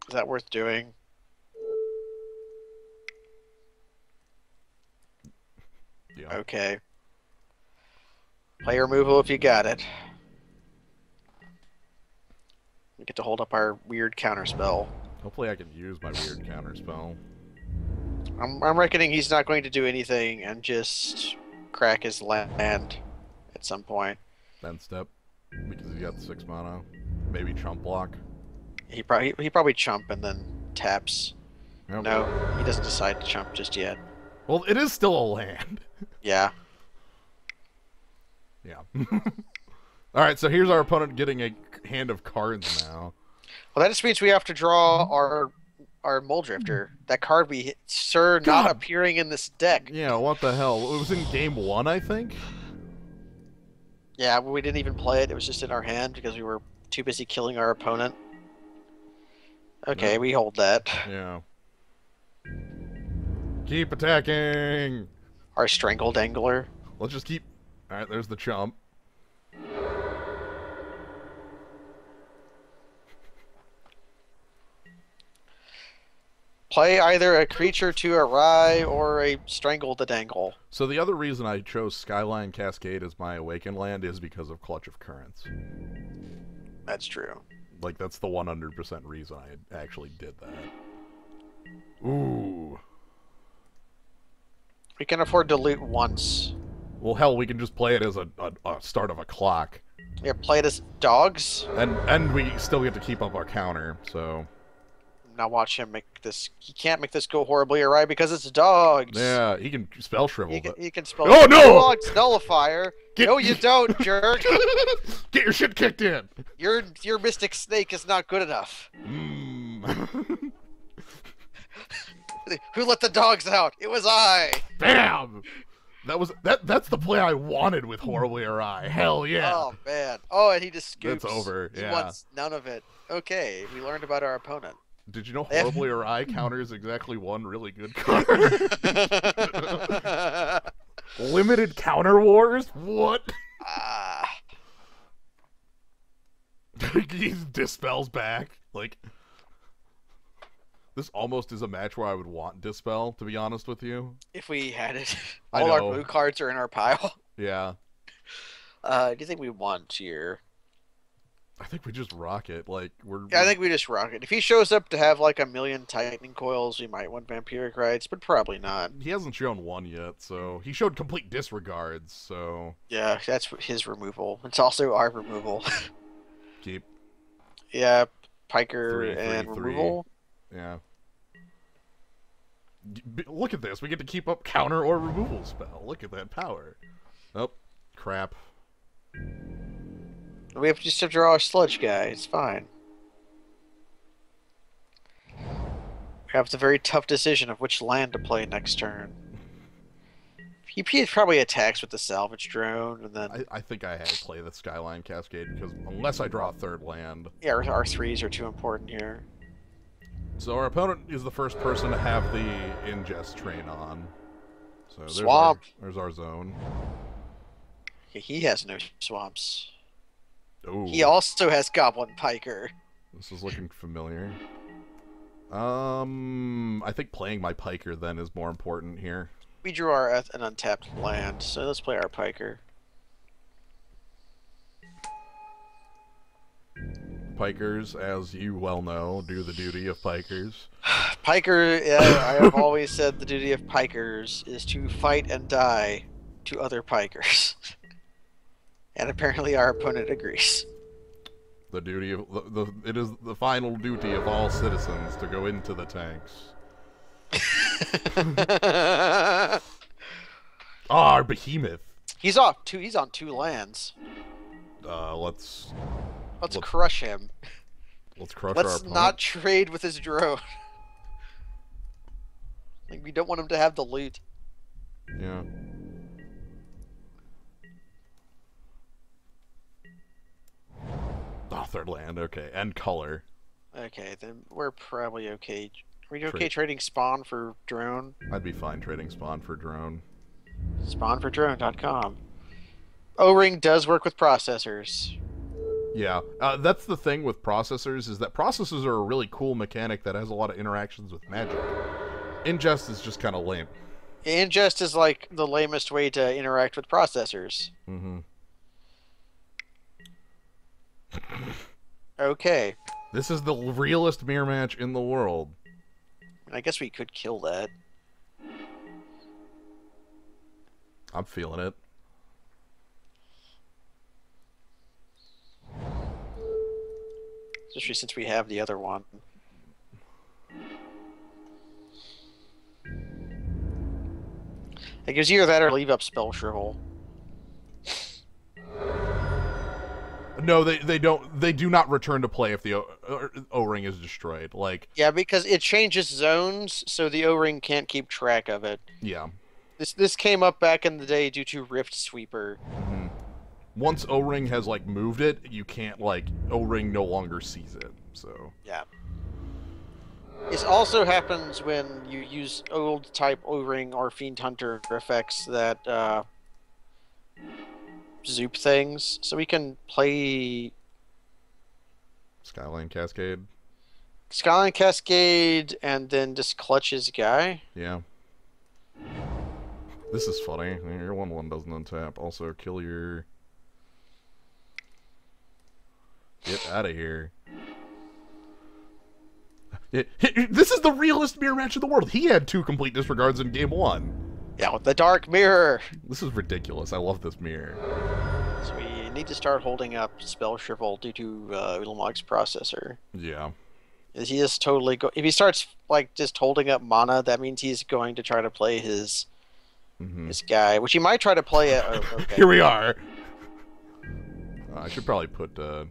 Is that worth doing? Yeah. Okay. Play removal if you got it. We get to hold up our weird counterspell. Hopefully I can use my weird counterspell. I'm reckoning he's not going to do anything and just crack his land at some point. Then step. Because he got 6 mana. Maybe chump block. He probably chump and then taps. Yep. No, he doesn't decide to chump just yet. Well, it is still a land. Yeah. Yeah. Alright, so here's our opponent getting a hand of cards now. Well, that just means we have to draw our Mole Drifter. That card we hit, sir, God. not appearing in this deck. Yeah, what the hell? It was in game 1, I think? Yeah, we didn't even play it. It was just in our hand because we were too busy killing our opponent. Okay, Yeah. we hold that. Yeah. Keep attacking! Our Strangled Angler. Let's just keep... Alright, there's the chump. Play either a creature to awry or a Strangle the Dangle. So the other reason I chose Skyline Cascade as my Awaken land is because of Clutch of Currents. That's true. Like, that's the 100% reason I actually did that. Ooh. We can afford to loot once. Well, hell, we can just play it as a start of a clock. Yeah, play it as dogs. And we still get to keep up our counter, so... Now watch him make this. He can't make this go horribly awry because it's dogs. Yeah, he can spell shrivel. He can spell. Oh, no! Dogs nullifier. No, you don't, jerk. Get your shit kicked in! Your Mystic Snake is not good enough. Mm. Who let the dogs out? It was I. Bam! That's the play I wanted with Horribly Awry. Hell yeah. Oh man. Oh, and he just scoops. That's over, He yeah. wants none of it. Okay, we learned about our opponent. Did you know Horribly Awry counters exactly one really good card? Limited counter wars? What? Ah. He dispels back. Like, This almost is a match where I would want Dispel, to be honest with you. If we had it. I All our know. blue cards are in our pile. Yeah. Do you think we want here? I think we just rock it. Like, Yeah, I think we just rock it. If he shows up to have like a million Tightening Coils, we might want Vampiric Rites, but probably not. He hasn't shown one yet, so... He showed complete disregards, so... Yeah, that's his removal. It's also our removal. Keep. Yeah, Piker 3, 3, and 3. removal. Yeah. Look at this. We get to keep up counter or removal spell. Look at that power. Oh, crap. We have to just draw a sludge guy. It's fine. We have the very tough decision of which land to play next turn. He probably attacks with the salvage drone, and then I think I had to play the Skyline Cascade, because unless I draw a third land... yeah, our threes are too important here. So our opponent is the first person to have the Ingest train on. So Swamp! There's our zone. He has no swamps. Oh. He also has Goblin Piker. This is looking familiar. I think playing my Piker then is more important here. We drew an untapped land, so let's play our Piker. Pikers, as you well know, do the duty of Pikers. Piker, I have always said the duty of Pikers is to fight and die to other Pikers. And apparently our opponent agrees. The duty of it is the final duty of all citizens to go into the tanks. Our behemoth. He's on two lands. Let's crush him. Let's crush our Let's opponent. not trade with his drone. Like, we don't want him to have the loot. Yeah. Oh, third land. Okay, and color. Okay, then we're probably okay. Are we okay trading spawn for drone? I'd be fine trading spawn for drone. Spawnfordrone.com. O-ring does work with processors. Yeah, that's the thing with processors, is that processors are a really cool mechanic that has a lot of interactions with magic. Ingest is just kind of lame. Ingest is like the lamest way to interact with processors. Mm-hmm. Okay. This is the realest mirror match in the world. I guess we could kill that. I'm feeling it. Especially since we have the other one. It gives either that or leave up Spell Shrivel. No, they don't. They do not return to play if the O-ring is destroyed. Like, yeah, because it changes zones, so the O-ring can't keep track of it. Yeah. This came up back in the day due to Rift Sweeper. Mm-hmm. Once O-ring has like moved it, you can't like O-ring no longer sees it. So yeah. This also happens when you use old type O-ring or Fiend Hunter effects that zoop things, so we can play Skyline Cascade. Skyline Cascade and then just clutch his guy. Yeah. This is funny. Your 1/1 doesn't untap. Also, kill your... Get out of here. This is the realest mirror match in the world. He had 2 complete disregards in game 1. Yeah, with the Dark Mirror. This is ridiculous. I love this mirror. So we need to start holding up Spell Shrivel due to Ulamog's processor. Yeah. He is totally if he starts like just holding up mana, that means he's going to try to play his his guy, which he might try to play at. Oh, okay. Here we are. I should probably put the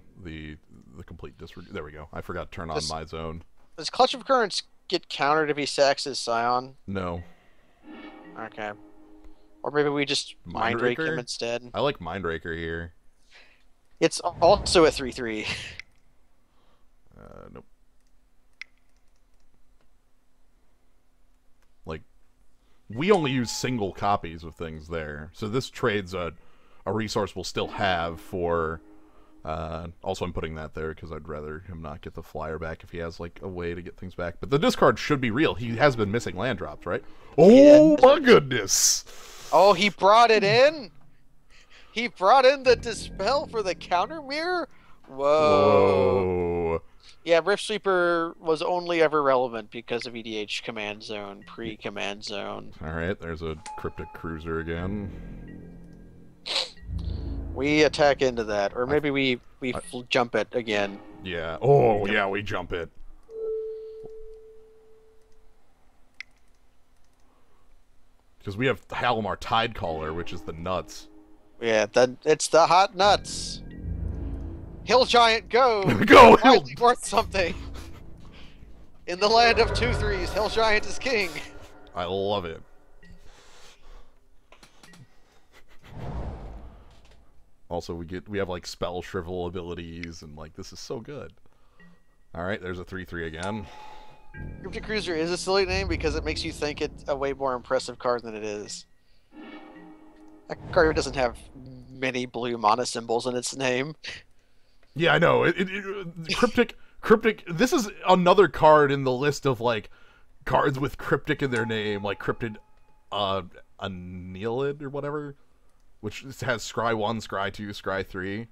complete disregard. There we go. I forgot to turn on my zone. Does Clutch of Currents get countered if he sacks his Scion? No. Okay. Or maybe we just Mindrake him instead. I like Mindraker here. It's also a 3/3. Nope. Like, we only use single copies of things there, so this trade's a resource we'll still have for Also, I'm putting that there because I'd rather him not get the flyer back if he has like a way to get things back. But the discard should be real. He has been missing land drops, right? Oh my goodness! Oh, he brought it in. He brought in the dispel for the counter mirror. Whoa. Whoa. Yeah, Rift Sweeper was only ever relevant because of EDH Command Zone, pre-Command Zone. All right, there's a Cryptic Cruiser again. We attack into that, or maybe we jump it again. Yeah. Oh, yeah, we jump it. Because we have Halimar Tidecaller, which is the nuts. Yeah, it's the hot nuts. Hill Giant, go! Go, Hill! Hill! Worth something. In the land of 2/3s, Hill Giant is king. I love it. Also, we have like spell shrivel abilities, and like this is so good. All right, there's a 3/3 again. Cryptic Cruiser is a silly name because it makes you think it's a way more impressive card than it is. That card doesn't have many blue mana symbols in its name. Yeah, I know. Cryptic. This is another card in the list of like cards with cryptic in their name, like Cryptid, Annealid or whatever, which has Scry 1, Scry 2, Scry 3.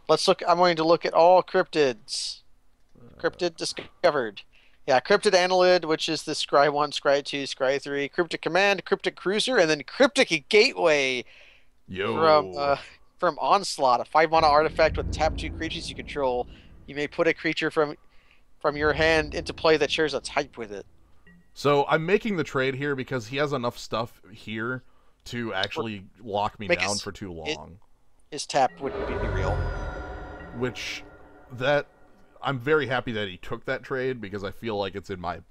Let's look. I'm going to look at all cryptids. Cryptid discovered. Yeah, Cryptid Annelid, which is the Scry 1, Scry 2, Scry 3, Cryptic Command, Cryptic Cruiser, and then Cryptic Gateway. Yo. From Onslaught, a 5-mana artifact with tap 2 creatures you control. You may put a creature from your hand into play that shares a type with it. So I'm making the trade here because he has enough stuff here to actually lock me down for too long. His tap wouldn't be real. Which, that I'm very happy that he took that trade because I feel like it's in my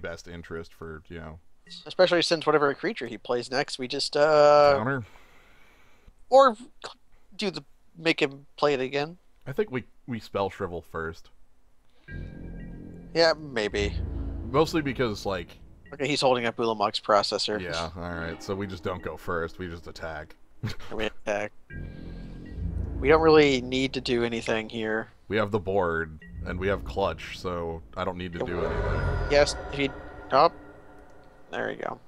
best interest for, you know. Especially since whatever creature he plays next, we just counter. Or make him play it again. I think we spell shrivel first. Yeah, maybe. Mostly because like. Okay, he's holding up Ulamog's processor. Yeah. All right. So we just don't go first. We just attack. We attack. We don't really need to do anything here. We have the board and we have clutch, so I don't need to do anything. Yes. If he. Oh. There you go.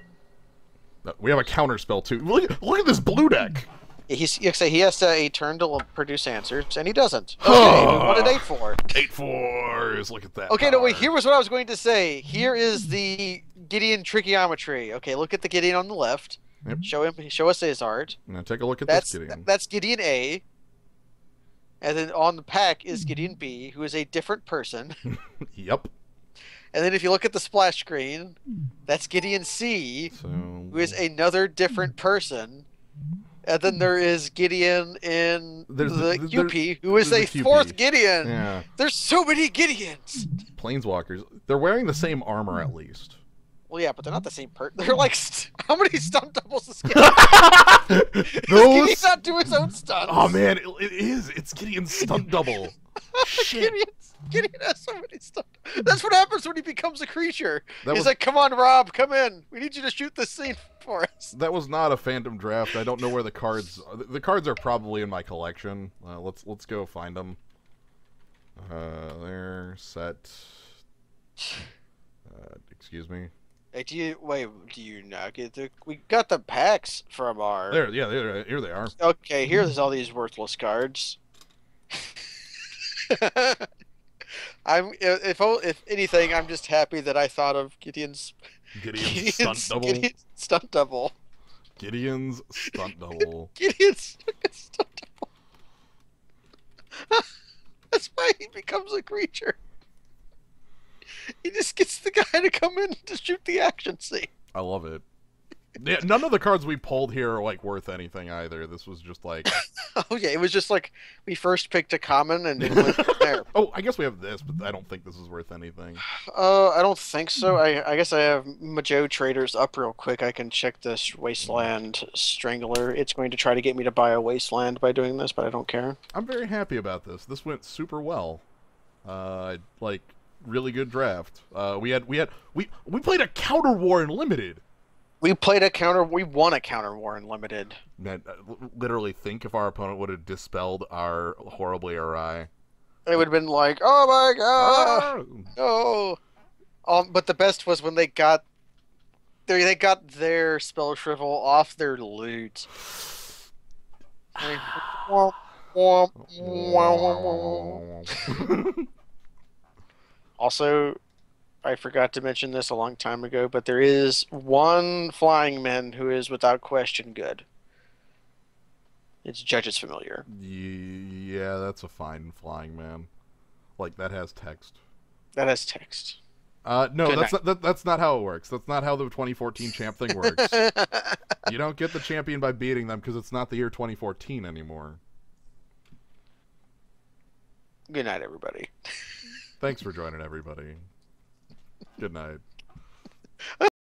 We have a counter spell too. Look at this blue deck. He has to a turn to produce answers, and he doesn't. Okay, we wanted 8/4. 8/4s. Look at that. Okay, no, wait. Here was what I was going to say. Here is the Gideon trichometry. Okay, look at the Gideon on the left. Yep. Show us his art. Now take a look at this Gideon. That's Gideon A. And then on the pack is Gideon B, who is a different person. Yep. And then if you look at the splash screen, that's Gideon C, who is another different person. And then there is Gideon in the QP, who is a fourth Gideon. Yeah. There's so many Gideons. Planeswalkers. They're wearing the same armor at least. Well, yeah, but they're not the same person. They're like, how many stunt doubles is Gideon? Gideon's not do his own stunts. Oh man, it is. It's Gideon's stunt double. Shit. Gideon has so many stunt. That's what happens when he becomes a creature. He's like, come on, Rob, come in. We need you to shoot this scene for us. That was not a Phantom draft. I don't know where the cards. The cards are probably in my collection. Let's go find them. They're set. Excuse me. Hey, do you not get the? We got the packs from our. Here they are. Okay, here's all these worthless cards. If anything, I'm just happy that I thought of Gideon's stunt double. Gideon's stunt double. Gideon's stunt double. Gideon's stunt double. That's why he becomes a creature. He just gets the guy to come in to shoot the action scene. I love it. Yeah, none of the cards we pulled here are like worth anything either. This was just like. Oh yeah, it was just like we first picked a common and it went from there. Oh, I guess we have this, but I don't think this is worth anything. I don't think so. I guess I have Majo Traders up real quick. I can check this Wasteland Strangler. It's going to try to get me to buy a Wasteland by doing this, but I don't care. I'm very happy about this. This went super well. Like really good draft. We played a Counter War in Limited. We played a counter. We won a counter war in limited. Man, literally think if our opponent would have dispelled our horribly awry. It would have been like, oh my god, Ah! no. But the best was when they got their spell shrivel off their loot. Like, womp, womp, womp. Also, I forgot to mention this a long time ago, but there is one flying man who is without question good. It's Judge's Familiar. Yeah, that's a fine flying man. Like that has text. That has text. No, Good night. that's not how it works. That's not how the 2014 champ thing works. You don't get the champion by beating them because it's not the year 2014 anymore. Good night, everybody. Thanks for joining, everybody. Good night.